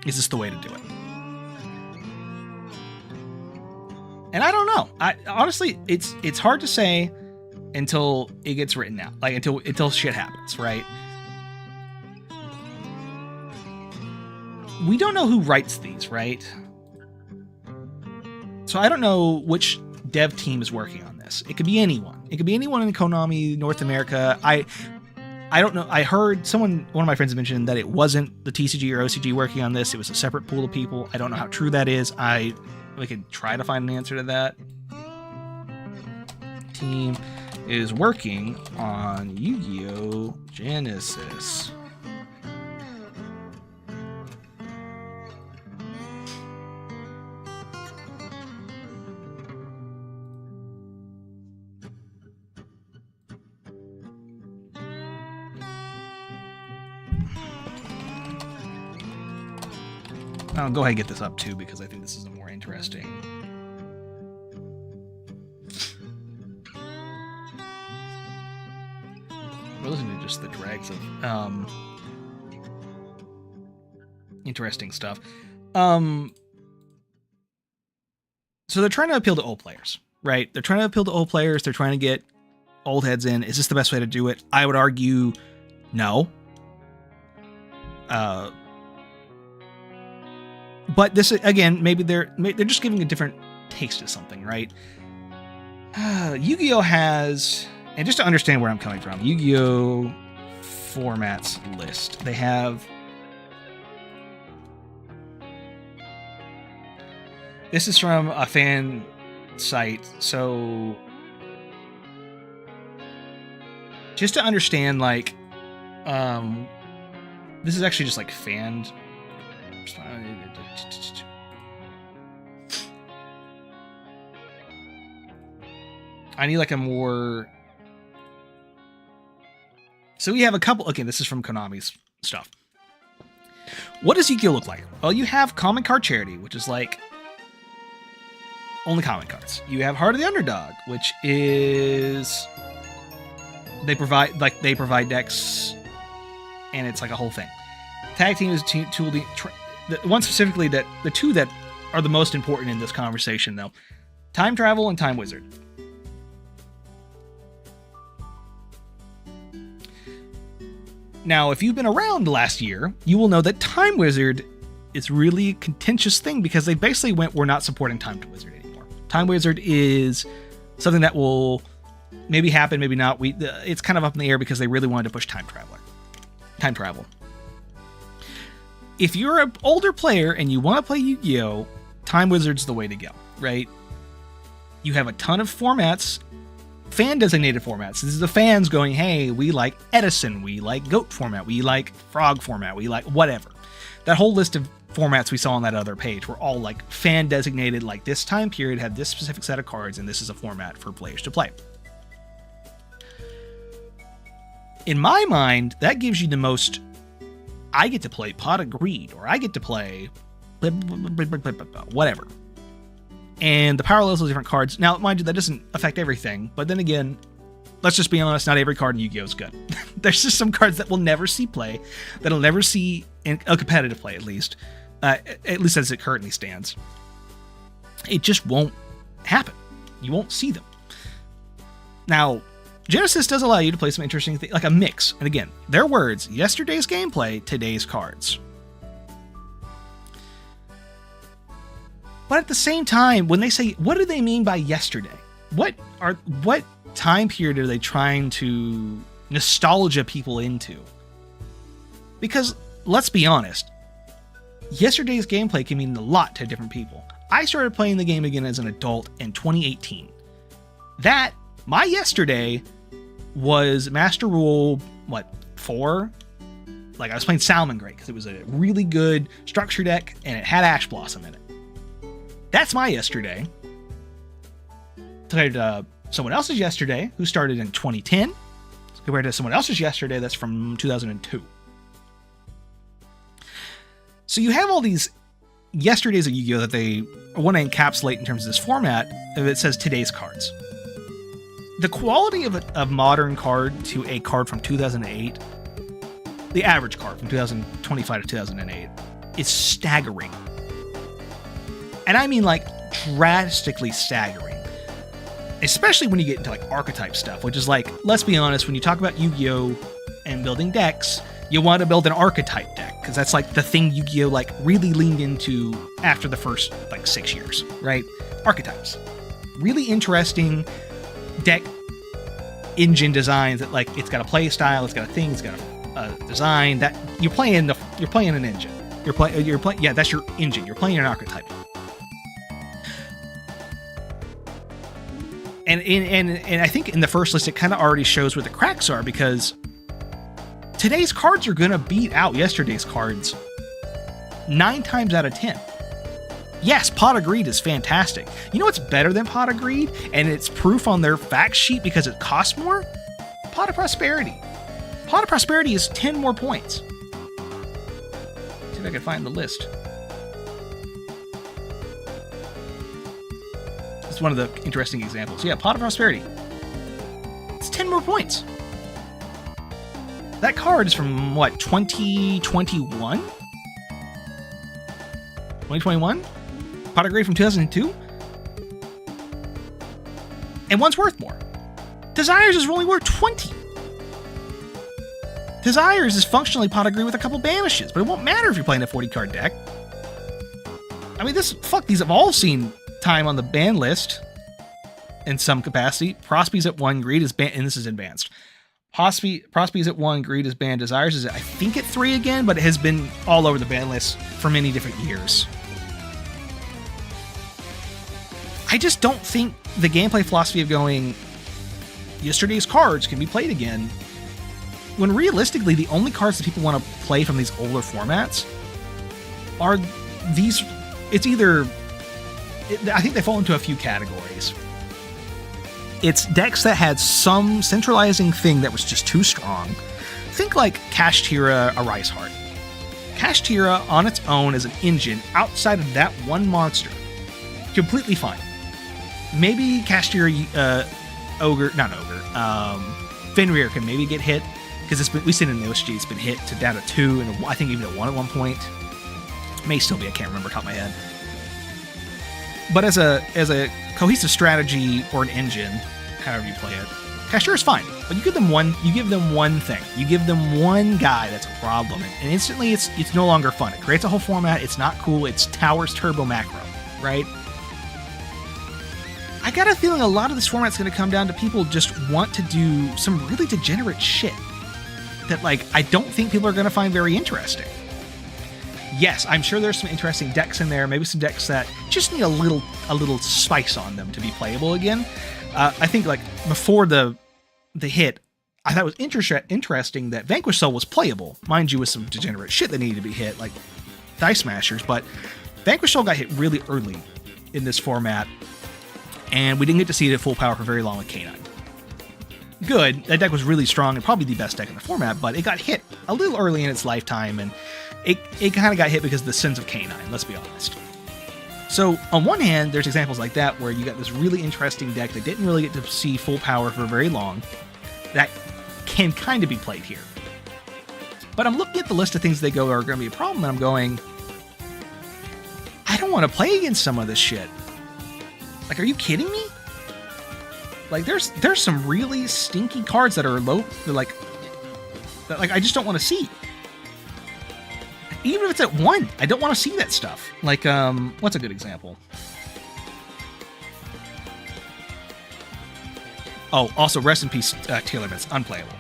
is this the way to do it? And I don't know. Honestly, it's hard to say until it gets written out, like until shit happens, right? We don't know who writes these, right? So I don't know which dev team is working on this. It could be anyone. It could be anyone in Konami North America. I don't know. I heard one of my friends mentioned that it wasn't the TCG or OCG working on this. It was a separate pool of people. I don't know how true that is. We could try to find an answer to that. Team is working on Yu-Gi-Oh! Genesis. I'll go ahead and get this up too, because I think this is a more interesting. We're listening to just the dregs of interesting stuff. So they're trying to appeal to old players, right? They're trying to appeal to old players. They're trying to get old heads in. Is this the best way to do it? I would argue no. But this, again, maybe they're just giving a different taste of something, right? Yu-Gi-Oh! Has, and just to understand where I'm coming from, Yu-Gi-Oh! Formats list. They have, this is from a fan site, so just to understand, like, this is actually just like fanned. I need like a more. So we have a couple. Okay, this is from Konami's stuff. What does Yu-Gi-Oh! Look like? Well, you have Common Card Charity, which is like only common cards. You have Heart of the Underdog, which is they provide decks, and it's like a whole thing. Tag Team is tool. The one specifically that the two that are the most important in this conversation, though, Time Travel and Time Wizard. Now, if you've been around last year, you will know that Time Wizard it's really a contentious thing because they basically went, we're not supporting Time Wizard anymore. Time Wizard is something that will maybe happen, maybe not. It's kind of up in the air because they really wanted to push time travel. If you're an older player and you want to play Yu-Gi-Oh, Time Wizard's the way to go, right? You have a ton of formats, fan-designated formats. This is the fans going, hey, we like Edison, we like Goat format, we like Frog format, we like whatever. That whole list of formats we saw on that other page were all like fan-designated, like this time period had this specific set of cards, and this is a format for players to play. In my mind, that gives you the most, I get to play Pot of Greed, or I get to play whatever. And the parallels of different cards. Now, mind you, that doesn't affect everything, but then again, let's just be honest, not every card in Yu-Gi-Oh is good. There's just some cards that will never see play, that'll never see a competitive play, at least as it currently stands. It just won't happen. You won't see them. Now, Genesis does allow you to play some interesting things, like a mix. And again, their words, yesterday's gameplay, today's cards. But at the same time, when they say, what do they mean by yesterday? What time period are they trying to nostalgia people into? Because let's be honest, yesterday's gameplay can mean a lot to different people. I started playing the game again as an adult in 2018. My yesterday was Master Rule, 4? Like, I was playing Salmon Great because it was a really good structure deck and it had Ash Blossom in it. That's my yesterday. Compared to someone else's yesterday who started in 2010, compared to someone else's yesterday that's from 2002. So you have all these yesterdays of Yu-Gi-Oh that they want to encapsulate in terms of this format that says today's cards. The quality of modern card to a card from 2008, the average card from 2025 to 2008, is staggering. And I mean like drastically staggering. Especially when you get into like archetype stuff, which is like, let's be honest, when you talk about Yu-Gi-Oh and building decks, you want to build an archetype deck because that's like the thing Yu-Gi-Oh like really leaned into after the first like 6 years, right? Archetypes. Really interesting deck engine designs that like it's got a play style, it's got a thing, it's got a design that you're playing an engine. You're playing yeah, that's your engine. You're playing an archetype. And I think in the first list it kind of already shows where the cracks are because today's cards are going to beat out yesterday's cards 9 times out of 10. Yes, Pot of Greed is fantastic. You know what's better than Pot of Greed? And it's proof on their fact sheet because it costs more? Pot of Prosperity. Pot of Prosperity is 10 more points. See if I can find the list. It's one of the interesting examples. Yeah, Pot of Prosperity. It's 10 more points. That card is from, 2021? 2021? Pot of Greed from 2002? And one's worth more. Desires is only worth 20. Desires is functionally Pot of Greed with a couple banishes, but it won't matter if you're playing a 40-card deck. I mean, these have all seen time on the ban list in some capacity. Prospy's at 1, Greed is banned, and this is advanced. Prospy's at 1, Greed is banned, Desires is, I think, at 3 again, but it has been all over the ban list for many different years. I just don't think the gameplay philosophy of going, yesterday's cards can be played again, when realistically the only cards that people want to play from these older formats are these, I think they fall into a few categories. It's decks that had some centralizing thing that was just too strong. Think like Kashtira, Arise Heart. Kashtira on its own as an engine outside of that one monster, completely fine. Maybe Kashtira, Fenrir can maybe get hit because we've seen in the OSG it's been hit to down to 2 and I think even a 1 at one point. May still be, I can't remember top of my head. But as a cohesive strategy or an engine, however you play it, Kashtira is fine. But you give them one thing. You give them one guy that's a problem, and instantly it's no longer fun. It creates a whole format. It's not cool. It's Towers Turbo Macro, right? I got a feeling a lot of this format's going to come down to people just want to do some really degenerate shit that, like, I don't think people are going to find very interesting. Yes, I'm sure there's some interesting decks in there. Maybe some decks that just need a little spice on them to be playable again. I think, like, before the hit, I thought it was interesting that Vanquish Soul was playable. Mind you, with some degenerate shit that needed to be hit, like Dice Smashers, but Vanquish Soul got hit really early in this format, and we didn't get to see it at full power for very long with K9. Good, that deck was really strong and probably the best deck in the format, but it got hit a little early in its lifetime, and it kind of got hit because of the sins of K9, let's be honest. So, on one hand, there's examples like that where you got this really interesting deck that didn't really get to see full power for very long, that can kind of be played here. But I'm looking at the list of things they go are going to be a problem, and I'm going, I don't want to play against some of this shit. Like, are you kidding me? Like, there's some really stinky cards that are low, that I just don't want to see. Even if it's at 1, I don't want to see that stuff. Like, what's a good example? Oh, also, rest in peace, Taylor Mitts, unplayable.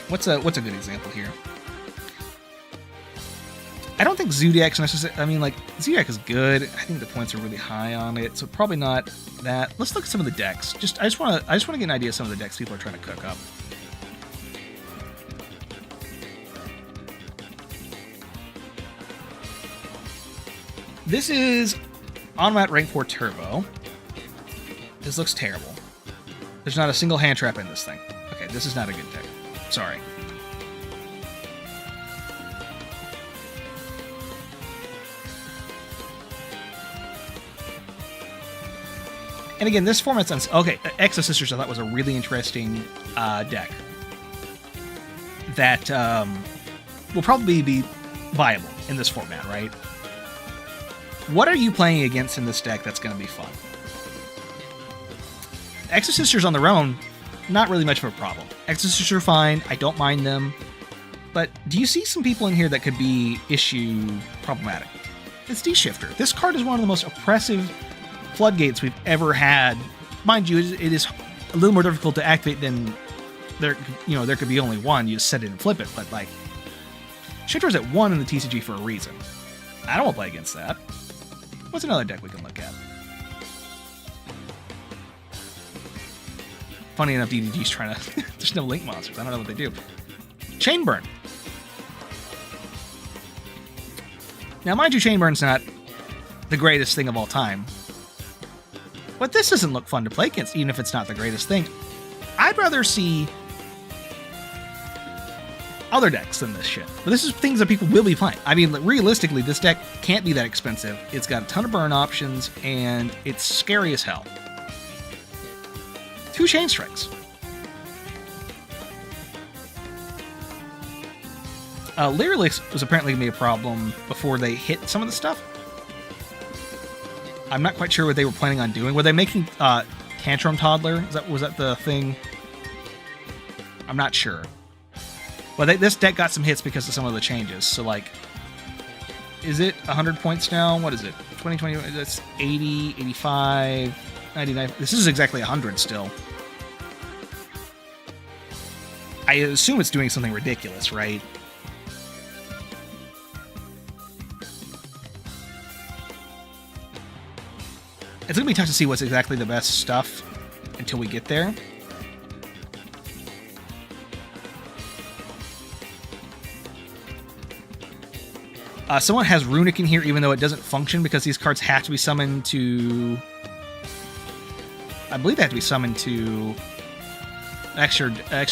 What's a good example here? I don't think Zodiac's necessarily. I mean, like, Zodiac is good. I think the points are really high on it, so probably not that. Let's look at some of the decks. I just want to get an idea of some of the decks people are trying to cook up. This is Onomat Rank 4 Turbo. This looks terrible. There's not a single hand trap in this thing. Okay, this is not a good deck. Sorry. And again, this format's okay. Exosisters I thought was a really interesting deck that will probably be viable in this format, right? What are you playing against in this deck that's going to be fun? Exosisters on their own, not really much of a problem. Exosisters are fine. I don't mind them. But do you see some people in here that could be issue problematic? It's D-Shifter. This card is one of the most oppressive floodgates we've ever had. Mind you, it is a little more difficult to activate than there could be only one. You just set it and flip it. But, like, Shifter's at 1 in the TCG for a reason. I don't want to play against that. What's another deck we can look at? Funny enough, DDG's trying to... There's no Link monsters. I don't know what they do. Chainburn. Now, mind you, Chainburn's not the greatest thing of all time. But this doesn't look fun to play against, even if it's not the greatest thing. I'd rather see other decks than this shit. But this is things that people will be playing. I mean, realistically, this deck can't be that expensive. It's got a ton of burn options, and it's scary as hell. 2 Chain Strikes. Lyrelix was apparently going to be a problem before they hit some of the stuff. I'm not quite sure what they were planning on doing. Were they making Tantrum Toddler? Was that the thing? I'm not sure. Well, this deck got some hits because of some of the changes. So, like, is it 100 points now? What is it? 2020, that's 80, 85, 99. This is exactly 100 still. I assume it's doing something ridiculous, right? It's going to be tough to see what's exactly the best stuff until we get there. Someone has Runic in here, even though it doesn't function, because these cards have to be summoned to... I believe they have to be summoned to extra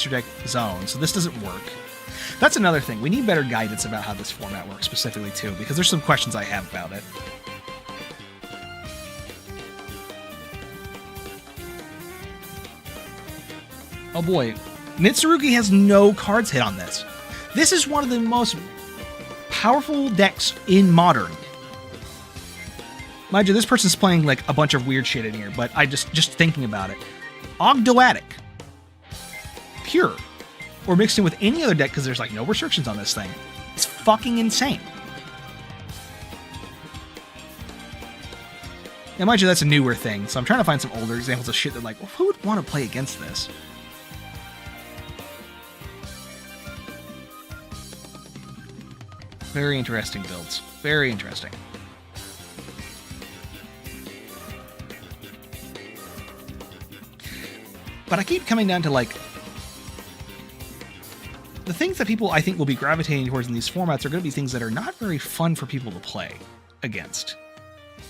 deck zone, so this doesn't work. That's another thing. We need better guidance about how this format works specifically, too, because there's some questions I have about it. Oh boy, Mitsurugi has no cards hit on this. This is one of the most powerful decks in Modern. Mind you, this person's playing like a bunch of weird shit in here, but I just thinking about it. Ogdoadic. Pure. Or mixed in with any other deck because there's like no restrictions on this thing. It's fucking insane. Now, mind you, that's a newer thing, so I'm trying to find some older examples of shit that like, well, who would want to play against this? Very interesting builds. Very interesting. But I keep coming down to like, the things that people I think will be gravitating towards in these formats are going to be things that are not very fun for people to play against.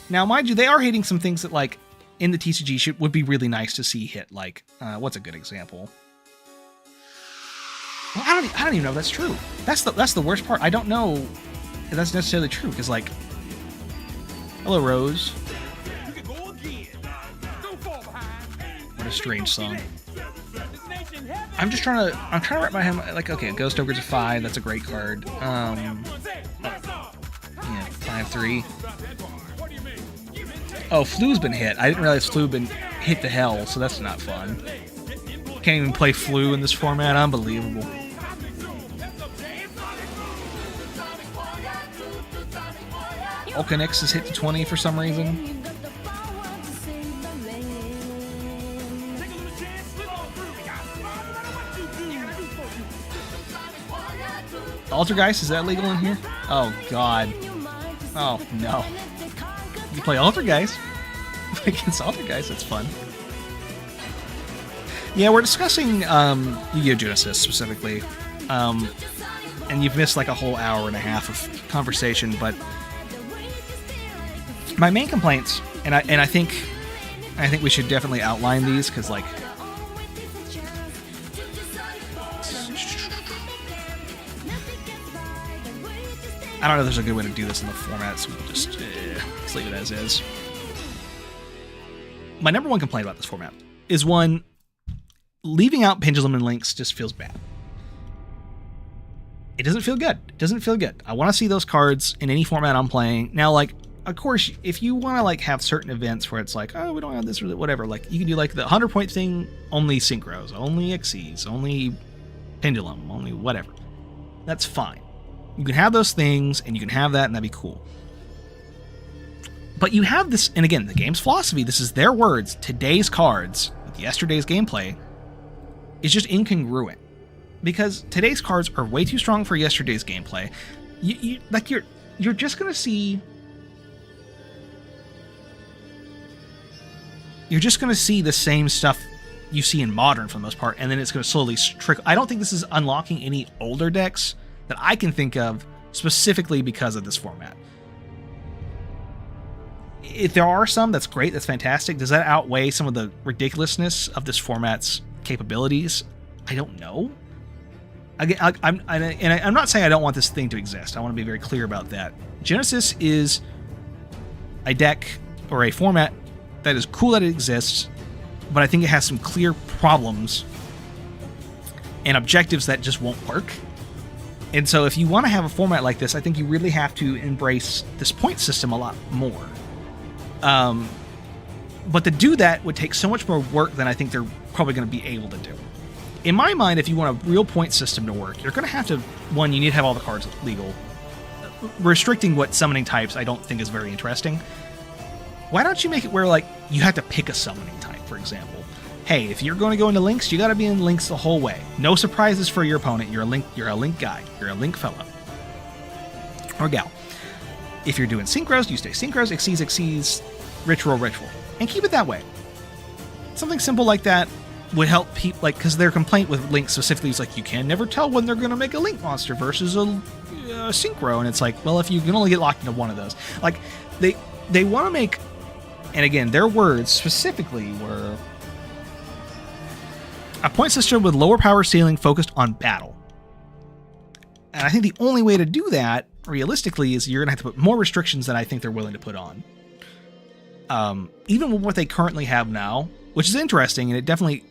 Now, mind you, they are hitting some things that, like, in the TCG would be really nice to see hit. Like, what's a good example? Well, I don't even know if that's true. That's the worst part. I don't know if that's necessarily true, because, like, hello, Rose. What a strange song. I'm trying to wrap my head, like, okay, Ghost Ogre's a 5, that's a great card. Yeah, 5/3. Oh, Flu's been hit. I didn't realize Flu been hit to hell, so that's not fun. Can't even play Flu in this format. Unbelievable. Ulcanix is hit to 20 for some reason. Altergeist, is that legal in here? Oh, God. Oh, no. You play Altergeist? Against Altergeist, that's fun. Yeah, we're discussing Yu-Gi-Oh! Genesis specifically. And you've missed like a whole hour and a half of conversation, but my main complaints, and I think we should definitely outline these, because like I don't know if there's a good way to do this in the format, so we'll just let's leave it as is. My number one complaint about this format is, one, leaving out Pendulum and Links just feels bad. It doesn't feel good. It doesn't feel good. I want to see those cards in any format I'm playing. Now, like, of course, if you want to like have certain events where it's like, oh, we don't have this or whatever, like you can do like the 100-point thing, only Synchros, only Xyz, only Pendulum, only whatever. That's fine. You can have those things, and you can have that, and that'd be cool. But you have this, and again, the game's philosophy, this is their words, today's cards, with yesterday's gameplay, is just incongruent. Because today's cards are way too strong for yesterday's gameplay. You're just gonna see... You're just gonna see the same stuff you see in Modern for the most part, and then it's gonna slowly trickle. I don't think this is unlocking any older decks that I can think of specifically because of this format. If there are some, that's great, that's fantastic. Does that outweigh some of the ridiculousness of this format's capabilities? I don't know. I'm not saying I don't want this thing to exist. I want to be very clear about that. Genesis is a deck or a format that is cool that it exists, but I think it has some clear problems and objectives that just won't work. And so if you want to have a format like this, I think you really have to embrace this point system a lot more. But to do that would take so much more work than I think they're probably going to be able to do. In my mind, if you want a real point system to work, you're going to have to, one, you need to have all the cards legal. Restricting what summoning types I don't think is very interesting. Why don't you make it where, like, you have to pick a summoning type, for example? Hey, if you're going to go into Links, you got to be in Links the whole way. No surprises for your opponent. You're a Link guy. You're a Link fellow. Or gal. If you're doing Synchros, you stay Synchros, Xyz, Ritual. And keep it that way. Something simple like that would help people, like, because their complaint with Link specifically is like, you can never tell when they're going to make a Link monster versus a Synchro. And it's like, well, if you can only get locked into one of those. Like, they want to make, and again, their words specifically were a point system with lower power ceiling focused on battle. And I think the only way to do that, realistically, is you're going to have to put more restrictions than I think they're willing to put on. Even with what they currently have now, which is interesting, and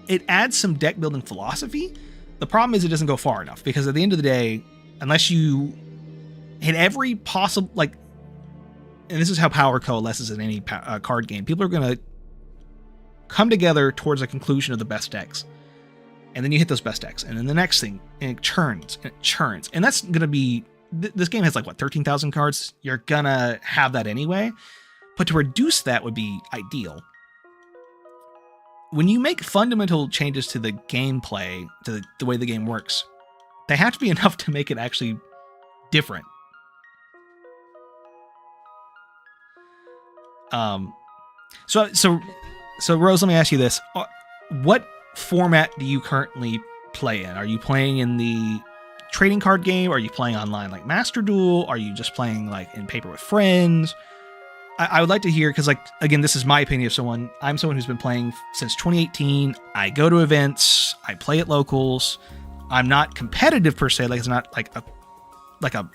it adds some deck building philosophy. The problem is it doesn't go far enough, because at the end of the day, unless you hit every possible, like, and this is how power coalesces in any card game. People are going to come together towards a conclusion of the best decks. And then you hit those best decks. And then the next thing, and it churns, and it churns. And that's going to be, this game has like, what, 13,000 cards? You're going to have that anyway. But to reduce that would be ideal. When you make fundamental changes to the gameplay, to the way the game works, they have to be enough to make it actually different. So Rose, let me ask you this. What format do you currently play in? Are you playing in the trading card game? Are you playing online like Master Duel? Are you just playing like in paper with friends? I would like to hear, because like, again, this is my opinion of someone. I'm someone who's been playing since 2018. I go to events. I play at locals. I'm not competitive per se. Like, it's not like a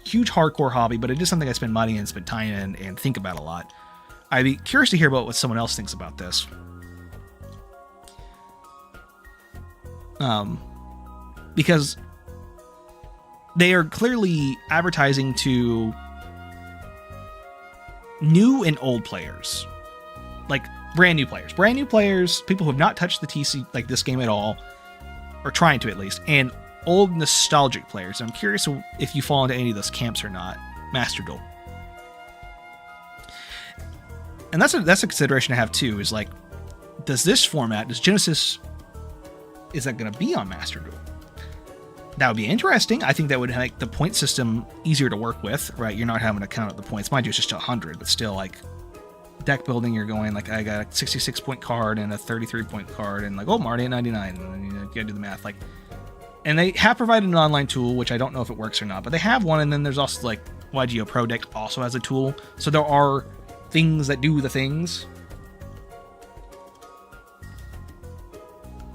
huge hardcore hobby, but it is something I spend money and spend time in and think about a lot. I'd be curious to hear about what someone else thinks about this. Because they are clearly advertising to new and old players, like brand new players, people who have not touched the TC, like this game at all, or trying to at least, and old nostalgic players. I'm curious if you fall into any of those camps or not. Master Duel. And that's a consideration to have too, is like, does Genesis, is that going to be on Master Duel? That would be interesting. I think that would make the point system easier to work with, right? You're not having to count up the points. Mind you, it's just 100, but still, like, deck building, you're going, like, I got a 66-point card and a 33-point card, and like, oh, Marty at 99, and then you gotta do the math. Like, and they have provided an online tool, which I don't know if it works or not, but they have one, and then there's also, like, YGO Pro Deck also has a tool. So there are things that do the things.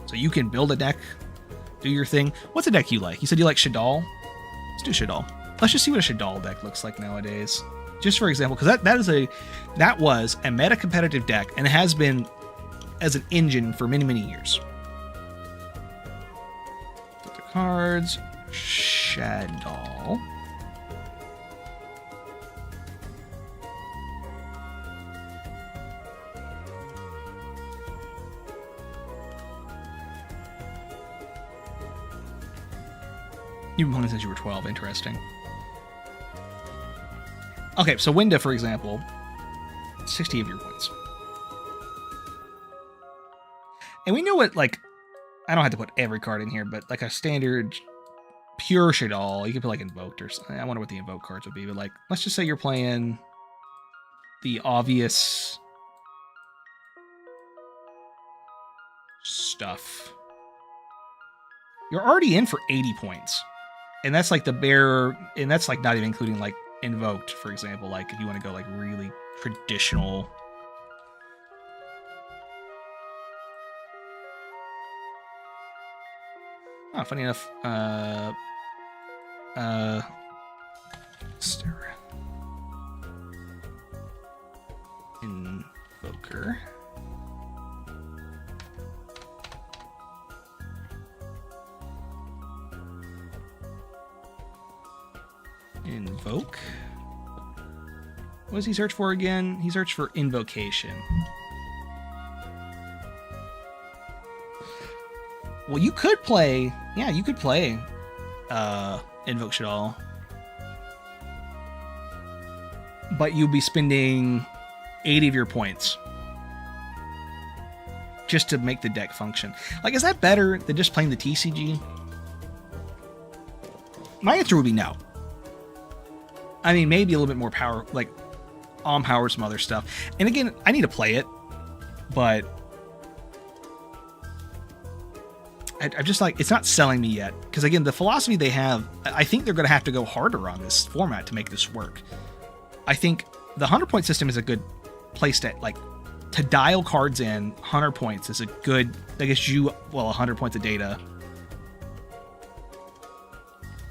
So you can build a deck, do your thing. What's a deck you like? You said you like Shadal? Let's do Shadal. Let's just see what a Shadal deck looks like nowadays. Just for example, because that was a meta competitive deck, and it has been as an engine for many, many years. Put the cards. Shadal. You've been playing since you were 12. Interesting. Okay, so Winda, for example, 60 of your points. And we know what, like, I don't have to put every card in here, but like a standard pure Shadal, you could put like Invoked or something. I wonder what the Invoke cards would be, but like, let's just say you're playing the obvious stuff. You're already in for 80 points. And that's like the bare, and that's like not even including like Invoked, for example. Like if you want to go like really traditional. Oh, funny enough, Invoker. Invoke. What does he search for again? He searched for invocation. Well, you could play... Yeah, you could play Invoke Shadal. But you'll be spending 80 of your points just to make the deck function. Like, is that better than just playing the TCG? My answer would be no. I mean, maybe a little bit more power, like on power, some other stuff. And again, I need to play it, but I'm just like, it's not selling me yet. Because again, the philosophy they have, I think they're going to have to go harder on this format to make this work. I think the 100-point system is a good place to, like, to dial cards in. 100 points is a good, that gets you, well, 100 points of data.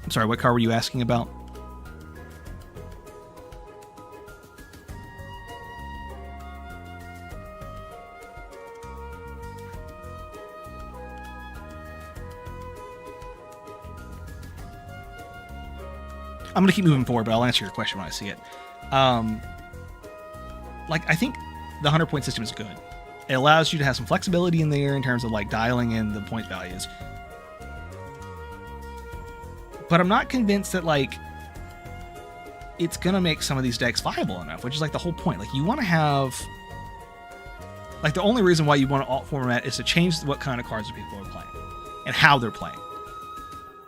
I'm sorry, what card were you asking about? I'm going to keep moving forward, but I'll answer your question when I see it. like, I think the 100-point system is good. It allows you to have some flexibility in there in terms of like dialing in the point values. But I'm not convinced that like it's gonna make some of these decks viable enough, which is like the whole point. Like, you want to have, like, the only reason why you want to alt format is to change what kind of cards people are playing and how they're playing.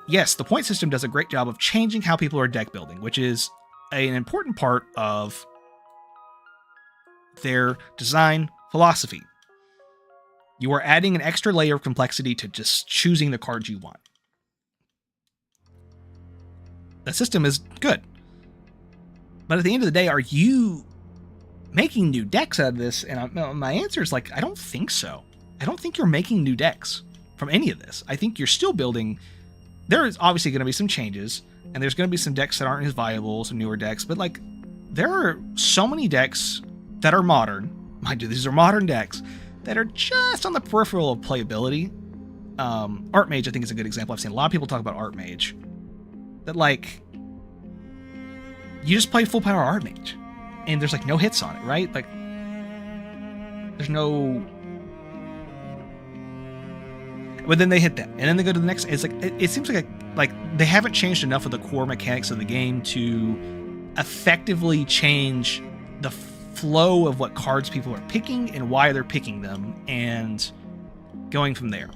Yes, the point system does a great job of changing how people are deck building, which is an important part of their design philosophy. You are adding an extra layer of complexity to just choosing the cards you want. The system is good. But at the end of the day, are you making new decks out of this? And my answer is like, I don't think so. I don't think you're making new decks from any of this. I think you're still building. There is obviously going to be some changes, and there's going to be some decks that aren't as viable, some newer decks, but like, there are so many decks that are modern. Mind you, these are modern decks that are just on the peripheral of playability. Archmage, I think, is a good example. I've seen a lot of people talk about Archmage. That like, you just play full power Archmage, and there's like no hits on it, right? Like, there's no. But then they hit that, and then they go to the next. It's like it seems like they haven't changed enough of the core mechanics of the game to effectively change the flow of what cards people are picking and why they're picking them, and going from there.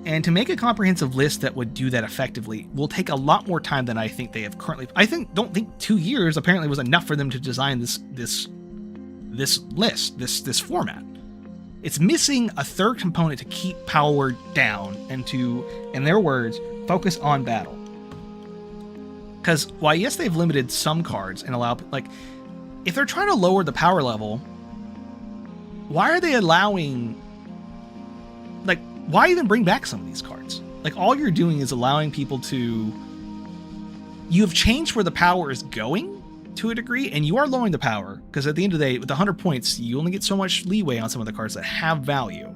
And to make a comprehensive list that would do that effectively will take a lot more time than I think they have currently. Don't think 2 years apparently was enough for them to design this list, this format. It's missing a third component to keep power down and to, in their words, focus on battle. Because while yes, they've limited some cards and allow, like, if they're trying to lower the power level, why are they allowing, like, why even bring back some of these cards? Like, all you're doing is allowing people to, you've changed where the power is going to a degree, and you are lowering the power, because at the end of the day, with 100 points, you only get so much leeway on some of the cards that have value.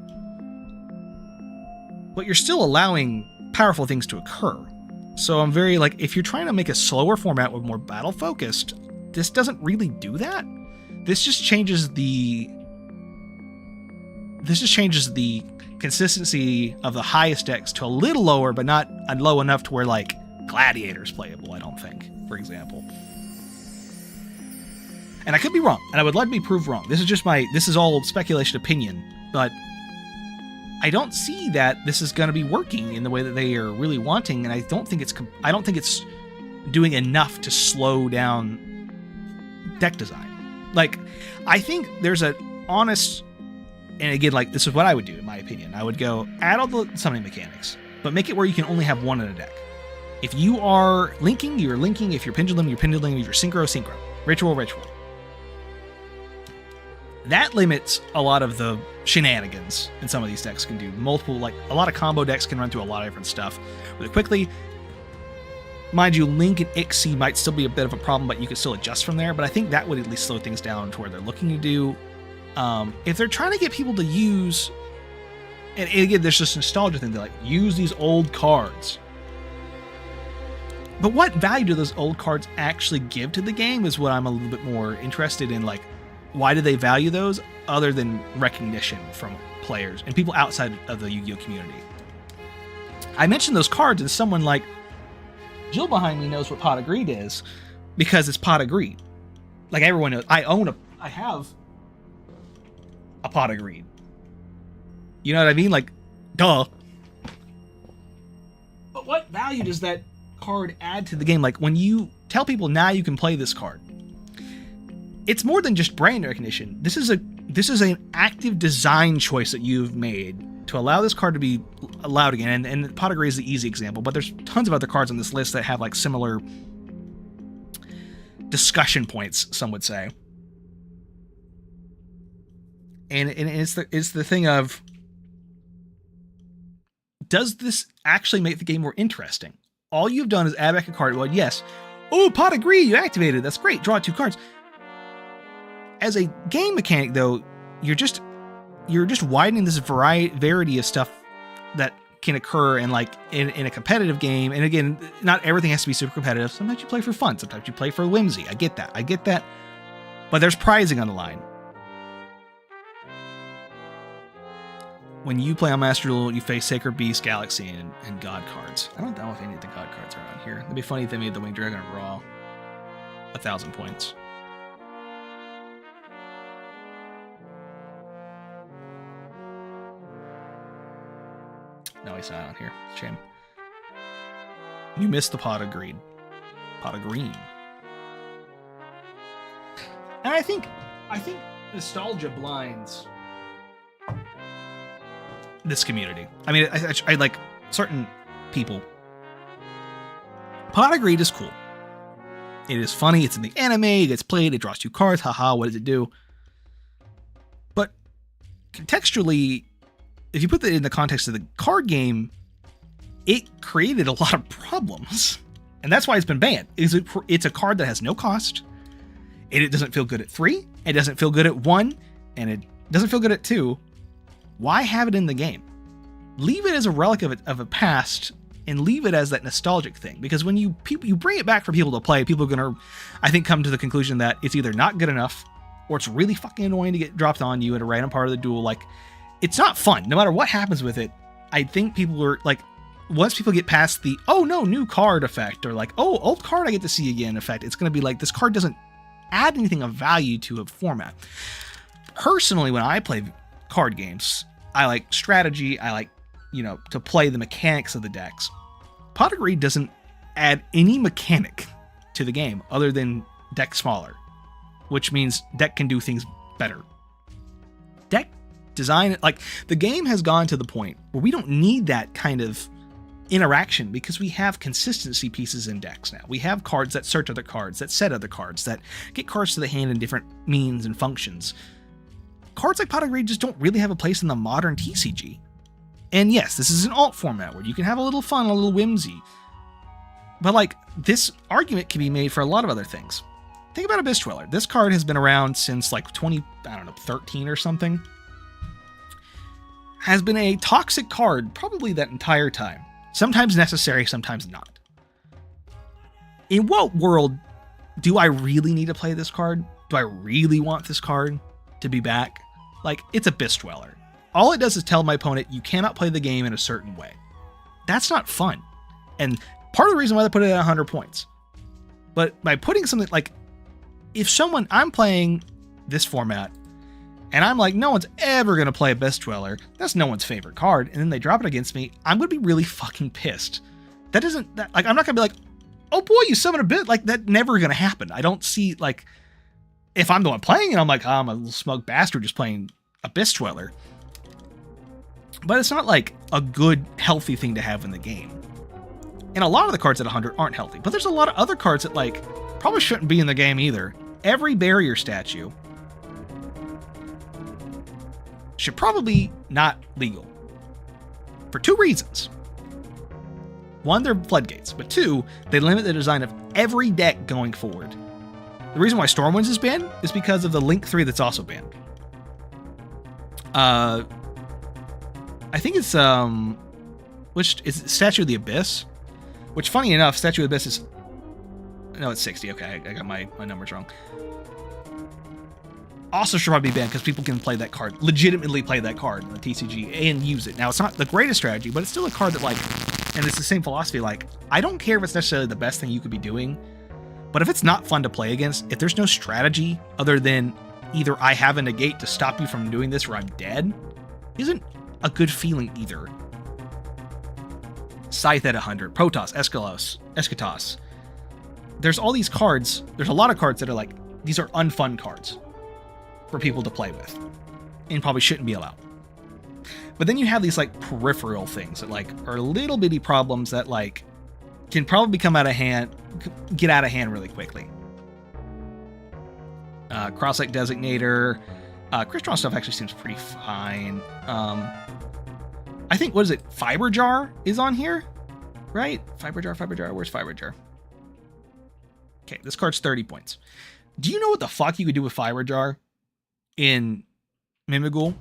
But you're still allowing powerful things to occur. So I'm very, like, if you're trying to make a slower format with more battle focused, this doesn't really do that. This just changes the consistency of the highest decks to a little lower, but not low enough to where, like, Gladiator's playable, I don't think, for example. And I could be wrong, and I would like to be proved wrong. This is all speculation opinion, but I don't see that this is going to be working in the way that they are really wanting, and I don't think it's doing enough to slow down deck design. Like, I think there's an honest, and again, like, this is what I would do, in my opinion. I would go, add all the summoning mechanics, but make it where you can only have one in a deck. If you are linking, you're linking. If you're pendulum, you're pendulum. If you're synchro. Ritual. That limits a lot of the shenanigans in some of these decks can do. Multiple, like, a lot of combo decks can run through a lot of different stuff really quickly. Mind you, Link and Ixie might still be a bit of a problem, but you can still adjust from there. But I think that would at least slow things down to where they're looking to do. If they're trying to get people to use, and again, there's this nostalgia thing, they're like, use these old cards. But what value do those old cards actually give to the game is what I'm a little bit more interested in. Like, why do they value those other than recognition from players and people outside of the Yu-Gi-Oh community? I mentioned those cards, and someone like Jill behind me knows what Pot of Greed is because it's Pot of Greed. Like, everyone knows. I have a Pot of Greed. You know what I mean? Like, duh. But what value does that card add to the game? Like, when you tell people now you can play this card, it's more than just brand recognition. This is an active design choice that you've made to allow this card to be allowed again. And Pot of Greed is the easy example, but there's tons of other cards on this list that have like similar discussion points, some would say. And it's the thing of, does this actually make the game more interesting? All you've done is add back a card. Well, yes. Oh, Pot of Greed, you activated. That's great. Draw 2 cards. As a game mechanic, though, you're just widening this variety of stuff that can occur in a competitive game. And again, not everything has to be super competitive. Sometimes you play for fun. Sometimes you play for whimsy. I get that. But there's prizing on the line. When you play on Master Duel, you face Sacred Beast, Galaxy, and God cards. I don't know if any of the God cards are on here. It'd be funny if they made the Winged Dragon a Raw. 1,000 points. No, he's not on here. Shame. You missed the Pot of Greed. Pot of Green. And I think nostalgia blinds this community. I mean, I like certain people. Pot of Greed is cool. It is funny. It's in the anime. It gets played. It draws 2 cards. Haha, what does it do? But contextually, if you put that in the context of the card game, it created a lot of problems. And that's why it's been banned. It's a card that has no cost. And it doesn't feel good at 3. It doesn't feel good at 1. And it doesn't feel good at 2. Why have it in the game? Leave it as a relic of a past and leave it as that nostalgic thing. Because when you bring it back for people to play, people are going to, I think, come to the conclusion that it's either not good enough or it's really fucking annoying to get dropped on you at a random part of the duel. Like, it's not fun. No matter what happens with it, I think people are like, once people get past the, oh no, new card effect, or like, oh, old card I get to see again effect, it's going to be like, this card doesn't add anything of value to a format. Personally, when I play card games, I like strategy. I like, to play the mechanics of the decks. Pot of Greed doesn't add any mechanic to the game other than deck smaller, which means deck can do things better. Deck design, like, the game has gone to the point where we don't need that kind of interaction because we have consistency pieces in decks now. We have cards that search other cards, that set other cards, that get cards to the hand in different means and functions. Cards like Pot of Greed just don't really have a place in the modern TCG. And yes, this is an alt format where you can have a little fun, a little whimsy. But like, this argument can be made for a lot of other things. Think about Abyss Dweller. This card has been around since like 13 or something. Has been a toxic card probably that entire time. Sometimes necessary, sometimes not. In what world do I really need to play this card? Do I really want this card to be back? Like, it's Abyss Dweller. All it does is tell my opponent, you cannot play the game in a certain way. That's not fun. And part of the reason why they put it at 100 points. But by putting something like, if I'm playing this format, and I'm like, no one's ever going to play Abyss Dweller, that's no one's favorite card, and then they drop it against me, I'm going to be really fucking pissed. I'm not going to be like, oh boy, you summon a bit, like, that's never going to happen. I don't see, like, if I'm the one playing and I'm like, oh, I'm a little smug bastard just playing Abyss Dweller. But it's not like a good, healthy thing to have in the game. And a lot of the cards at 100 aren't healthy, but there's a lot of other cards that, like, probably shouldn't be in the game either. Every barrier statue should probably not legal. For 2 reasons. 1, they're floodgates, but 2, they limit the design of every deck going forward. The reason why Stormwinds is banned is because of the Link 3 that's also banned. I think it's which is Statue of the Abyss, which, funny enough, Statue of the Abyss is, no, it's 60. Okay, I got my numbers wrong. Also should probably be banned because people can play that card, legitimately play that card in the TCG and use it. Now, it's not the greatest strategy, but it's still a card that, like, and it's the same philosophy, like, I don't care if it's necessarily the best thing you could be doing, but if it's not fun to play against, if there's no strategy other than either I have a negate to stop you from doing this or I'm dead, isn't a good feeling either. Scythe at 100, Protoss, Eschatos. There's all these cards, there's a lot of cards that are like, these are unfun cards for people to play with and probably shouldn't be allowed. But then you have these like peripheral things that like are little bitty problems that like can probably get out of hand really quickly. Cross-Site Designator, Crystron stuff actually seems pretty fine. I think, what is it? Fiber Jar is on here, right? Fiber Jar. Where's Fiber Jar? Okay, this card's 30 points. Do you know what the fuck you could do with Fiber Jar in Mimigul?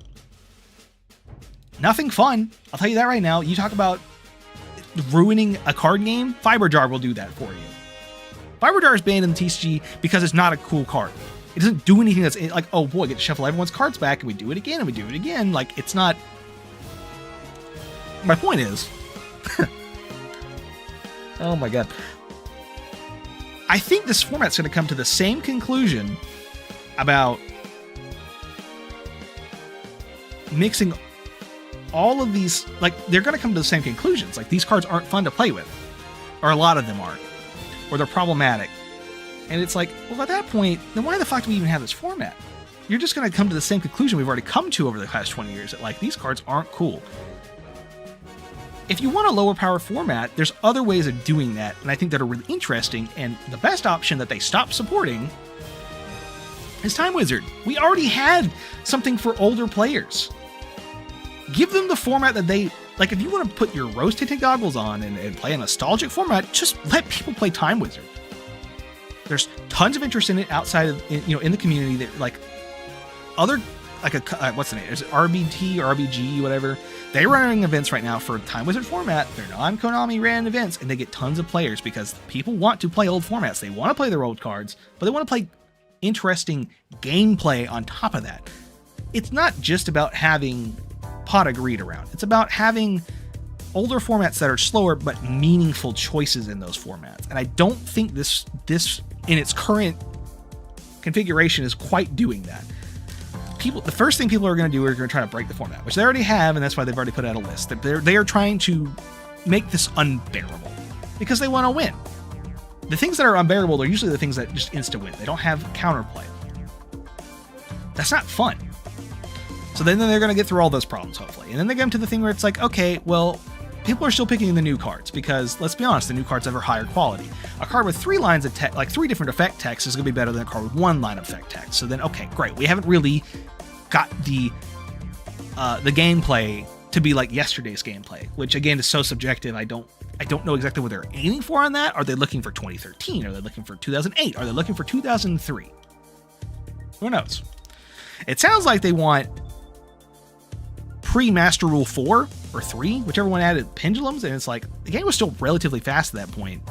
Nothing fun. I'll tell you that right now. You talk about ruining a card game, Fiber Jar will do that for you. Fiber Jar is banned in the TCG because it's not a cool card. It doesn't do anything that's like, oh boy, get to shuffle everyone's cards back, and we do it again, and we do it again. Like, it's not. My point is, oh my god, I think this format's going to come to the same conclusion about mixing all of these. Like, they're going to come to the same conclusions. Like, these cards aren't fun to play with, or a lot of them aren't, or they're problematic. And it's like, well, at that point, then why the fuck do we even have this format? You're just going to come to the same conclusion we've already come to over the past 20 years, that, like, these cards aren't cool. If you want a lower power format, there's other ways of doing that, and I think that are really interesting, and the best option that they stopped supporting is Time Wizard. We already had something for older players. Give them the format that they... Like, if you want to put your rose-tinted goggles on and play a nostalgic format, just let people play Time Wizard. There's tons of interest in it outside of, in the community. That, like, other, like, what's the name? Is it RBT or RBG, whatever? They're running events right now for Time Wizard format. They're non-Konami ran events, and they get tons of players because people want to play old formats. They want to play their old cards, but they want to play interesting gameplay on top of that. It's not just about having pot of greed around. It's about having older formats that are slower but meaningful choices in those formats. And I don't think this in its current configuration is quite doing that. The first thing people are going to do are going to try to break the format, which they already have, and that's why they've already put out a list. They are trying to make this unbearable because they want to win. The things that are unbearable are usually the things that just insta-win. They don't have counterplay. That's not fun. So then they're going to get through all those problems, hopefully. And then they get into the thing where it's like, okay, well, people are still picking the new cards because, let's be honest, the new cards have a higher quality. A card with 3 lines of text, like 3 different effect text, is going to be better than a card with 1 line of effect text. So then, okay, great. We haven't really got the gameplay to be like yesterday's gameplay, which again is so subjective. I don't know exactly what they're aiming for on that. Are they looking for 2013? Are they looking for 2008? Are they looking for 2003? Who knows? It sounds like they want pre-Master Rule 4 or 3, whichever one added pendulums, and it's like the game was still relatively fast at that point.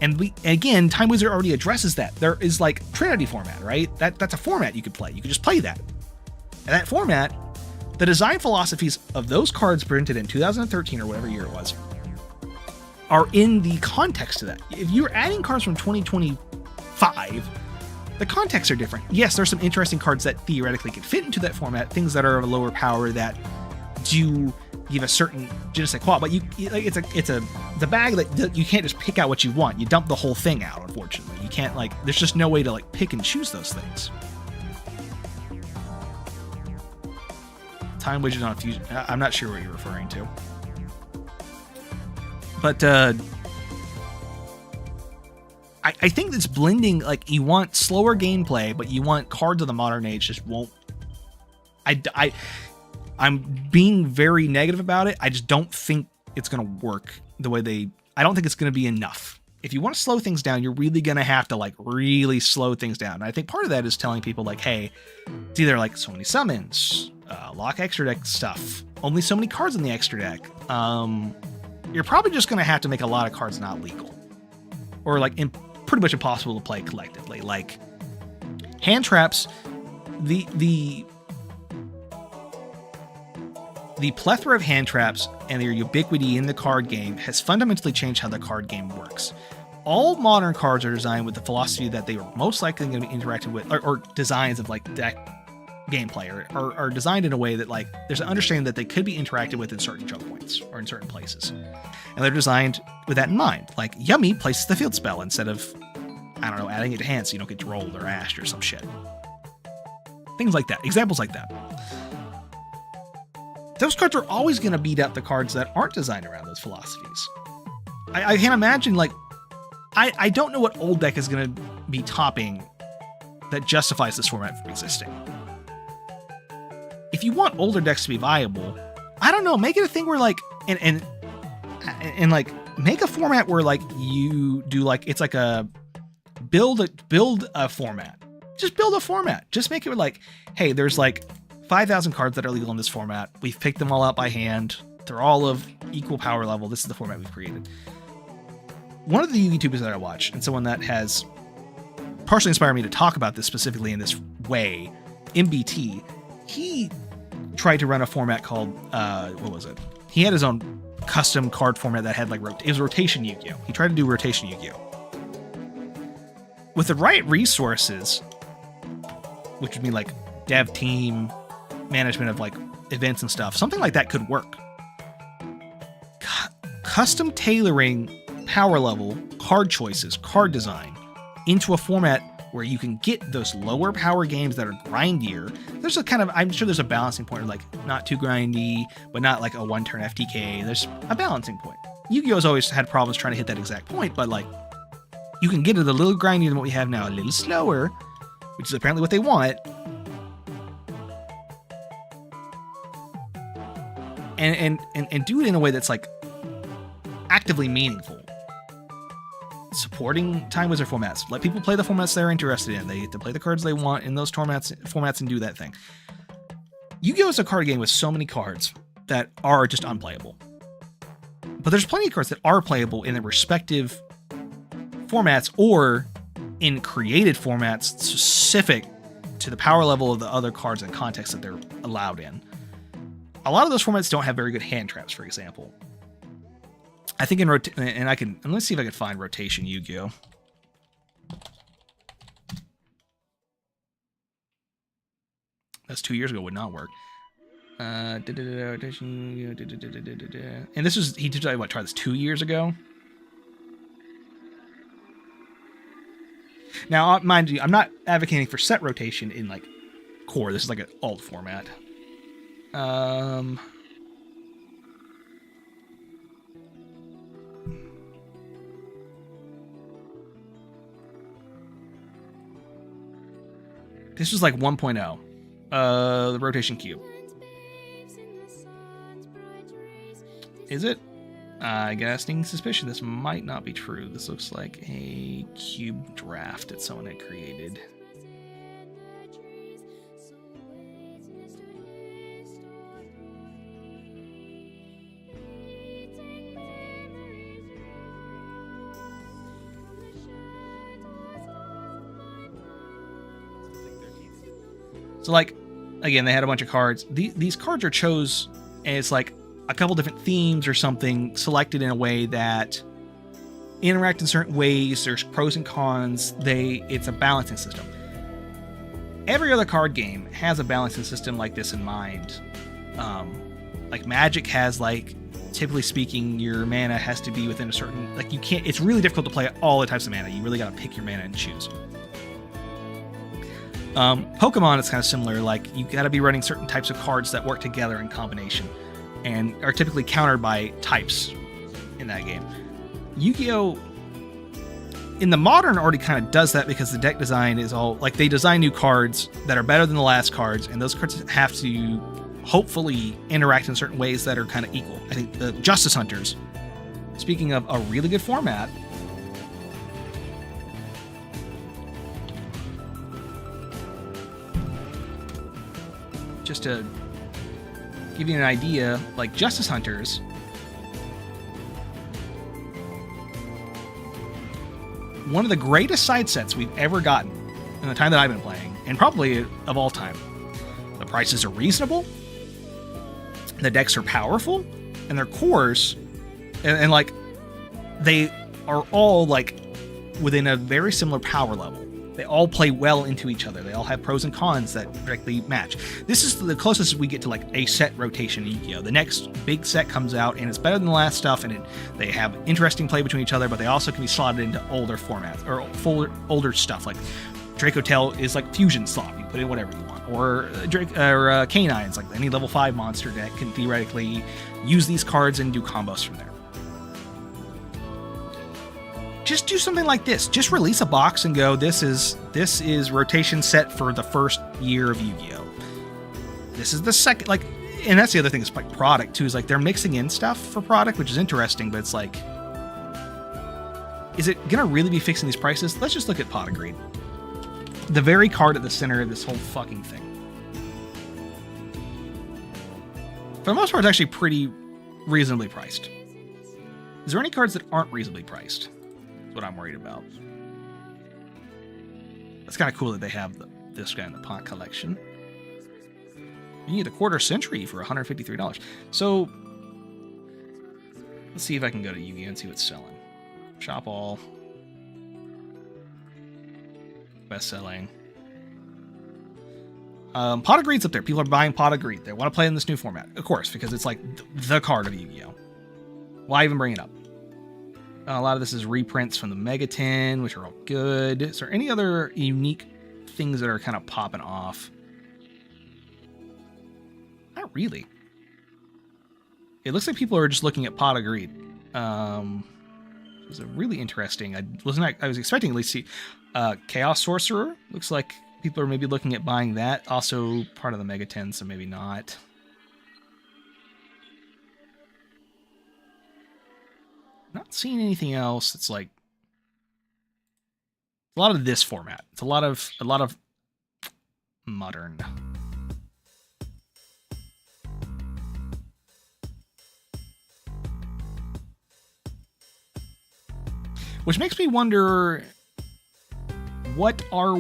And again, Time Wizard already addresses that. There is like Trinity format, right? That's a format you could play. You could just play that. And that format, the design philosophies of those cards printed in 2013 or whatever year it was, are in the context of that. If you're adding cards from 2025, the contexts are different. Yes, there's some interesting cards that theoretically could fit into that format, things that are of a lower power that do give a certain GENESYS quality, but it's a bag that you can't just pick out what you want. You dump the whole thing out, unfortunately. You can't, like, there's just no way to, like, pick and choose those things. Time Wizard on Fusion. I'm not sure what you're referring to. But I think this blending, like, you want slower gameplay, but you want cards of the modern age just won't. I'm being very negative about it. I just don't think it's going to work the way I don't think it's going to be enough. If you want to slow things down, you're really going to have to, like, really slow things down. And I think part of that is telling people, like, hey, it's either, like, so many summons, lock extra deck stuff, only so many cards in the extra deck. You're probably just going to have to make a lot of cards not legal. Or, like, pretty much impossible to play collectively. Like, hand traps, the plethora of hand traps and their ubiquity in the card game has fundamentally changed how the card game works. All modern cards are designed with the philosophy that they are most likely going to be interacted with, or designs of, like, deck gameplay are designed in a way that, like, there's an understanding that they could be interacted with in certain choke points or in certain places. And they're designed with that in mind. Like, Yummy places the field spell instead of, I don't know, adding it to hand so you don't get rolled or ashed or some shit. Things like that. Examples like that. Those cards are always going to beat up the cards that aren't designed around those philosophies. I can't imagine, like, I don't know what old deck is going to be topping that justifies this format from existing. If you want older decks to be viable, I don't know, make it a thing where, like, and like, make a format where, like, you do, like, it's like a build a format. Just build a format. Just make it like, hey, there's, like, 5,000 cards that are legal in this format. We've picked them all out by hand. They're all of equal power level. This is the format we've created. One of the YouTubers that I watch, and someone that has partially inspired me to talk about this specifically in this way, MBT, he tried to run a format called, what was it? He had his own custom card format that had like, it was rotation Yu-Gi-Oh! He tried to do rotation Yu-Gi-Oh! With the right resources, which would mean like dev team, management of like events and stuff, something like that could work. Custom tailoring power level, card choices, card design into a format where you can get those lower power games that are grindier. There's a kind of, I'm sure there's a balancing point of like not too grindy, but not like a one-turn FTK. There's a balancing point. Yu-Gi-Oh's always had problems trying to hit that exact point, but like you can get it a little grindier than what we have now, a little slower, which is apparently what they want. And do it in a way that's like actively meaningful. Supporting Time Wizard formats. Let people play the formats they're interested in. They get to play the cards they want in those formats and do that thing. Yu-Gi-Oh! Is a card game with so many cards that are just unplayable. But there's plenty of cards that are playable in their respective formats or in created formats specific to the power level of the other cards and context that they're allowed in. A lot of those formats don't have very good hand traps, for example. I think in let's see if I can find rotation Yu-Gi-Oh! That's 2 years ago, would not work. And this was, he did what, try this 2 years ago? Now, mind you, I'm not advocating for set rotation in like core. This is like an alt format. This was like 1.0. The rotation cube. Is it? I got a sneaking suspicion this might not be true. This looks like a cube draft that someone had created. So like, again, they had a bunch of cards. These cards are chose, and it's like a couple different themes or something selected in a way that interact in certain ways. There's pros and cons. It's a balancing system. Every other card game has a balancing system like this in mind. Like Magic has, like, typically speaking, your mana has to be within a certain, like, you can't, it's really difficult to play all the types of mana. You really got to pick your mana and choose. Pokemon is kind of similar. Like, you got to be running certain types of cards that work together in combination and are typically countered by types in that game. Yu-Gi-Oh! In the modern already kind of does that because the deck design is all, like, they design new cards that are better than the last cards, and those cards have to hopefully interact in certain ways that are kind of equal. I think the Justice Hunters, speaking of a really good format, just to give you an idea, like Justice Hunters, one of the greatest side sets we've ever gotten in the time that I've been playing, and probably of all time. The prices are reasonable, the decks are powerful, and their cores, and like, they are all like within a very similar power level. They all play well into each other. They all have pros and cons that directly match. This is the closest we get to like a set rotation Yu-Gi-Oh! The next big set comes out and it's better than the last stuff, and they have interesting play between each other, but they also can be slotted into older formats or older stuff. Like Draco Tail is like fusion slot. You put in whatever you want. Or Canine's like any level 5 monster deck can theoretically use these cards and do combos from there. Just do something like this. Just release a box and go, this is rotation set for the first year of Yu-Gi-Oh! This is the second, like, and that's the other thing is like product too, is like they're mixing in stuff for product, which is interesting, but it's like, is it gonna really be fixing these prices? Let's just look at Pot of Greed. The very card at the center of this whole fucking thing. For the most part, it's actually pretty reasonably priced. Is there any cards that aren't reasonably priced? What I'm worried about. It's kind of cool that they have this guy in the pot collection. You need a quarter century for $153. So let's see if I can go to Yu-Gi-Oh! And see what's selling. Shop all. Best selling. Pot of Greed's up there. People are buying Pot of Greed. They want to play in this new format, of course, because it's like the card of Yu-Gi-Oh! Why even bring it up? A lot of this is reprints from the Mega 10, which are all good. Is there any other unique things that are kind of popping off? Not really. It looks like people are just looking at Pot of Greed. It's a really interesting. I was expecting at least see Chaos Sorcerer. Looks like people are maybe looking at buying that. Also part of the Mega 10, so maybe not. Not seeing anything else that's like a lot of this format. It's a lot of modern. Which makes me wonder, what are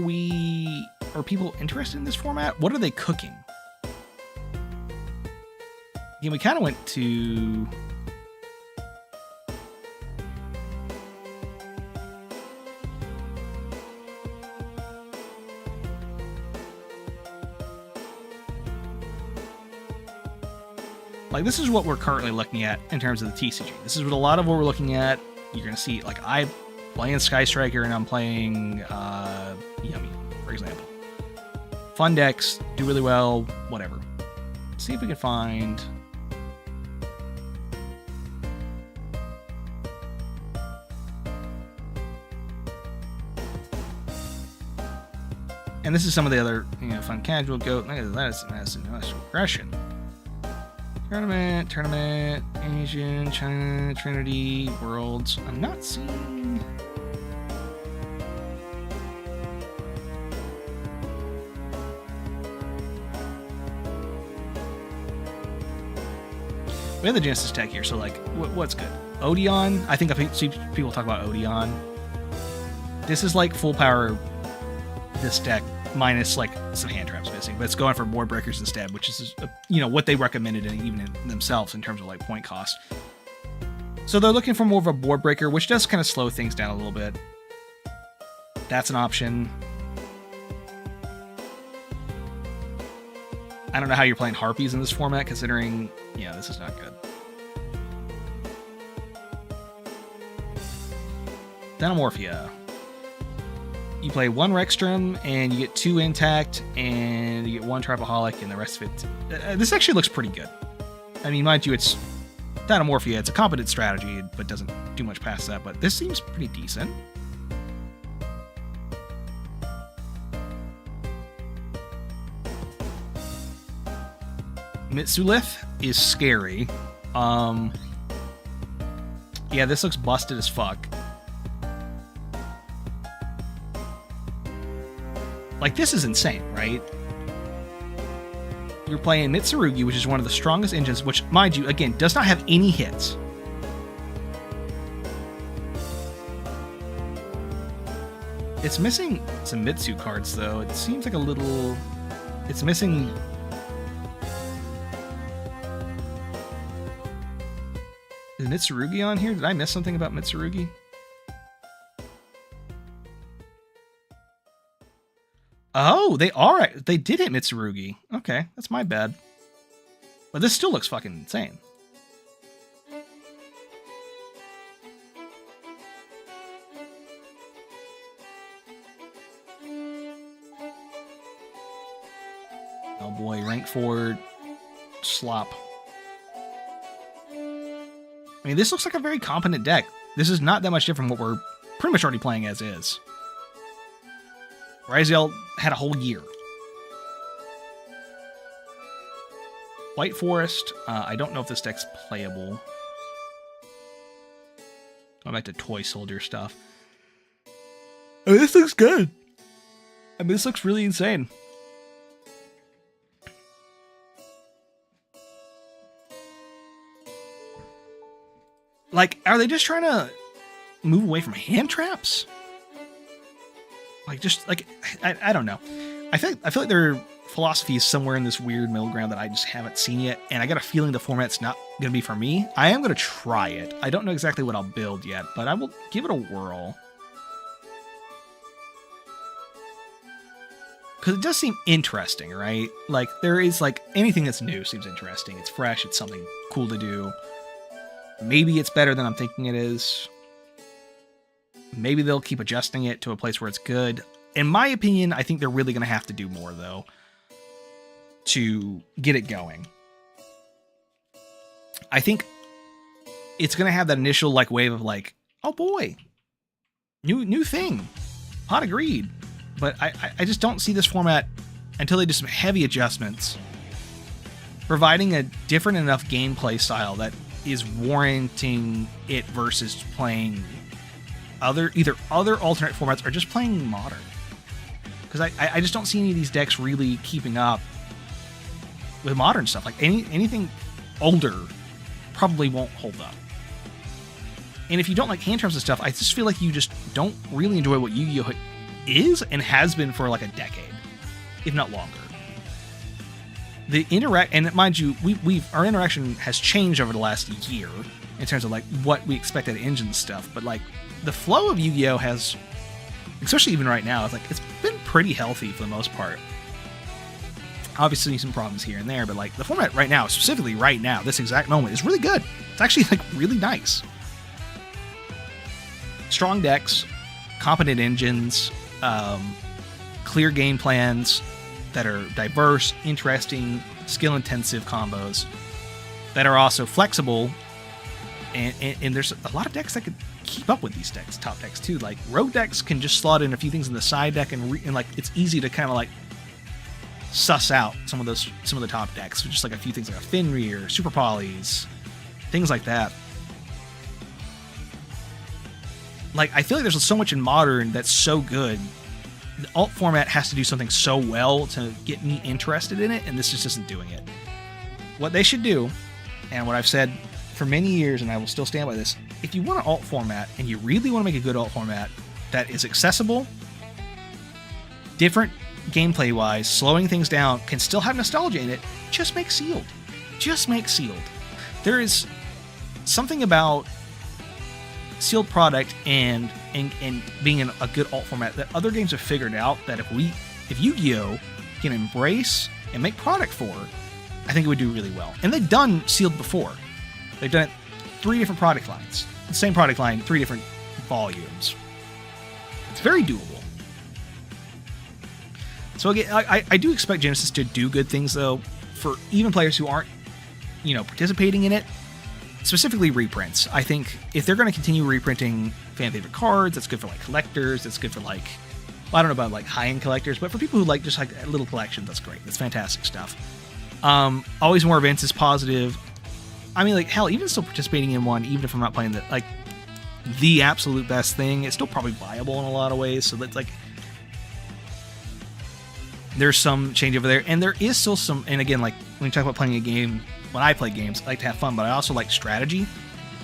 people interested in this format? What are they cooking? Again, we kind of went to like, this is what we're currently looking at in terms of the TCG. This is what a lot of what we're looking at. You're going to see, like, I'm playing Sky Striker and I'm playing Yummy, for example. Fun decks, do really well, whatever. See if we can find... And this is some of the other, fun casual goat. That's a nice regression. Tournament, Asian, China, Trinity, Worlds. I'm not seeing... We have the Genesis tech here, so like, what's good? Odeon. I think I see people talk about Odeon. This is like full power, this deck, minus like some hand traps missing, but it's going for board breakers instead, which is what they recommended even in themselves in terms of like point cost. So they're looking for more of a board breaker, which does kind of slow things down a little bit. That's an option. I don't know how you're playing Harpies in this format, considering this is not good. Xenomorphia. You play one Rexstrom, and you get 2 intact, and you get 1 Tripaholic, and the rest of it... this actually looks pretty good. I mean, mind you, it's Xenomorphia. It's a competent strategy, but doesn't do much past that, but this seems pretty decent. Mitsulith is scary. Yeah, this looks busted as fuck. Like, this is insane, right? You're playing Mitsurugi, which is one of the strongest engines, which, mind you, again, does not have any hits. It's missing some Mitsu cards, though. It seems like a little... It's missing... Is Mitsurugi on here? Did I miss something about Mitsurugi? Oh, they are. They did hit Mitsurugi. Okay, that's my bad. But this still looks fucking insane. Oh boy, rank 4 slop. I mean, this looks like a very competent deck. This is not that much different from what we're pretty much already playing as is. Raziel had a whole year. White Forest. I don't know if this deck's playable. Going back to Toy Soldier stuff. Oh, this looks good. I mean, this looks really insane. Like, are they just trying to move away from hand traps? Like, just like, I don't know. I feel like their philosophy is somewhere in this weird middle ground that I just haven't seen yet, and I got a feeling the format's not going to be for me. I am going to try it. I don't know exactly what I'll build yet, but I will give it a whirl. Because it does seem interesting, right? Like, there is, like, anything that's new seems interesting. It's fresh. It's something cool to do. Maybe it's better than I'm thinking it is. Maybe they'll keep adjusting it to a place where it's good. In my opinion, I think they're really going to have to do more, though, to get it going. I think it's going to have that initial, like, wave of, like, oh boy, new thing. Pot agreed. But I just don't see this format until they do some heavy adjustments, providing a different enough gameplay style that is warranting it versus playing either other alternate formats or just playing Modern. Because I just don't see any of these decks really keeping up with Modern stuff. Like, anything older probably won't hold up. And if you don't like hand traps and stuff, I just feel like you just don't really enjoy what Yu-Gi-Oh! Is and has been for like a decade, if not longer. The and mind you, our interaction has changed over the last year in terms of like what we expect out of engine stuff, but like the flow of Yu-Gi-Oh! Has, especially even right now, it's been pretty healthy for the most part. Obviously some problems here and there, but like the format right now, specifically right now, this exact moment, is really good. It's actually like really nice. Strong decks, competent engines, clear game plans that are diverse, interesting, skill-intensive combos that are also flexible, and there's a lot of decks that could keep up with these decks, top decks too. Like rogue decks can just slot in a few things in the side deck, and like it's easy to kind of like suss out some of the top decks with just like a few things like a Fenrir, Super Polys, things like that. Like, I feel like there's so much in Modern that's so good. The alt format has to do something so well to get me interested in it, and this just isn't doing it. What they should do, and what I've said for many years, and I will still stand by this, if you want an alt format, and you really want to make a good alt format that is accessible, different gameplay-wise, slowing things down, can still have nostalgia in it, just make Sealed. Just make Sealed. There is something about Sealed product and being in a good alt format that other games have figured out that if Yu-Gi-Oh! Can embrace and make product for, I think it would do really well. And they've done Sealed before. They've done it 3 different product lines. The same product line, 3 different volumes. It's very doable. So again, I do expect Genesis to do good things, though, for even players who aren't, participating in it. Specifically reprints. I think if they're going to continue reprinting fan favorite cards, that's good for like collectors. That's good for like, well, I don't know about like high-end collectors, but for people who like just like little collections, that's great. That's fantastic stuff. Always more events is positive. I mean, like hell, even still participating in one, even if I'm not playing the absolute best thing, it's still probably viable in a lot of ways. So that's like, there's some change over there, and there is still some. And again, like when you talk about playing a game. When I play games, I like to have fun, but I also like strategy.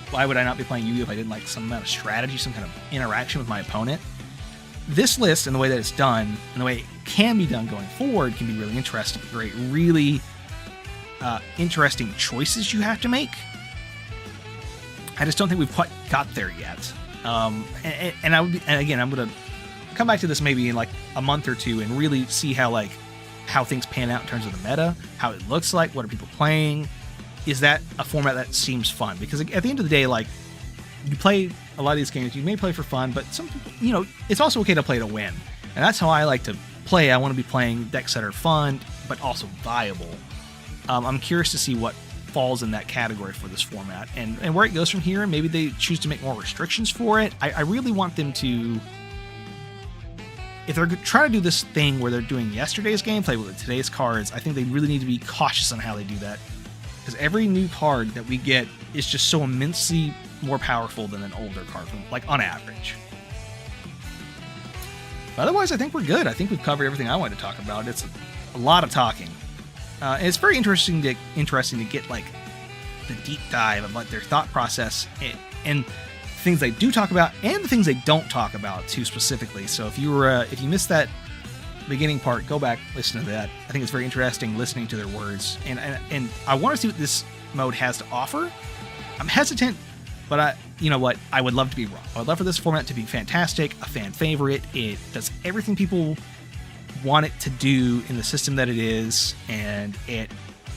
Why would I not be playing Yu-Gi-Oh! If I didn't like some amount of strategy, some kind of interaction with my opponent? This list and the way that it's done, and the way it can be done going forward, can be really interesting. Great, really interesting choices you have to make. I just don't think we've quite got there yet. And again, I'm going to come back to this maybe in like a month or two and really see how things pan out in terms of the meta, how it looks like, what are people playing. Is that a format that seems fun? Because at the end of the day, like, you play a lot of these games, you may play for fun, but some people, it's also okay to play to win. And that's how I like to play. I want to be playing decks that are fun, but also viable. I'm curious to see what falls in that category for this format and where it goes from here. And maybe they choose to make more restrictions for it. I really want them to, if they're trying to do this thing where they're doing yesterday's gameplay with today's cards, I think they really need to be cautious on how they do that. Because every new card that we get is just so immensely more powerful than an older card, like on average. But otherwise, I think we're good. I think we've covered everything I wanted to talk about. It's a lot of talking. And it's very interesting to get like the deep dive of like their thought process and things they do talk about and the things they don't talk about too specifically. So if you missed that beginning part, go back, listen to that. I think it's very interesting listening to their words, and I want to see what this mode has to offer. I'm hesitant, but you know what? I would love to be wrong. I would love for this format to be fantastic, a fan favorite. It does everything people want it to do in the system that it is, and it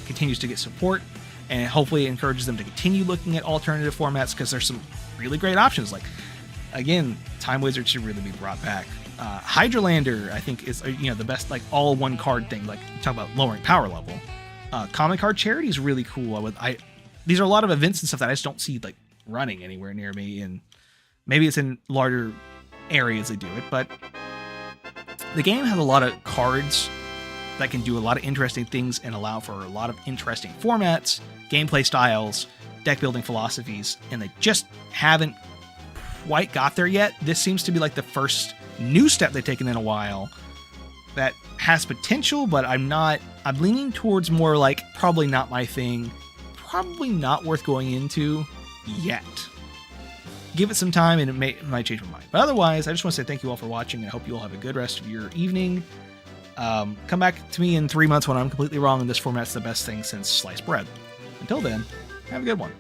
continues to get support, and hopefully it encourages them to continue looking at alternative formats, because there's some really great options. Like, again, Time Wizard should really be brought back. Hydralander, I think, is the best, like, all one card thing. Like, you talk about lowering power level. Common Card Charity is really cool. These are a lot of events and stuff that I just don't see like running anywhere near me, and maybe it's in larger areas they do it, but the game has a lot of cards that can do a lot of interesting things and allow for a lot of interesting formats, gameplay styles, deck building philosophies, and they just haven't quite got there yet. This seems to be like the first new step they've taken in a while that has potential, but I'm leaning towards more like probably not my thing, probably not worth going into yet. Give it some time and it might change my mind. But otherwise, I just want to say thank you all for watching, and I hope you all have a good rest of your evening. Come back to me in 3 months when I'm completely wrong and this format's the best thing since sliced bread. Until then, have a good one.